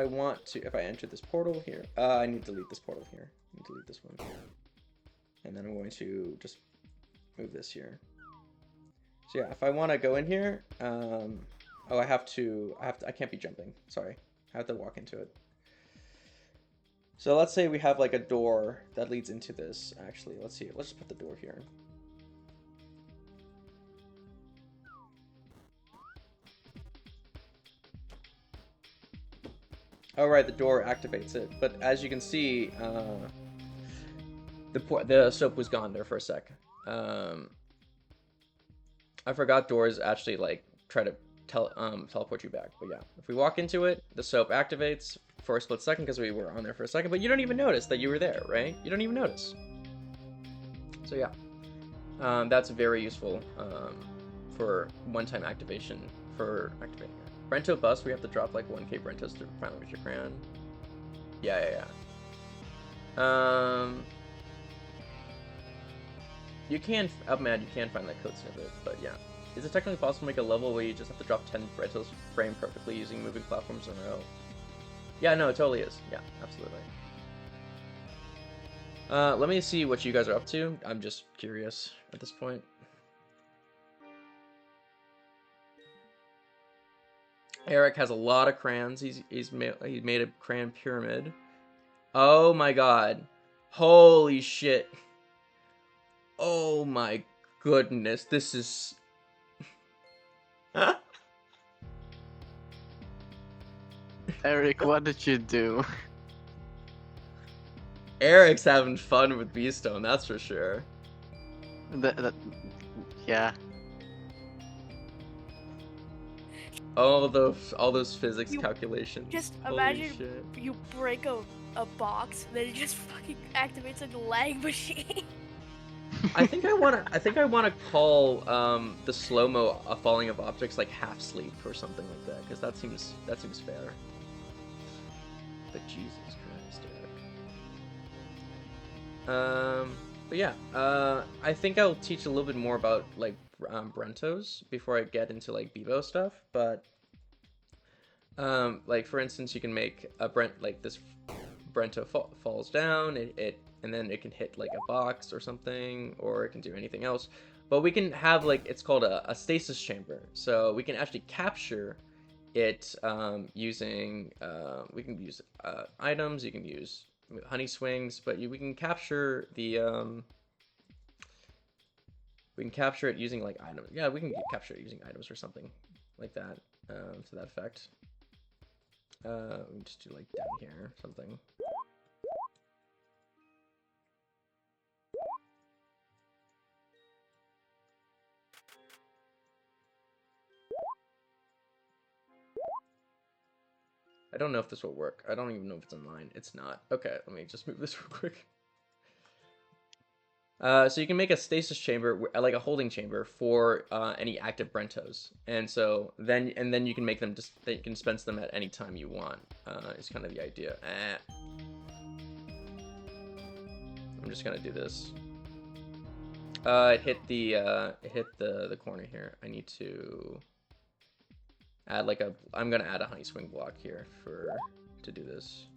I enter this portal here, I need to delete this portal here. I need to delete this one here. And then I'm going to just move this here. So yeah, if I want to go in here, oh, I can't be jumping. Sorry, I have to walk into it. So let's say we have like a door that leads into this. Actually, let's see. Let's just put the door here. Oh right, the door activates it. But as you can see, the soap was gone there for a sec. I forgot doors actually like try to teleport you back. But yeah, if we walk into it, the soap activates for a split second because we were on there for a second. But you don't even notice that you were there, right? You don't even notice. So yeah, that's very useful for one-time activation for activating it. Brento bus, we have to drop like 1k Brentos to finally reach your crayon. Yeah. You can, you can find that code snippet, but yeah. Is it technically possible to make a level where you just have to drop 10 Brentos frame perfectly using moving platforms in a row? Yeah, no, it totally is. Yeah, absolutely. Let me see what you guys are up to. I'm just curious at this point. Eric has a lot of crayons. He's made a crayon pyramid. Oh my god. Holy shit. Oh my goodness, this is... Eric, what did you do? Eric's having fun with Beestone, that's for sure. Yeah. All those physics You calculations. Just Holy imagine shit. you break a box, then it just fucking activates a lag machine. I think I wanna call the slow-mo falling of objects like half sleep or something like that, because that seems fair. But Jesus Christ, Eric. But yeah, I think I'll teach a little bit more about like Brentos before I get into like Bevo stuff. But like for instance, you can make a like this Brento falls down, and then it can hit like a box or something, or it can do anything else. But we can have like, it's called a stasis chamber, so we can actually capture it using we can use items, you can use honey swings, but we can capture the we can capture it using like items. Yeah, we can capture it using items or something like that, to that effect. We can just do like down here or something. I don't know if this will work. I don't even know if it's online. It's not. Okay, let me just move this real quick. So you can make a stasis chamber, like a holding chamber, for any active Brentos, and so then you can make them you can dispense them at any time you want. Is kind of the idea. I'm just gonna do this. It hit the corner here. I need to add like I'm gonna add a honey swing block here to do this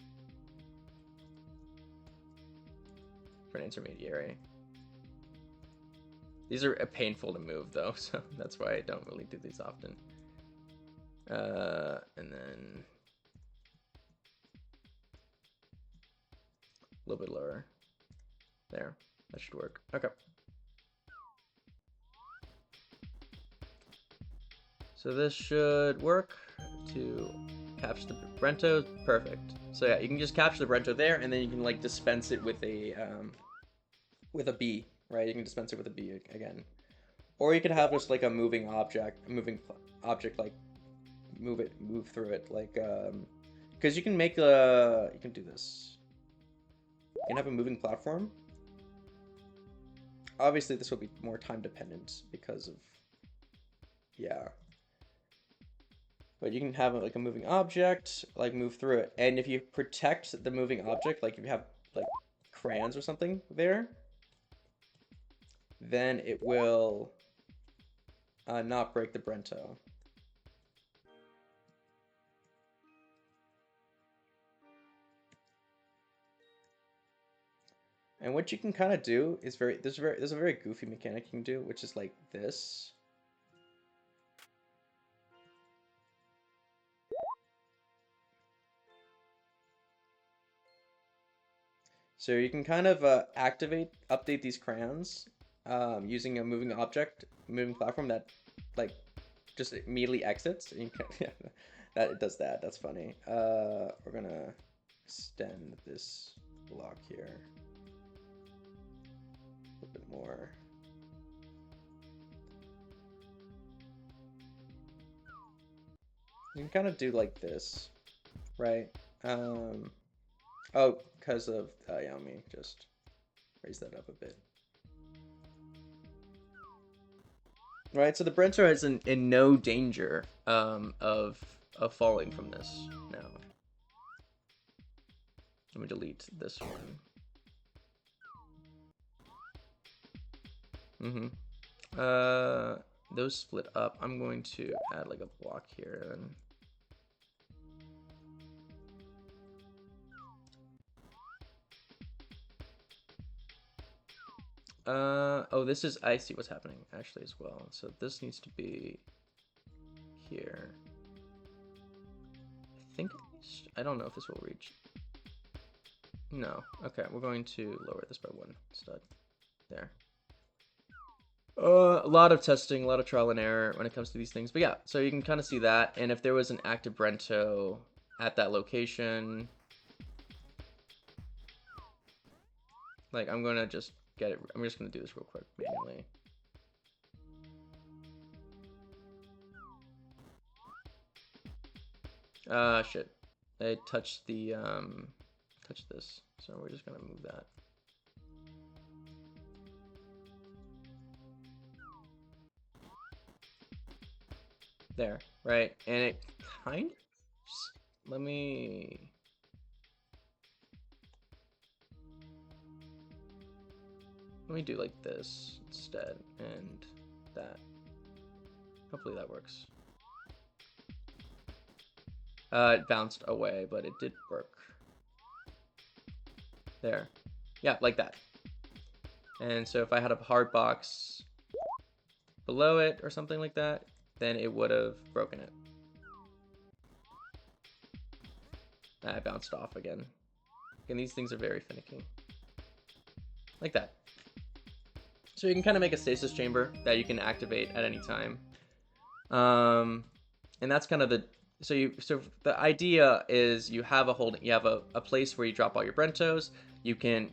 for an intermediary. These are painful to move though, so that's why I don't really do these often. And then a little bit lower. There, that should work. Okay. So this should work to capture the Brento. Perfect. So yeah, you can just capture the Brento there, and then you can like dispense it with a bee, right? You can dispense it with a bee again, or you could have just like a moving object, like move through it, like because you can make you can do this. You can have a moving platform. Obviously, this will be more time dependent because of, yeah. But you can have like a moving object, like move through it. And if you protect the moving object, like if you have like crayons or something there, then it will not break the Brento. And what you can kind of do is there's a very goofy mechanic you can do, which is like this. So you can kind of update these crayons using a moving platform that like just immediately exits. And you can, yeah, that it does that. That's funny. We're gonna extend this block here a little bit more. You can kind of do like this, right? Oh, because of yeah, let me just raise that up a bit. Right, so the Brento is in no danger of falling from this now. Let me delete this one. Those split up. I'm going to add like a block here and oh, this is, I see what's happening actually as well. So this needs to be here. I think, I don't know if this will reach. No, okay, we're going to lower this by 1 stud. There. A lot of testing, a lot of trial and error when it comes to these things. But yeah, so you can kind of see that. And if there was an active Brento at that location, like I'm gonna just get it. I'm just gonna do this real quick manually. Shit. I touched the touched this, so we're just gonna move that. There, right? And it kind of, let me do like this instead, and that. Hopefully that works. It bounced away, but it did work. There. Yeah, like that. And so if I had a hard box below it or something like that, then it would have broken it. I bounced off again. And these things are very finicky. Like that. So you can kind of make a stasis chamber that you can activate at any time. And that's kind of the... So the idea is you have a place where you drop all your Brentos. You can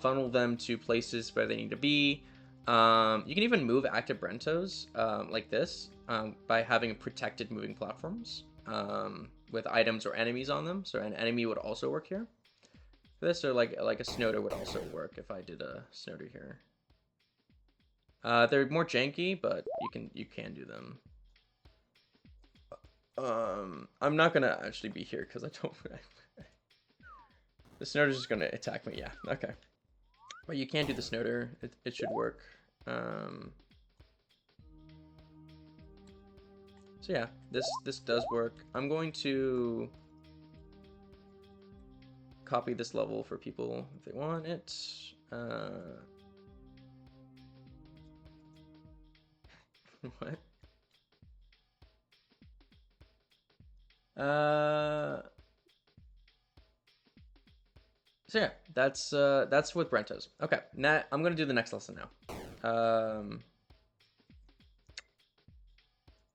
funnel them to places where they need to be. You can even move active Brentos like this by having protected moving platforms with items or enemies on them. So an enemy would also work here. This or like a Snoder would also work if I did a Snoder here. They're more janky, but you can do them. I'm not gonna actually be here because I don't. The Snoder's just gonna attack me. Yeah, okay. But you can do the Snoder. It should work. So yeah, this does work. I'm going to copy this level for people if they want it. What? So yeah, that's with Brentos. Okay, now I'm gonna do the next lesson now.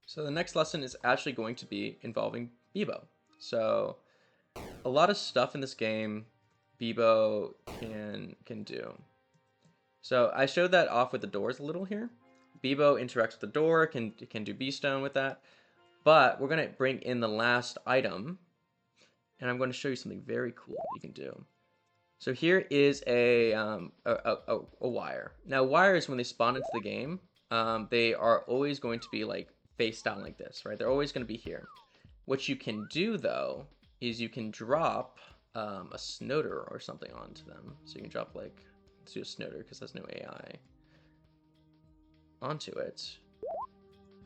So the next lesson is actually going to be involving Bebo. So a lot of stuff in this game Bebo can do. So I showed that off with the doors a little here. Bebo interacts with the door, can do Beestone with that. But we're going to bring in the last item, and I'm going to show you something very cool you can do. So here is a wire. Now, wires, when they spawn into the game, they are always going to be like face down like this, right? They're always going to be here. What you can do, though, is you can drop a Snoder or something onto them. So you can drop, like, let's do a Snoder because there's no AI onto it.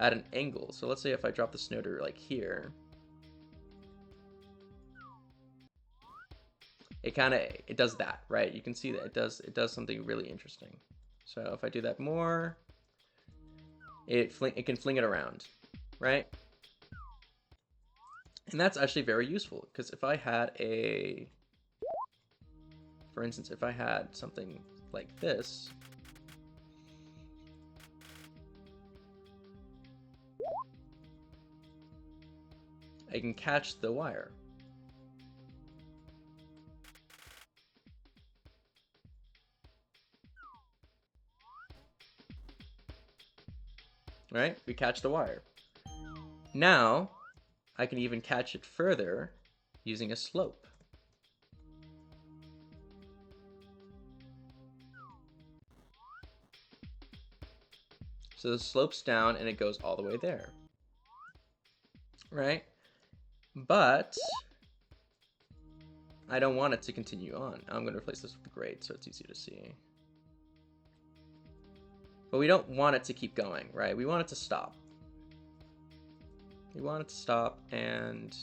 At an angle. So let's say if I drop the Snoder like here, it does that, right? You can see that it does something really interesting. So if I do that more, it can fling it around, right? And that's actually very useful because if I had for instance, if I had something like this, I can catch the wire. Right? We catch the wire. Now, I can even catch it further using a slope. So the slope's down and it goes all the way there. Right? But I don't want it to continue on. I'm going to replace this with the grade so it's easier to see. But we don't want it to keep going, right? We want it to stop. We want it to stop and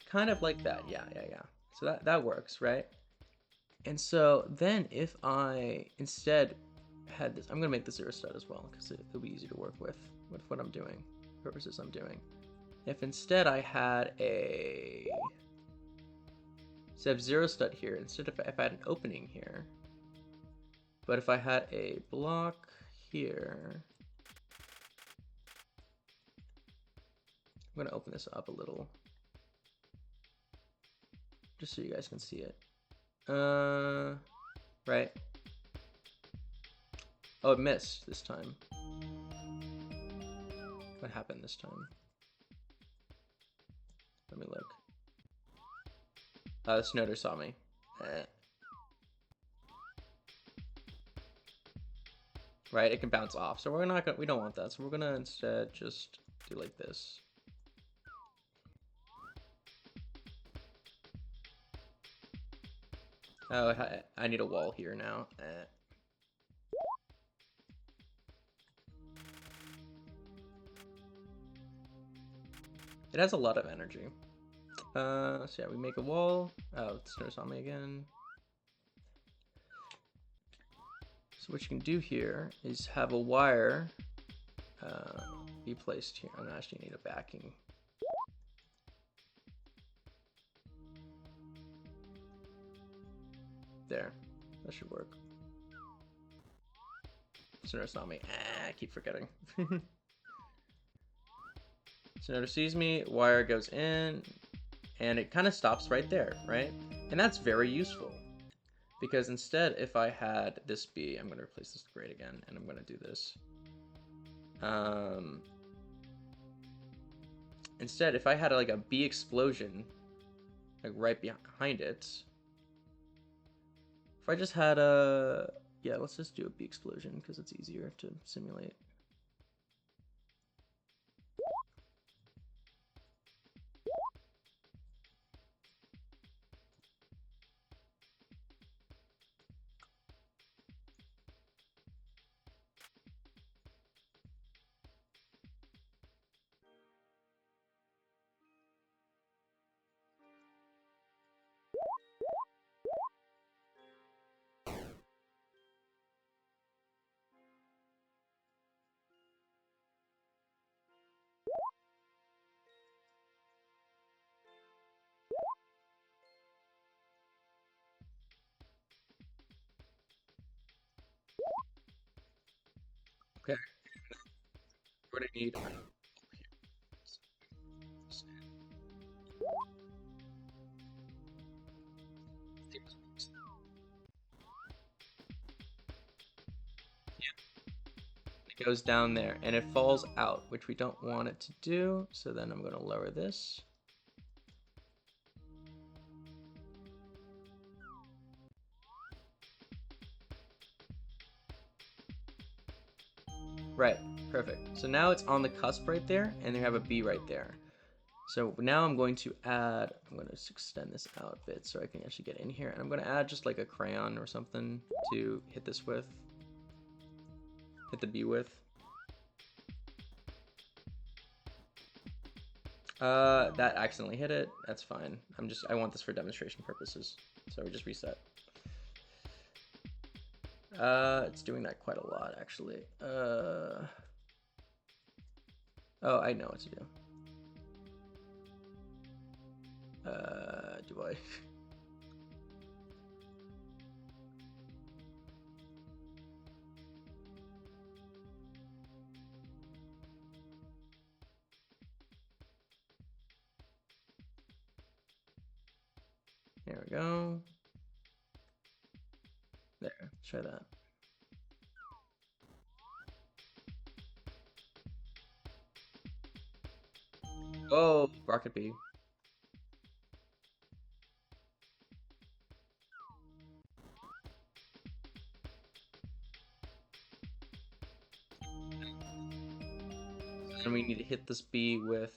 kind of like that. Yeah. So that works, right? And so then if I instead had this, I'm going to make this 0 stud as well because it'll be easy to work with what I'm doing. purposes I'm doing. If instead I had a instead of 0 stud here, instead of if I had an opening here, but if I had a block here, I'm gonna open this up a little, just so you guys can see it. Right. Oh, it missed this time. What happened this time? Let me look. The Snowder saw me. Right, it can bounce off, so we're not gonna. We don't want that, so we're gonna instead just do like this. Oh, I need a wall here now. It has a lot of energy. So yeah, we make a wall. Oh, it snows on me again. So what you can do here is have a wire be placed here. I'm gonna actually need a backing. There, that should work. Snow saw me. I keep forgetting. Snowder sees me, wire goes in, and it kind of stops right there, right? And that's very useful, because instead, if I had this be, I'm going to replace this with grade again, and I'm going to do this. Instead, if I had like a B explosion, like right behind it, if I just had a, yeah, let's just do a B explosion, because it's easier to simulate. Okay, we're gonna need it goes down there and it falls out, which we don't want it to do. So then I'm going to lower this. Right, perfect. So now it's on the cusp right there, and they have a B right there. So now I'm going to add, I'm going to extend this out a bit so I can actually get in here. And I'm going to add just like a crayon or something to hit this with. Hit the B with. That accidentally hit it. That's fine. I want this for demonstration purposes. So we just reset. It's doing that quite a lot, actually. Oh, I know what to do. Do I? There we go. There, let's try that. Oh, rocket B. And we need to hit this B with,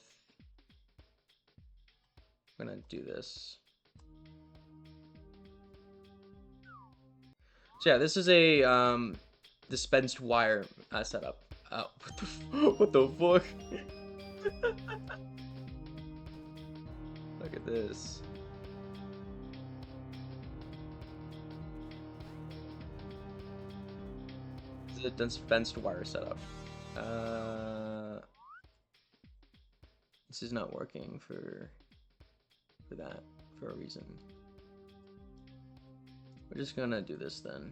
I'm gonna do this. So yeah, this is a dispensed wire setup. What the fuck? Look at this. This is a dispensed wire setup. This is not working for a reason. We're just gonna do this then.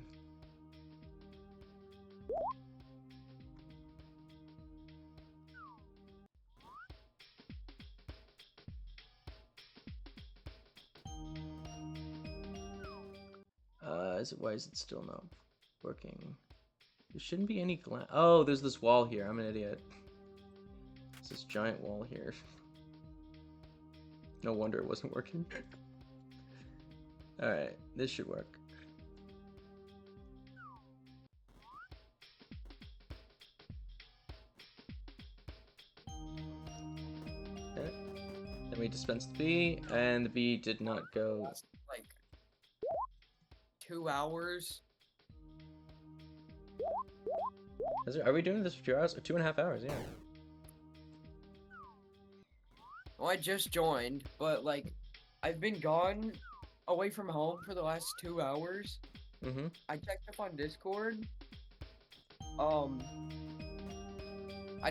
Why is it still not working? There shouldn't be any glass. Oh, there's this wall here. I'm an idiot. There's this giant wall here. No wonder it wasn't working. Alright, this should work. Okay. Then we dispense the B, and the B did not go. Like 2 hours. Are we doing this for 2 hours? 2.5 hours, yeah. Well, I just joined, but like, I've been gone away from home for the last 2 hours. Mm-hmm. I checked up on Discord. I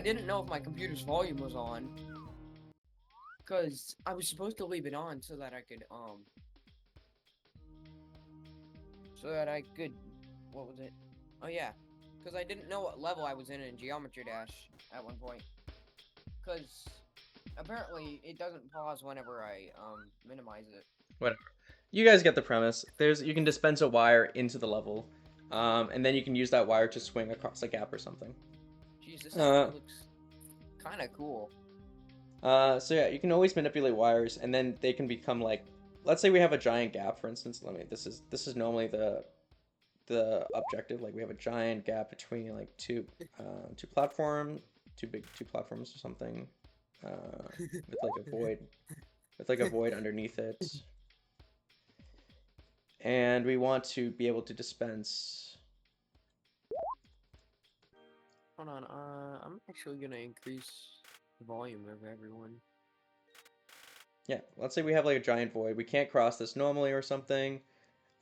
didn't know if my computer's volume was on, cause I was supposed to leave it on so that I could what was it? Oh yeah, cause I didn't know what level I was in Geometry Dash at one point, cause apparently it doesn't pause whenever I minimize it. Whatever. You guys get the premise. You can dispense a wire into the level, and then you can use that wire to swing across a gap or something. Jeez, this looks kind of cool. So yeah, you can always manipulate wires, and then they can become like, let's say we have a giant gap, for instance. This is normally the objective. Like we have a giant gap between like two platforms or something, with like a void underneath it. And we want to be able to dispense. Hold on, I'm actually gonna increase the volume of everyone. Yeah, let's say we have like a giant void. We can't cross this normally or something.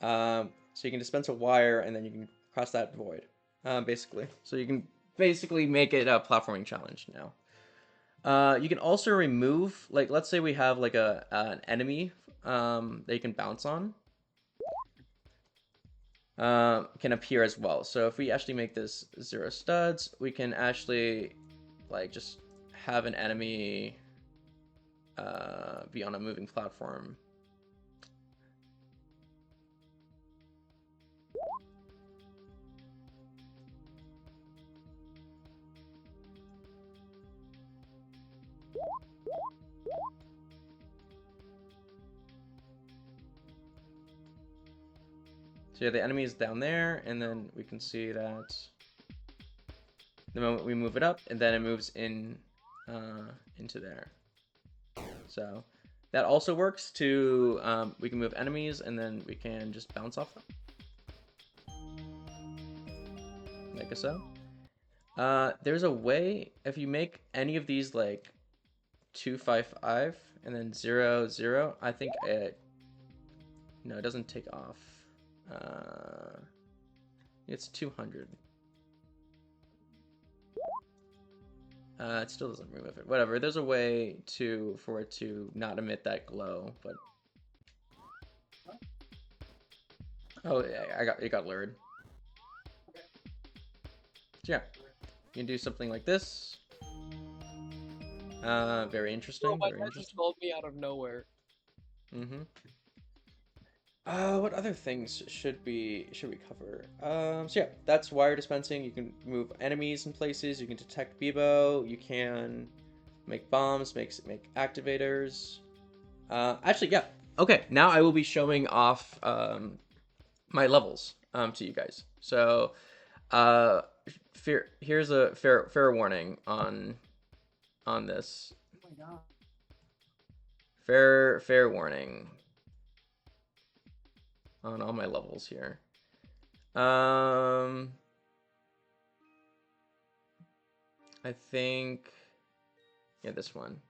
So you can dispense a wire and then you can cross that void, basically. So you can basically make it a platforming challenge now. You can also remove, like, let's say we have like an enemy that you can bounce on. Can appear as well. So if we actually make this 0 studs, we can actually like just have an enemy be on a moving platform. So yeah, the enemy is down there, and then we can see that the moment we move it up, and then it moves in into there. So that also works to, we can move enemies, and then we can just bounce off them. Like so. There's a way, if you make any of these like 2, 5, 5, and then 0, 0, I think no, it doesn't take off. It's 200. It still doesn't remove it. Whatever. There's a way for it to not emit that glow, but oh, it got lured. So yeah, you can do something like this. Very interesting. My Very dad interesting. just called me out of nowhere. Mm-hmm. What other things should we cover? So yeah, that's wire dispensing. You can move enemies in places. You can detect Bebo. You can make bombs, make activators. Actually, yeah. Okay, now I will be showing off my levels to you guys. So, here's a fair warning on this. Oh my god. Fair warning on all my levels here. I think, yeah, this one.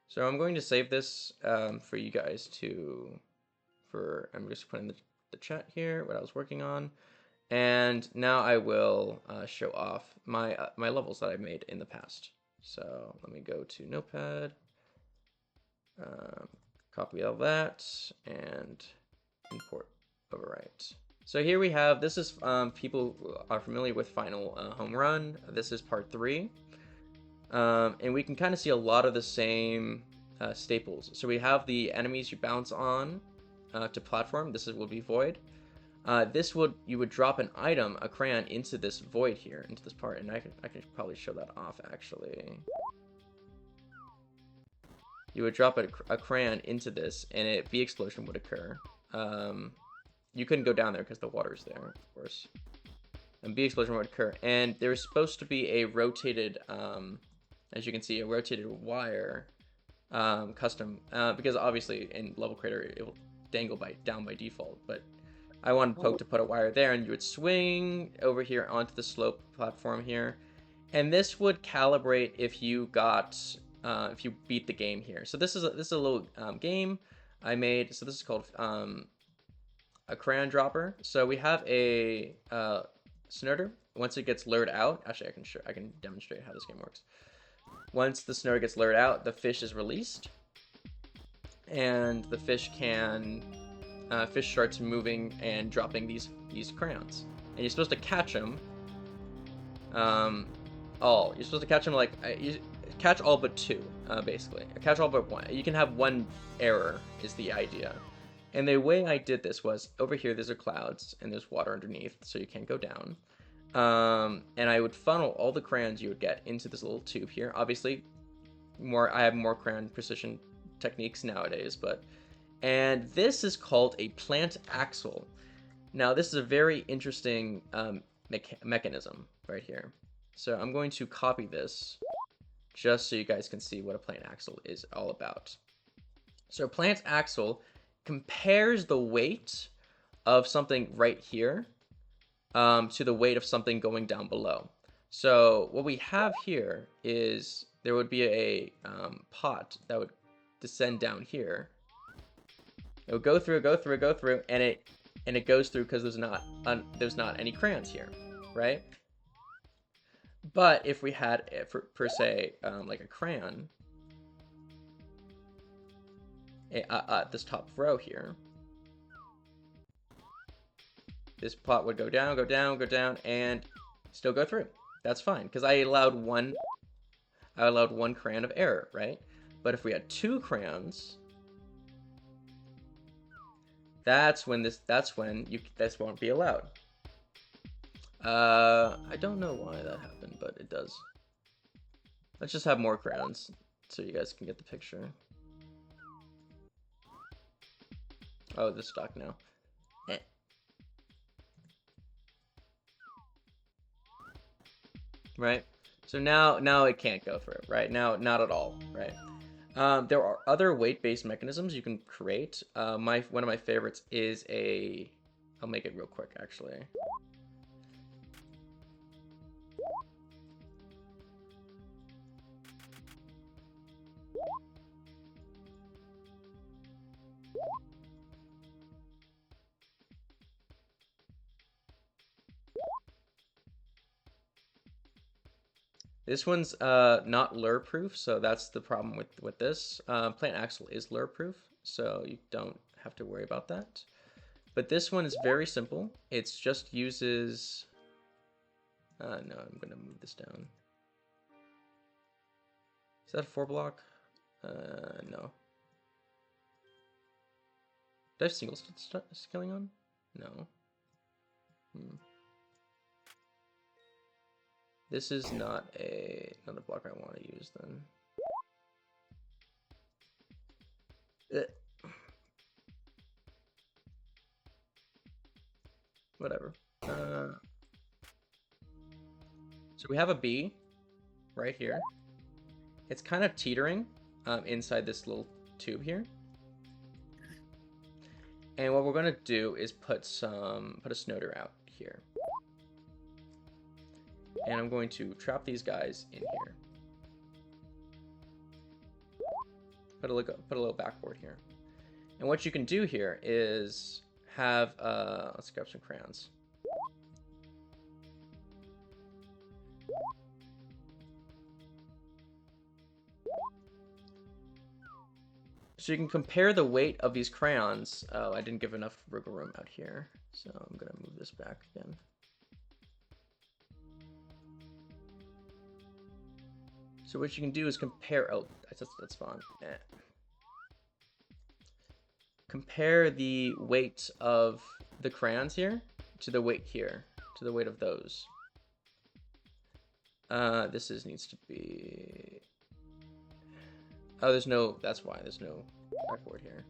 So I'm going to save this for you guys I'm just putting the chat here, what I was working on. And now I will show off my levels that I've made in the past. So let me go to Notepad, copy all that, and import overwrite. So here we have, this is people who are familiar with Final Home Run. This is part 3. And we can kind of see a lot of the same staples. So we have the enemies you bounce on to platform. This would be void. You would drop an item, a crayon, into this void here, into this part, and I can probably show that off actually. You would drop a crayon into this, and a V explosion would occur. You couldn't go down there because the water's there, of course. And V explosion would occur, and there's supposed to be a rotated, as you can see, a rotated wire, custom, because obviously in Level Creator it will dangle down by default, but I wanted Poke to put a wire there, and you would swing over here onto the slope platform here, and this would calibrate if you got, if you beat the game here. So this is a little game I made. So this is called a crayon dropper. So we have a snurter. Once it gets lured out, actually I can demonstrate how this game works. Once the snurter gets lured out, the fish is released, and the fish can. Fish starts moving and dropping these crayons, and you're supposed to catch them. All you're supposed to catch them like you catch all but 2, basically. Catch all but 1. You can have 1 error is the idea. And the way I did this was over here. There's clouds and there's water underneath, so you can't go down. And I would funnel all the crayons you would get into this little tube here. Obviously, I have more crayon precision techniques nowadays, but. And this is called a plant axle. Now, this is a very interesting mechanism right here. So I'm going to copy this just so you guys can see what a plant axle is all about. So a plant axle compares the weight of something right here to the weight of something going down below. So what we have here is there would be a pot that would descend down here. It would go through, and it goes through because there's not any crayons here, right? But if we had, per se, like a crayon, this top row here, this pot would go down, and still go through. That's fine because I allowed one crayon of error, right? But if we had 2 crayons. That's when this won't be allowed. I don't know why that happened, but it does. Let's just have more crayons so you guys can get the picture. Oh, this stuck now. Right? So now it can't go through, right? Now, not at all, right? There are other weight-based mechanisms you can create. One of my favorites is I'll make it real quick, actually. This one's not lure proof, so that's the problem with this. Plant axle is lure proof, so you don't have to worry about that. But this one is very simple. It's just uses. No, I'm gonna move this down. Is that a 4 block? No. Did I have single scaling on? No. This is not another block I want to use then. Whatever. So we have a B right here. It's kind of teetering inside this little tube here. And what we're going to do is put a snowder out here. And I'm going to trap these guys in here. Put a little backboard here. And what you can do here is have, let's grab some crayons. So you can compare the weight of these crayons. Oh, I didn't give enough wiggle room out here, so I'm gonna move this back again. So what you can do is compare. Oh, that's fine. Compare the weight of the crayons here to the weight here, to the weight of those. Needs to be. Oh, there's no. That's why there's no backboard here.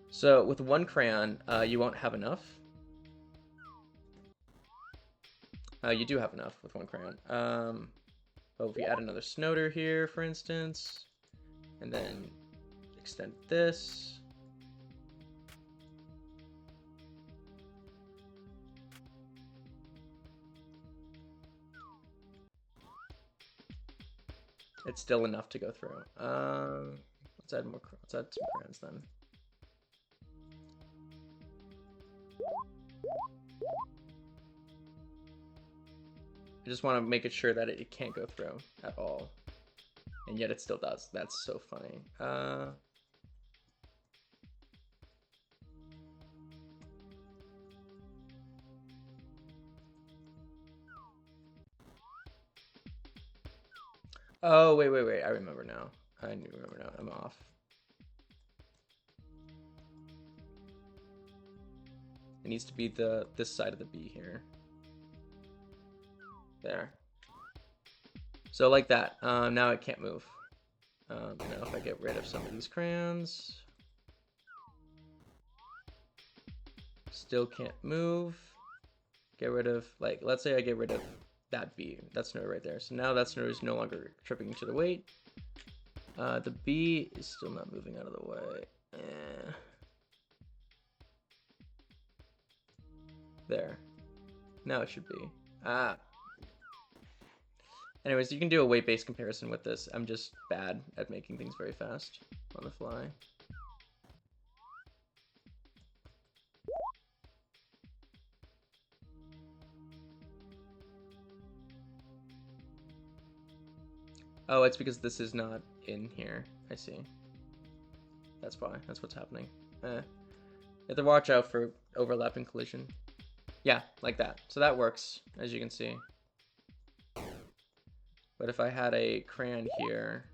So with one crayon, you won't have enough. You do have enough with one crayon. But if we add another snoder here, for instance, and then extend this. It's still enough to go through. Let's add more. Let's add some crayons then. I just want to make it sure that it can't go through at all, and yet it still does. That's so funny. Oh, wait. I remember now. Remember now. I'm off. It needs to be this side of the B here. There. So like that. Now it can't move. Now if I get rid of some of these crayons. Still can't move. Get rid of, like, let's say I get rid of that B. That's node right there. So now that node is no longer tripping into the weight. The B is still not moving out of the way. There. Now it should be. Anyways, you can do a weight-based comparison with this. I'm just bad at making things very fast on the fly. Oh, it's because this is not in here. I see. That's why. That's what's happening. You have to watch out for overlapping collision. Yeah, like that. So that works, as you can see. But if I had a crayon here,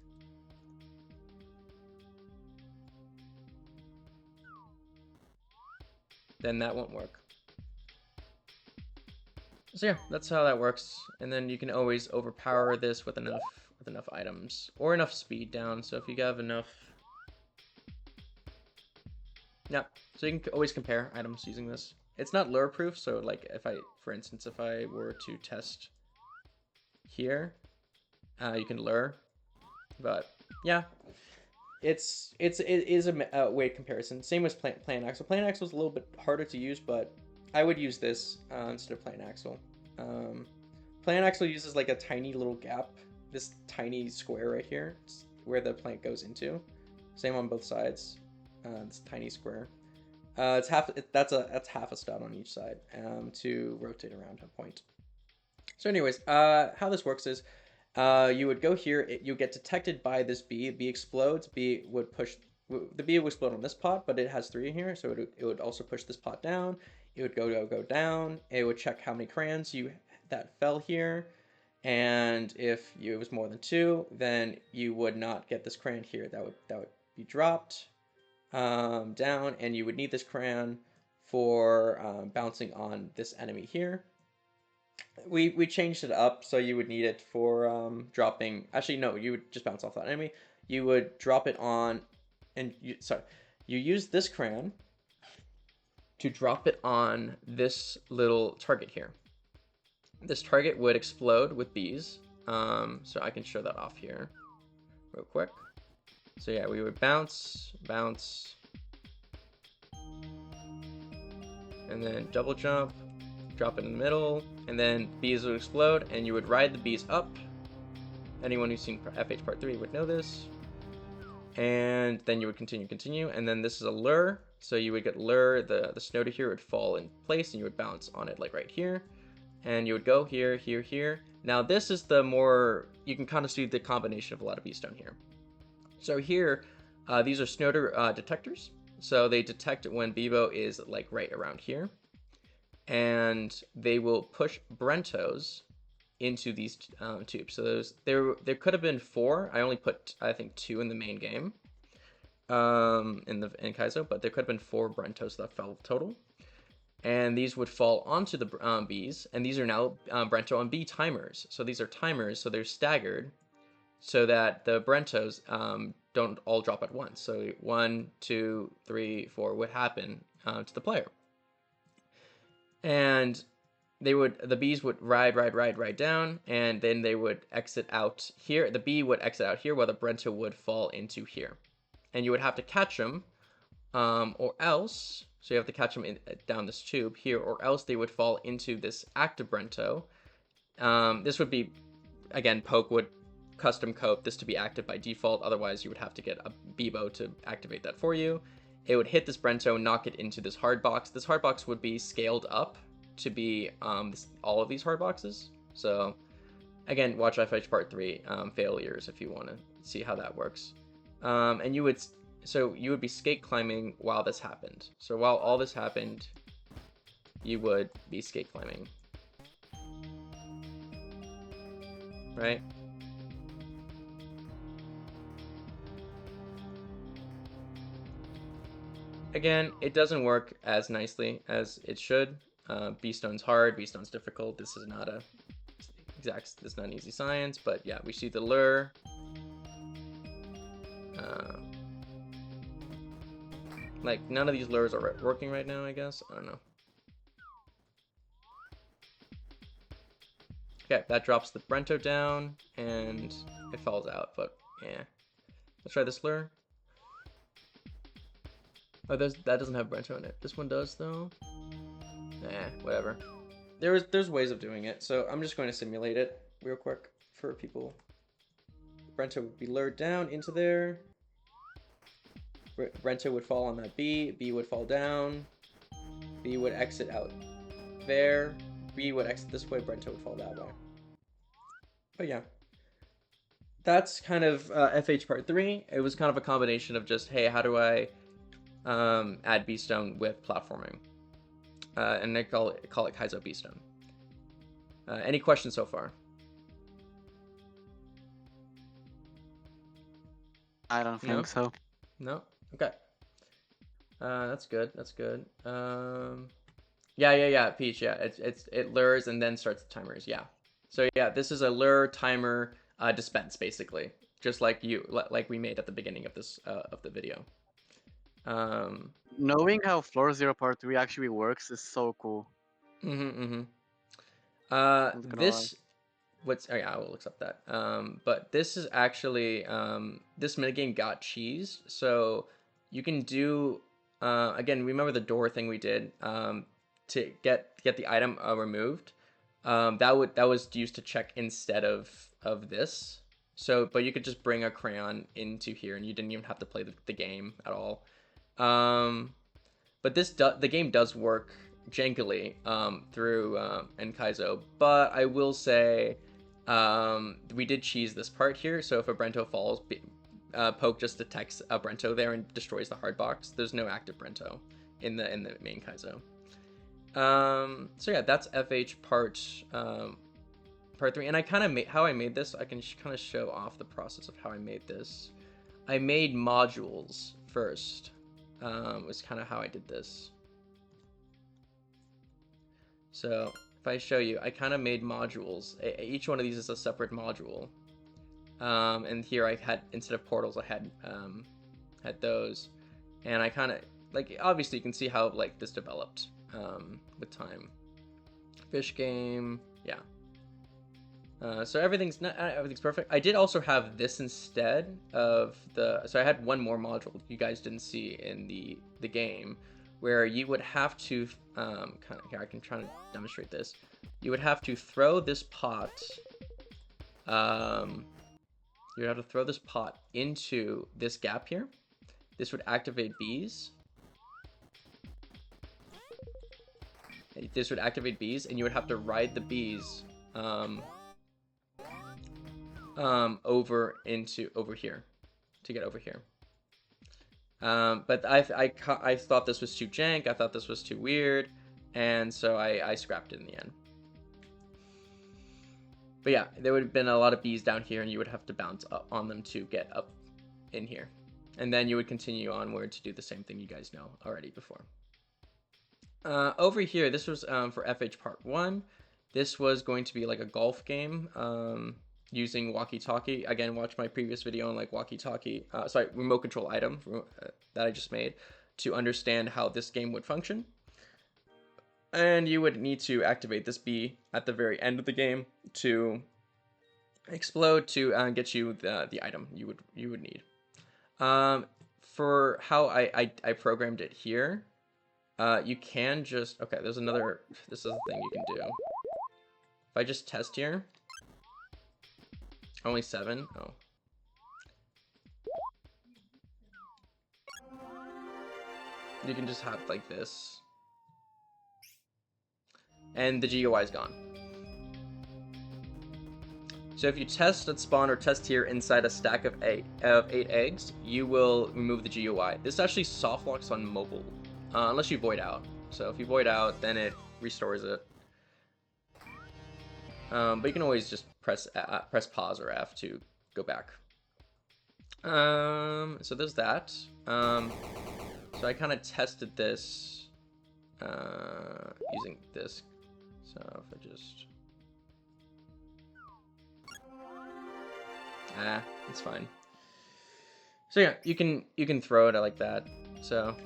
then that won't work. So yeah, that's how that works. And then you can always overpower this with enough items or enough speed down. So if you have enough, yeah. So you can always compare items using this. It's not lure proof. So like if I, for instance, if I were to test here, you can lure, but yeah, it is a weight comparison. Same as plan axle. Plan axle is a little bit harder to use, but I would use this instead of plan axle. Plan axle uses like a tiny little gap, this tiny square right here, where the plank goes into. Same on both sides. This tiny square. It's half. That's half a stud on each side to rotate around a point. So, anyways, how this works is, you would go here. You get detected by this B. B explodes. B would push. The B would explode on this pot, but it has 3 in here, so it would also push this pot down. It would go down. It would check how many crayons that fell here, and if it was more than 2, then you would not get this crayon here. That would be dropped down, and you would need this crayon for bouncing on this enemy here. We changed it up, so you would need it for dropping. Actually, no, you would just bounce off that enemy. You would drop it on, and you use this crayon to drop it on this little target here. This target would explode with these. So I can show that off here real quick. So yeah, we would bounce, and then double jump, drop it in the middle, and then bees would explode, and you would ride the bees up. Anyone who's seen FH Part 3 would know this. And then you would continue, and then this is a lure. So you would get lure, the snow here would fall in place, and you would bounce on it like right here. And you would go here, here. Now this is the more, you can kind of see the combination of a lot of Beestone here. So here, these are Snowder detectors. So they detect when Bebo is like right around here. And they will push Brentos into these tubes. So there could have been 4. I only put, I think, 2 in the main game. In Kaizo, but there could have been 4 Brentos that fell total. And these would fall onto the Bs, and these are now Brento on B timers. So these are timers, so they're staggered, so that the Brentos don't all drop at once. So 1, 2, 3, 4 would happen to the player. And the Bs would ride down, and then they would exit out here. The B would exit out here, while the Brento would fall into here. And you would have to catch them, or else, so you have to catch them down this tube here, or else they would fall into this active Brento. This would be, again, Poke would custom code this to be active by default, otherwise you would have to get a Bebo to activate that for you. It would hit this Brento, knock it into this hard box. This hard box would be scaled up to be all of these hard boxes. So, again, watch FH Part 3 failures if you want to see how that works. And you would be skate climbing while this happened. So while all this happened, you would be skate climbing. Right? Again, it doesn't work as nicely as it should. Beestone's hard, Beestone's difficult. This is not an easy science, but yeah, we see the lure. Like, none of these lures are working right now, I guess. I don't know. Okay, that drops the Brento down, and it falls out, but yeah. Let's try this lure. Oh, that doesn't have Brento in it. This one does, though. Whatever. There's ways of doing it, so I'm just going to simulate it real quick for people. Brento would be lured down into there. Brento would fall on that B. B would fall down. B would exit out there. B would exit this way. Brento would fall that way. But yeah. That's kind of FH Part 3. It was kind of a combination of just, hey, how do I add Beestone with platforming? And they call it Kaizo Beestone. Any questions so far? I don't think so. No? Okay. That's good. That's good. Yeah, Peach, yeah. It lures and then starts the timers, yeah. So yeah, this is a lure timer dispense, basically. Just like we made at the beginning of this of the video. Knowing how Floor Zero Part 3 actually works is so cool. This oh yeah, I will accept that. But this is actually this minigame got cheesed, so you can do again, remember the door thing we did to get the item removed. That was used to check instead of this. So, but you could just bring a crayon into here, and you didn't even have to play the game at all. But the game does work jankily through Nkaizo, but I will say we did cheese this part here. So if a Brento falls, Poke just detects a Brento there and destroys the hard box. There's no active Brento in the main Kaizo. So yeah, that's FH part 3, and I kind of how I made this. I can kind of show off the process of how I made this. I made modules first. Was kind of how I did this. So if I show you, I kind of made modules. Each one of these is a separate module. And here I had, instead of portals, I had those, and I kind of like, obviously you can see how like this developed with time. Fish game, yeah. So everything's perfect. I did also have this instead of so I had one more module you guys didn't see in the game, where you would have to here I can try to demonstrate this. You would have to throw this pot. You would have to throw this pot into this gap here. This would activate bees. This would activate bees, and you would have to ride the bees over here. to get over here. But I thought this was too jank. I thought this was too weird, and so I scrapped it in the end. But yeah, there would have been a lot of bees down here, and you would have to bounce up on them to get up in here. And then you would continue onward to do the same thing you guys know already before. Over here, this was for FH Part 1. This was going to be like a golf game using walkie-talkie. Again, watch my previous video on like walkie-talkie, remote control item that I just made to understand how this game would function. And you would need to activate this bee at the very end of the game to explode to get you the item you would need. For how I programmed it here, you can just, okay, this is the thing you can do. If I just test here, only 7. Oh. You can just have like this. And the GUI is gone. So if you test at spawn or test here inside a stack of 8 eggs, you will remove the GUI. This actually soft locks on mobile, unless you void out. So if you void out, then it restores it. But you can always just press pause or F to go back. So there's that. So I kind of tested this using this. So if I just... it's fine. So yeah, you can throw it like that. So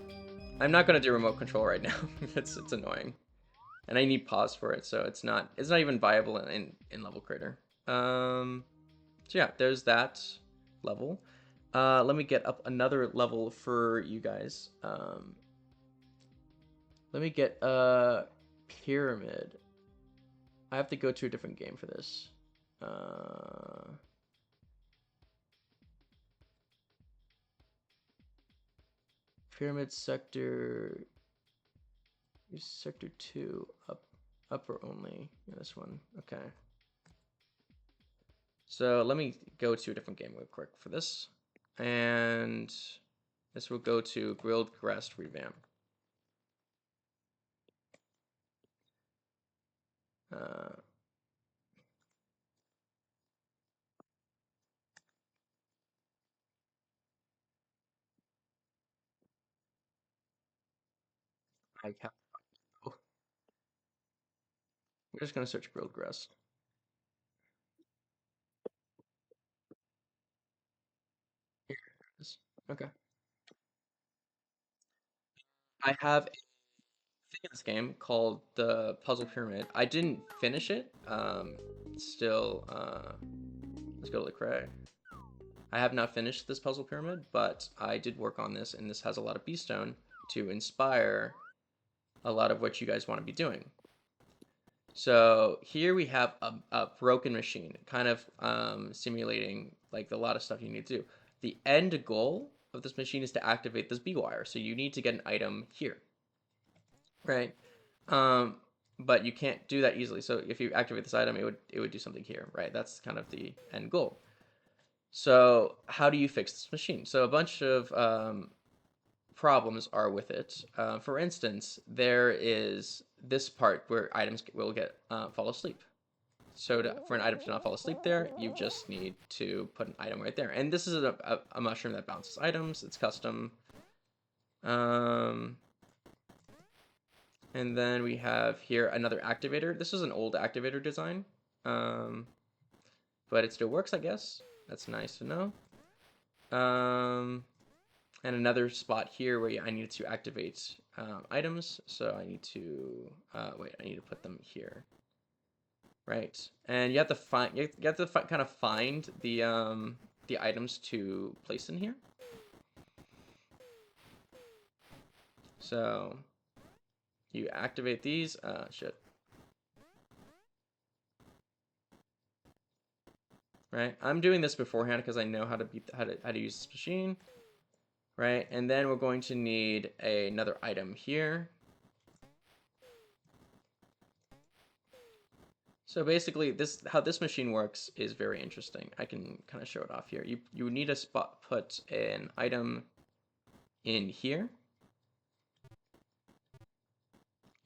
I'm not gonna do remote control right now. it's annoying, and I need pause for it, so it's not even viable in level creator. So yeah, there's that level. Let me get up another level for you guys. Let me get a pyramid. I have to go to a different game for this. Pyramid sector. Use sector 2 upper only. Yeah, this one. Okay. So let me go to a different game real quick for this, and this will go to Grilled Grass Revamp. We're just gonna search grilled grass. Here it is. Okay. I have a thing in this game called the Puzzle Pyramid. I didn't finish it. Still, let's go to the cray. I have not finished this Puzzle Pyramid, but I did work on this, and this has a lot of Beestone to inspire a lot of what you guys want to be doing. So here we have a broken machine, kind of simulating like a lot of stuff you need to do. The end goal of this machine is to activate this bee wire, so you need to get an item here, right? But you can't do that easily. So if you activate this item, it would do something here, right? That's kind of the end goal. So how do you fix this machine? So a bunch of problems are with it. For instance, there is this part where items will get fall asleep. So for an item to not fall asleep there, you just need to put an item right there. And this is a mushroom that bounces items. It's custom. And then we have here another activator. This is an old activator design, but it still works, I guess. That's nice to know. And another spot here where I need to activate items. So I need to wait. I need to put them here, right? And you have to find. You have to kind of find the items to place in here. So you activate these. Shit. Right. I'm doing this beforehand because I know how to use this machine. Right, and then we're going to need another item here. So basically, how this machine works is very interesting. I can kind of show it off here. You need to put an item in here.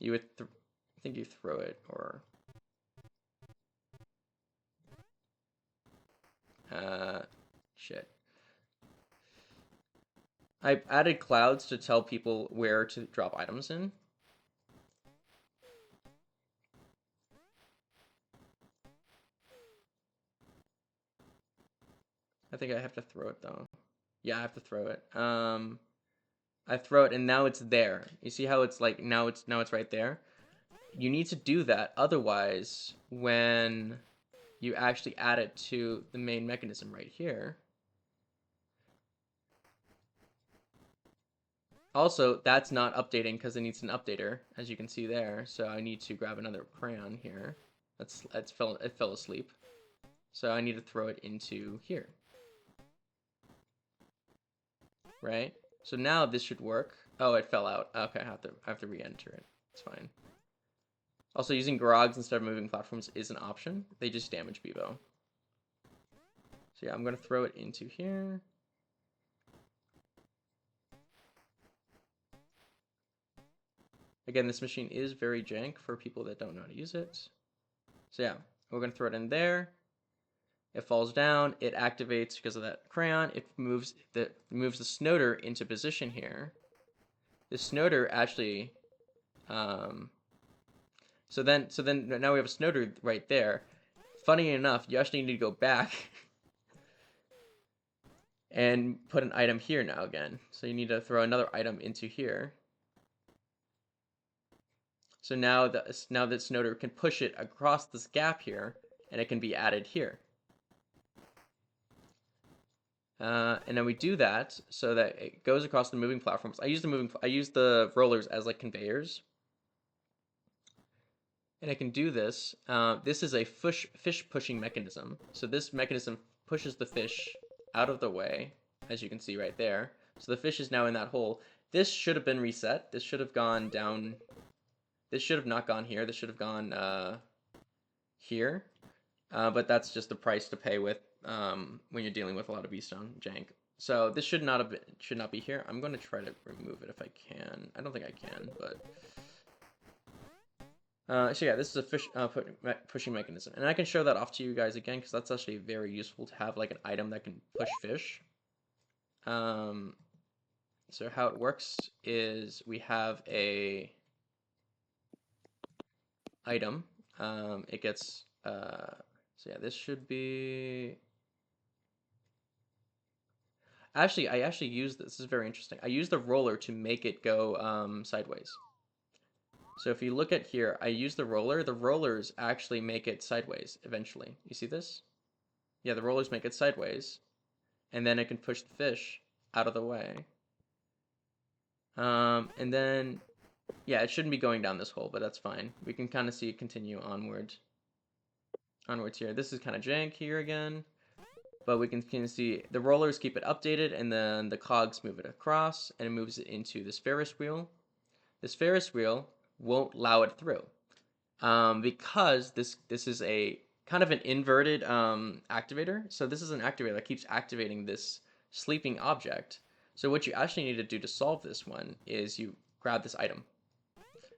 You would, I think you throw it, or shit. I added clouds to tell people where to drop items in. I think I have to throw it though. Yeah, I have to throw it. I throw it and now it's there. You see how it's like now it's right there? You need to do that, otherwise when you actually add it to the main mechanism right here. Also, that's not updating because it needs an updater, as you can see there. So I need to grab another crayon here. It fell asleep. So I need to throw it into here. Right? So now this should work. Oh, it fell out. Okay, I have to re-enter it. It's fine. Also, using grogs instead of moving platforms is an option. They just damage Beebo. So yeah, I'm gonna throw it into here. Again, this machine is very jank for people that don't know how to use it. So yeah, we're gonna throw it in there. It falls down, it activates because of that crayon, it moves the snoder into position here. The snoder actually, so then now we have a snoder right there. Funny enough, you actually need to go back and put an item here now again. So you need to throw another item into here. So now that snoder can push it across this gap here, and it can be added here. And then we do that so that it goes across the moving platforms. I use the rollers as like conveyors, and I can do this. This is a fish pushing mechanism. So this mechanism pushes the fish out of the way, as you can see right there. So the fish is now in that hole. This should have been reset. This should have gone down. This should have not gone here. This should have gone here. But that's just the price to pay with when you're dealing with a lot of Beestone jank. So this should not be here. I'm going to try to remove it if I can. I don't think I can, but so yeah, this is a fish pushing mechanism, and I can show that off to you guys again because that's actually very useful to have like an item that can push fish. So how it works is we have a item. It gets so yeah, this should be. Actually, I actually use this. This is very interesting. I use the roller to make it go sideways. So if you look at here, I use the roller. The rollers actually make it sideways eventually. You see this? Yeah, the rollers make it sideways, and then it can push the fish out of the way. And then, yeah, it shouldn't be going down this hole, but that's fine. We can kind of see it continue onwards here. This is kind of jank here again, but we can see the rollers keep it updated, and then the cogs move it across, and it moves it into this Ferris wheel. This Ferris wheel won't allow it through because this is a kind of an inverted activator. So this is an activator that keeps activating this sleeping object. So what you actually need to do to solve this one is you grab this item.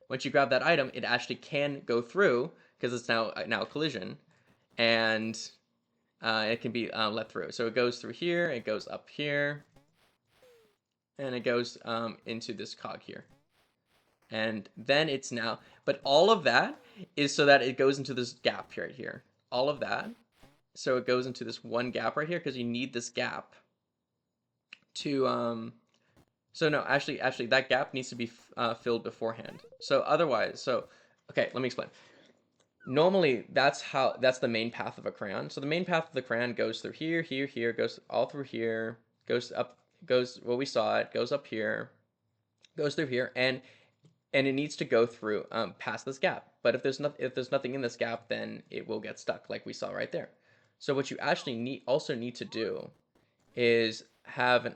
Once you grab that item, it actually can go through because it's now a collision, and it can be let through. So it goes through here, it goes up here, and it goes into this cog here. And then it's now, but all of that is so that it goes into this gap right here. All of that, so it goes into this one gap right here because you need this gap to, so no, actually that gap needs to be filled beforehand. So otherwise, okay, let me explain. Normally, that's the main path of a crayon. So the main path of the crayon goes through here, here, goes all through here, goes up, well, we saw it, goes up here, goes through here, and it needs to go through past this gap. But if there's nothing in this gap, then it will get stuck, like we saw right there. So what you actually need to do is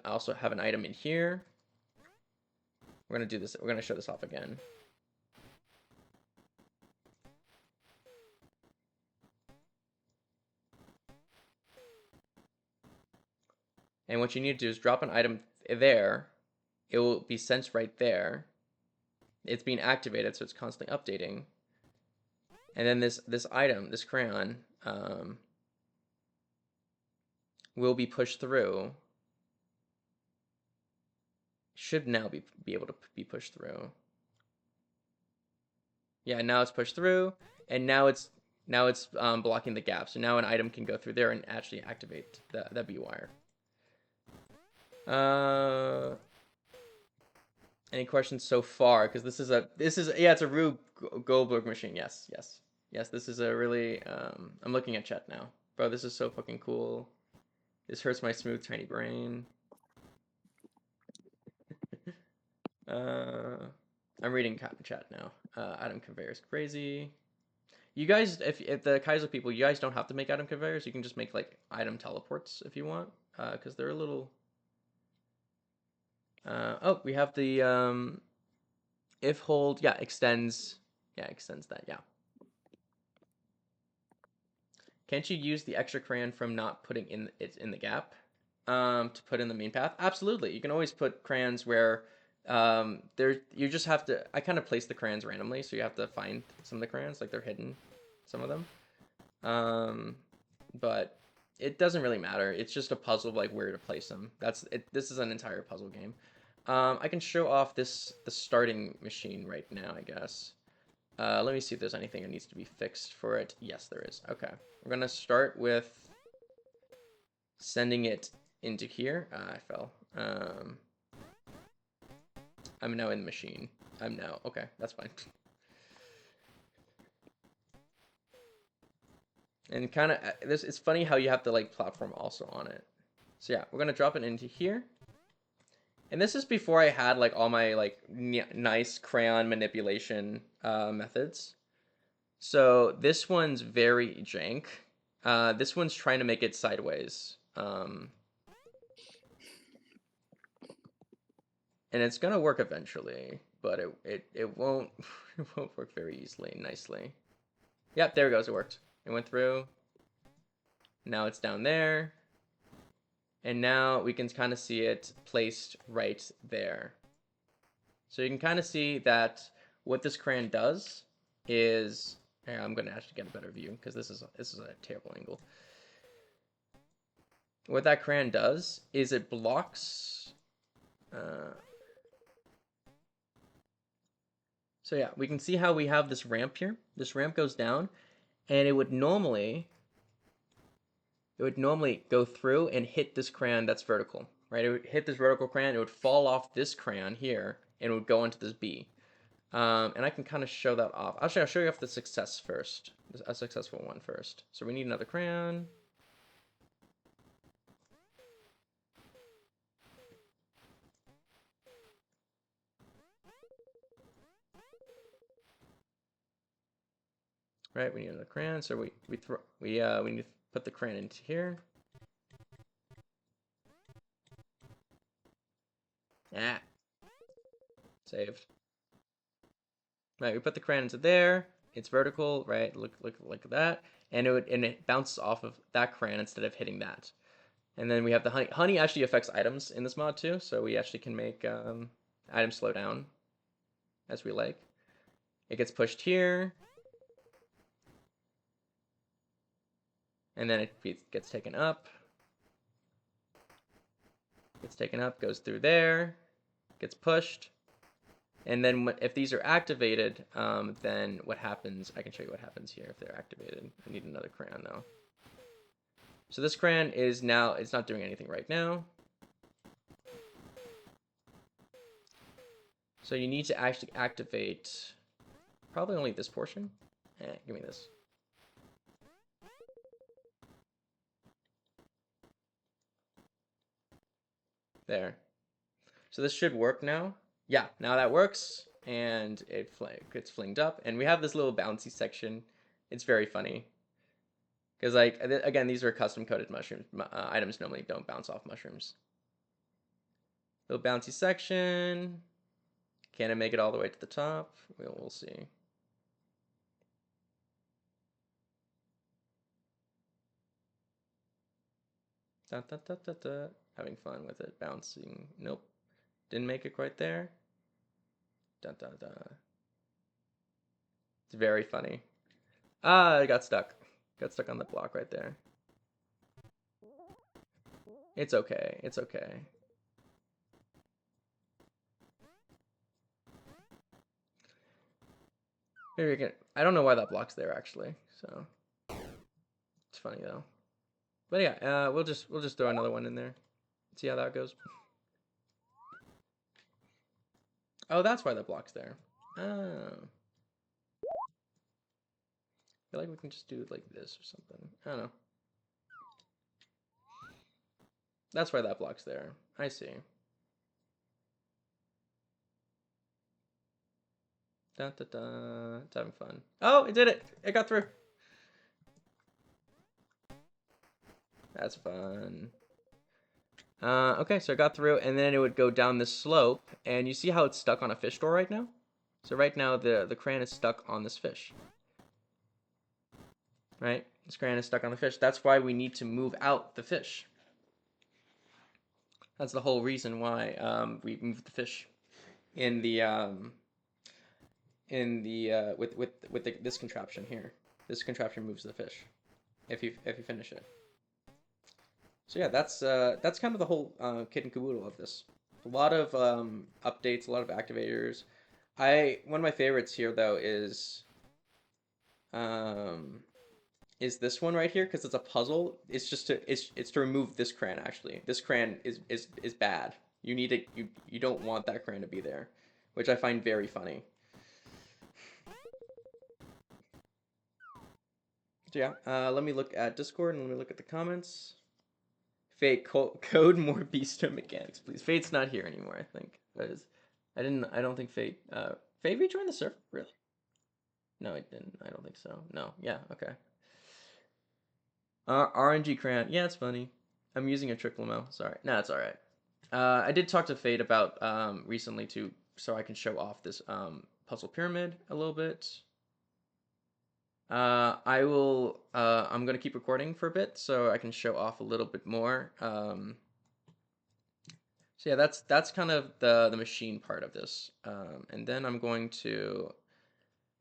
also have an item in here. We're gonna do this. We're gonna show this off again. And what you need to do is drop an item there. It will be sent right there. It's being activated, so it's constantly updating. And then this item, this crayon, will be pushed through. Should now be able to be pushed through. Yeah, now it's pushed through, and now it's blocking the gap. So now an item can go through there and actually activate the B wire. Any questions so far? Because this is yeah, it's a Rube Goldberg machine. Yes. This is a really I'm looking at chat now, bro. This is so fucking cool. This hurts my smooth tiny brain. I'm reading chat now. Item conveyors crazy. You guys, if the Kaiser people, you guys don't have to make item conveyors. You can just make like item teleports if you want, because they're a little. Oh, we have the if hold, yeah, extends that, yeah. Can't you use the extra crayon from not putting it in the gap to put in the main path? Absolutely. You can always put crayons where you just have to. I kind of place the crayons randomly, so you have to find some of the crayons, like they're hidden, some of them. But it doesn't really matter. It's just a puzzle of like where to place them. That's it. This is an entire puzzle game. I can show off the starting machine right now, I guess. Let me see if there's anything that needs to be fixed for it. Yes, there is. Okay, we're gonna start with sending it into here. I fell. I'm now in the machine. Okay, that's fine. And kind of, it's funny how you have to like platform also on it. So yeah, we're gonna drop it into here. And this is before I had like all my like nice crayon manipulation methods. So this one's very jank. This one's trying to make it sideways. And it's gonna work eventually, but it won't it won't work very easily, nicely. Yep, there it goes, it worked. It went through. Now it's down there. And now we can kind of see it placed right there. So you can kind of see that what this crayon does is, I'm going to actually get a better view because this is a terrible angle. What that crayon does is it blocks. So yeah, we can see how we have this ramp here. This ramp goes down, and it would normally go through and hit this crayon that's vertical, right? It would hit this vertical crayon, it would fall off this crayon here, and it would go into this B. And I can kind of show that off. Actually, I'll show you off the success first, a successful one first. So we need another crayon. Right, we need another crayon, so we need to put the crayon into here. Ah, saved. Right, we put the crayon into there. It's vertical, right? Look at that, and it bounces off of that crayon instead of hitting that. And then we have the honey. Honey actually affects items in this mod too, so we actually can make items slow down as we like. It gets pushed here, and then it gets taken up. Gets taken up, goes through there, gets pushed. And then if these are activated, then what happens, I can show you what happens here if they're activated. I need another crayon though. So this crayon is now, it's not doing anything right now. So you need to actually activate probably only this portion. Give me this. There. So this should work now. Yeah, now that works, and it gets flinged up, and we have this little bouncy section. It's very funny, because like again, these are custom coded mushrooms. Items normally don't bounce off mushrooms. Little bouncy section. Can it make it all the way to the top? We'll see. Da, da, da, da, da. having fun with it, bouncing. Nope, didn't make it quite there. Dun dun dun. It's very funny. Ah, I got stuck. Got stuck on the block right there. It's okay. It's okay. Maybe we can. I don't know why that block's there actually. So it's funny though. But yeah, we'll just throw another one in there. See how that goes. Oh, that's why the block's there. Oh. I feel like we can just do it like this or something. I don't know. That's why that block's there. I see. Dun, dun, dun. It's having fun. Oh, it did it! It got through. That's fun. Okay, so it got through, and then it would go down this slope, and you see how it's stuck on a fish door right now? So right now, the crayon is stuck on this fish. Right? This crayon is stuck on the fish. That's why we need to move out the fish. That's the whole reason why we moved the fish in the with this contraption here. This contraption moves the fish if you finish it. So yeah, that's kind of the whole kit and caboodle of this. A lot of updates, a lot of activators. One of my favorites here though is this one right here, because it's a puzzle. It's just it's to remove this crayon. Actually, this crayon is bad. You need it. You don't want that crayon to be there, which I find very funny. So yeah, let me look at Discord and let me look at the comments. Fate, code more Beestone mechanics, please. Fate's not here anymore, I think. I don't think Fate. Fate rejoined the server, really? No, it didn't. I don't think so. No. Yeah. Okay. RNG crayon. Yeah, it's funny. I'm using a trick limo. Sorry. No, it's all right. I did talk to Fate about recently too, so I can show off this puzzle pyramid a little bit. I'm gonna keep recording for a bit so I can show off a little bit more. So yeah, that's kind of the machine part of this. And then I'm going to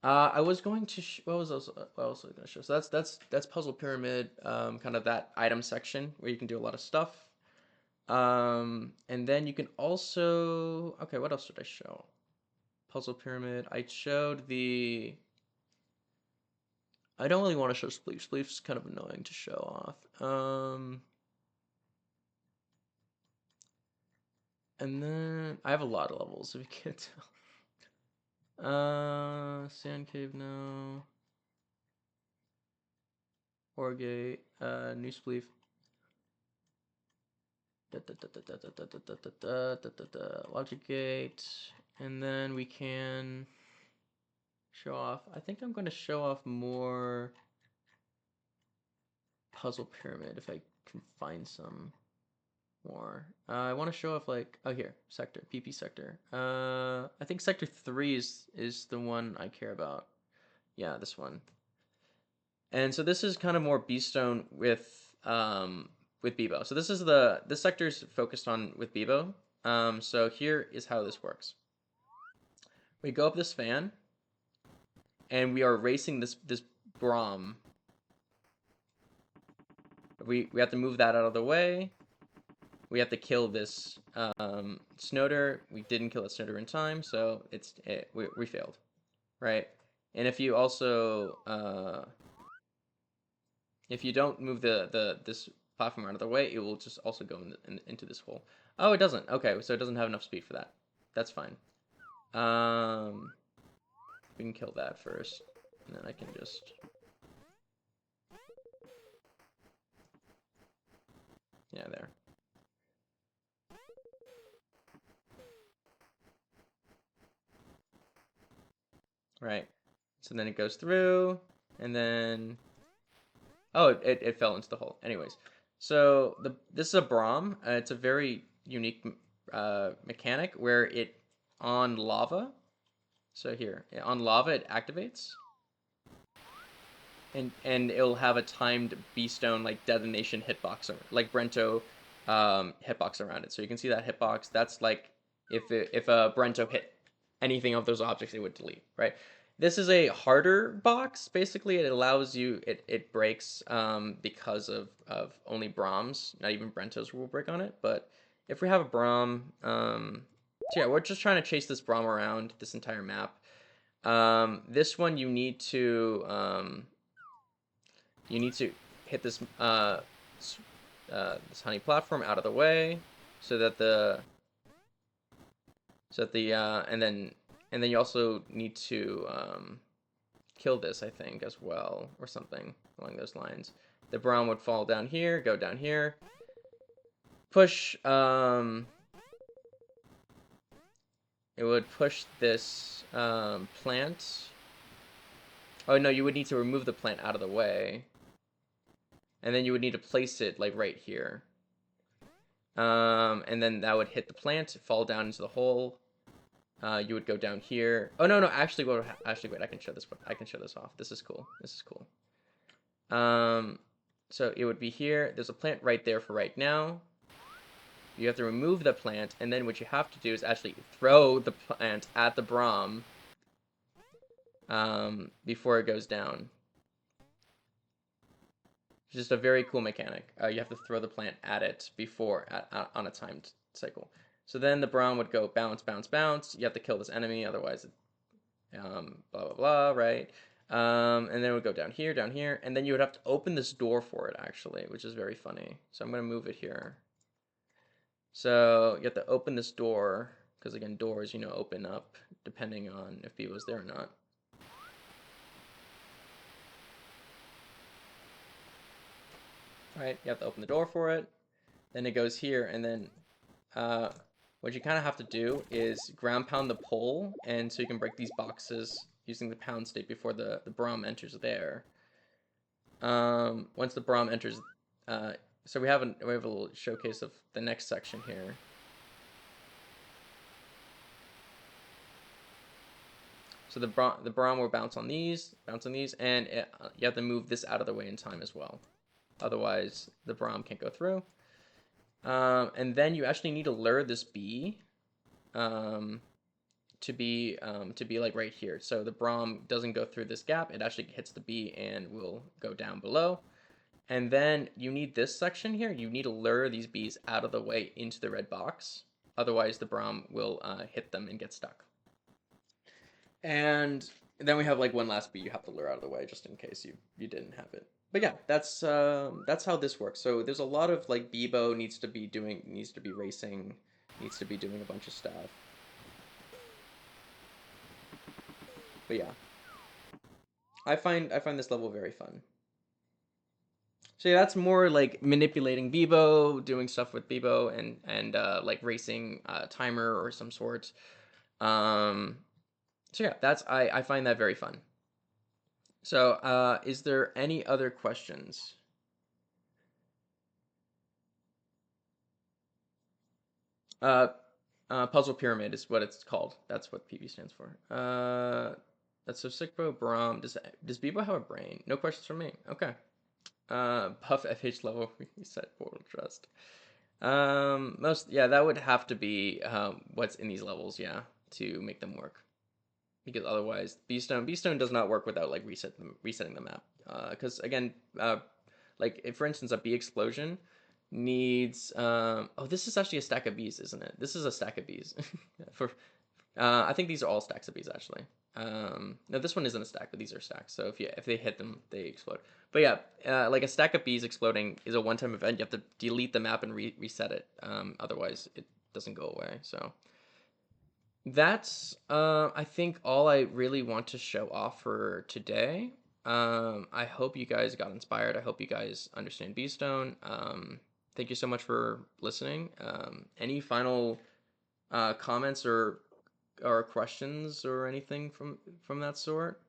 I was going to what else was I gonna show? So that's puzzle pyramid, kind of that item section where you can do a lot of stuff. And then you can also, okay, what else did I show? Puzzle pyramid. I showed the. I don't really want to show Spleef. Spleef's kind of annoying to show off. And then I have a lot of levels if you can't tell. Sand Cave, no. Orgate, new Spleef. Logic Gate, and then we can show off. I think I'm going to show off more puzzle pyramid if I can find some more. I want to show off like, oh here, sector, PP sector. I think sector 3 is the one I care about. Yeah, this one. And so this is kind of more Beestone with Bebo. So this sector is focused on with Bebo. So here is how this works. We go up this fan, and we are racing this Braum. We have to move that out of the way. We have to kill this Snoder. We didn't kill the Snoder in time, so we failed, right? And if you also if you don't move this platform out of the way, it will just also go into this hole. Oh, it doesn't. Okay, so it doesn't have enough speed for that. That's fine. We can kill that first, and then I can just. Yeah, there. Right. So then it goes through, and then. Oh, it fell into the hole. Anyways, so this is a Braum. It's a very unique mechanic where it on lava. So here on lava it activates, and it'll have a timed Beestone like detonation hitbox, like Brento hitbox around it. So you can see that hitbox. That's like if a Brento hit anything of those objects, it would delete, right? This is a harder box. Basically, it allows you, it breaks because of only Brahms. Not even Brentos will break on it. But if we have a Brahm, so yeah, we're just trying to chase this Brahm around this entire map. This one you need to hit this this honey platform out of the way, so that and then you also need to kill this, I think, as well, or something along those lines. The Braum would fall down here, go down here, push. It would push this plant. Oh no, you would need to remove the plant out of the way. And then you would need to place it like right here. And then that would hit the plant, fall down into the hole. You would go down here. Oh no, actually, wait, I can show this one. I can show this off. This is cool. This is cool. So it would be here. There's a plant right there for right now. You have to remove the plant, and then what you have to do is actually throw the plant at the Braum before it goes down. It's just a very cool mechanic. You have to throw the plant at it before on a timed cycle. So then the Braum would go bounce, bounce, bounce. You have to kill this enemy, otherwise, blah blah blah, right? And then it would go down here, and then you would have to open this door for it actually, which is very funny. So I'm gonna move it here. So you have to open this door, because again, doors, you know, open up depending on if Bevo's there or not. Right, you have to open the door for it. Then it goes here, and then what you kind of have to do is ground pound the pole, and so you can break these boxes using the pound state before the Braum enters there. Once the Braum enters, so we have a little showcase of the next section here. So the Braum will bounce on these, and you have to move this out of the way in time as well. Otherwise, the Braum can't go through. And then you actually need to lure this bee to be like right here. So the Braum doesn't go through this gap. It actually hits the bee and will go down below. And then you need this section here. You need to lure these bees out of the way into the red box. Otherwise, the Braum will hit them and get stuck. And then we have like one last bee you have to lure out of the way just in case you didn't have it. But yeah, that's how this works. So there's a lot of like Bebo needs to be racing, needs to be doing a bunch of stuff. But yeah, I find this level very fun. So yeah, that's more like manipulating Bebo, doing stuff with Bebo, and like racing timer or some sort. So yeah, I find that very fun. So is there any other questions? Puzzle Pyramid is what it's called. That's what PB stands for. That's so sick, bro. Braum. Does Bebo have a brain? No questions from me. Okay. Puff FH level reset portal trust. That would have to be what's in these levels, yeah, to make them work. Because otherwise, Beestone does not work without like resetting the map. Because again, like if, for instance, a bee explosion needs oh, this is actually a stack of bees, isn't it? This is a stack of bees. I think these are all stacks of bees actually. No, this one isn't a stack, but these are stacks. So if they hit them, they explode. But yeah, like a stack of bees exploding is a one-time event. You have to delete the map and reset it. Otherwise, it doesn't go away. So that's I think all I really want to show off for today. I hope you guys got inspired. I hope you guys understand Beestone. Thank you so much for listening. Any final comments or questions or anything from that sort?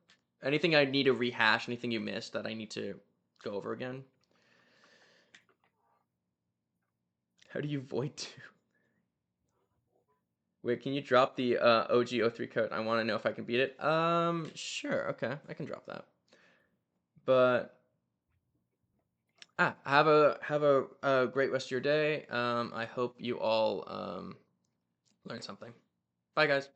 Anything I need to rehash? Anything you missed that I need to go over again? How do you void 2? Wait, can you drop the OG03 code? I want to know if I can beat it. Sure, okay, I can drop that. But Have a great rest of your day. I hope you all learn something. Bye, guys.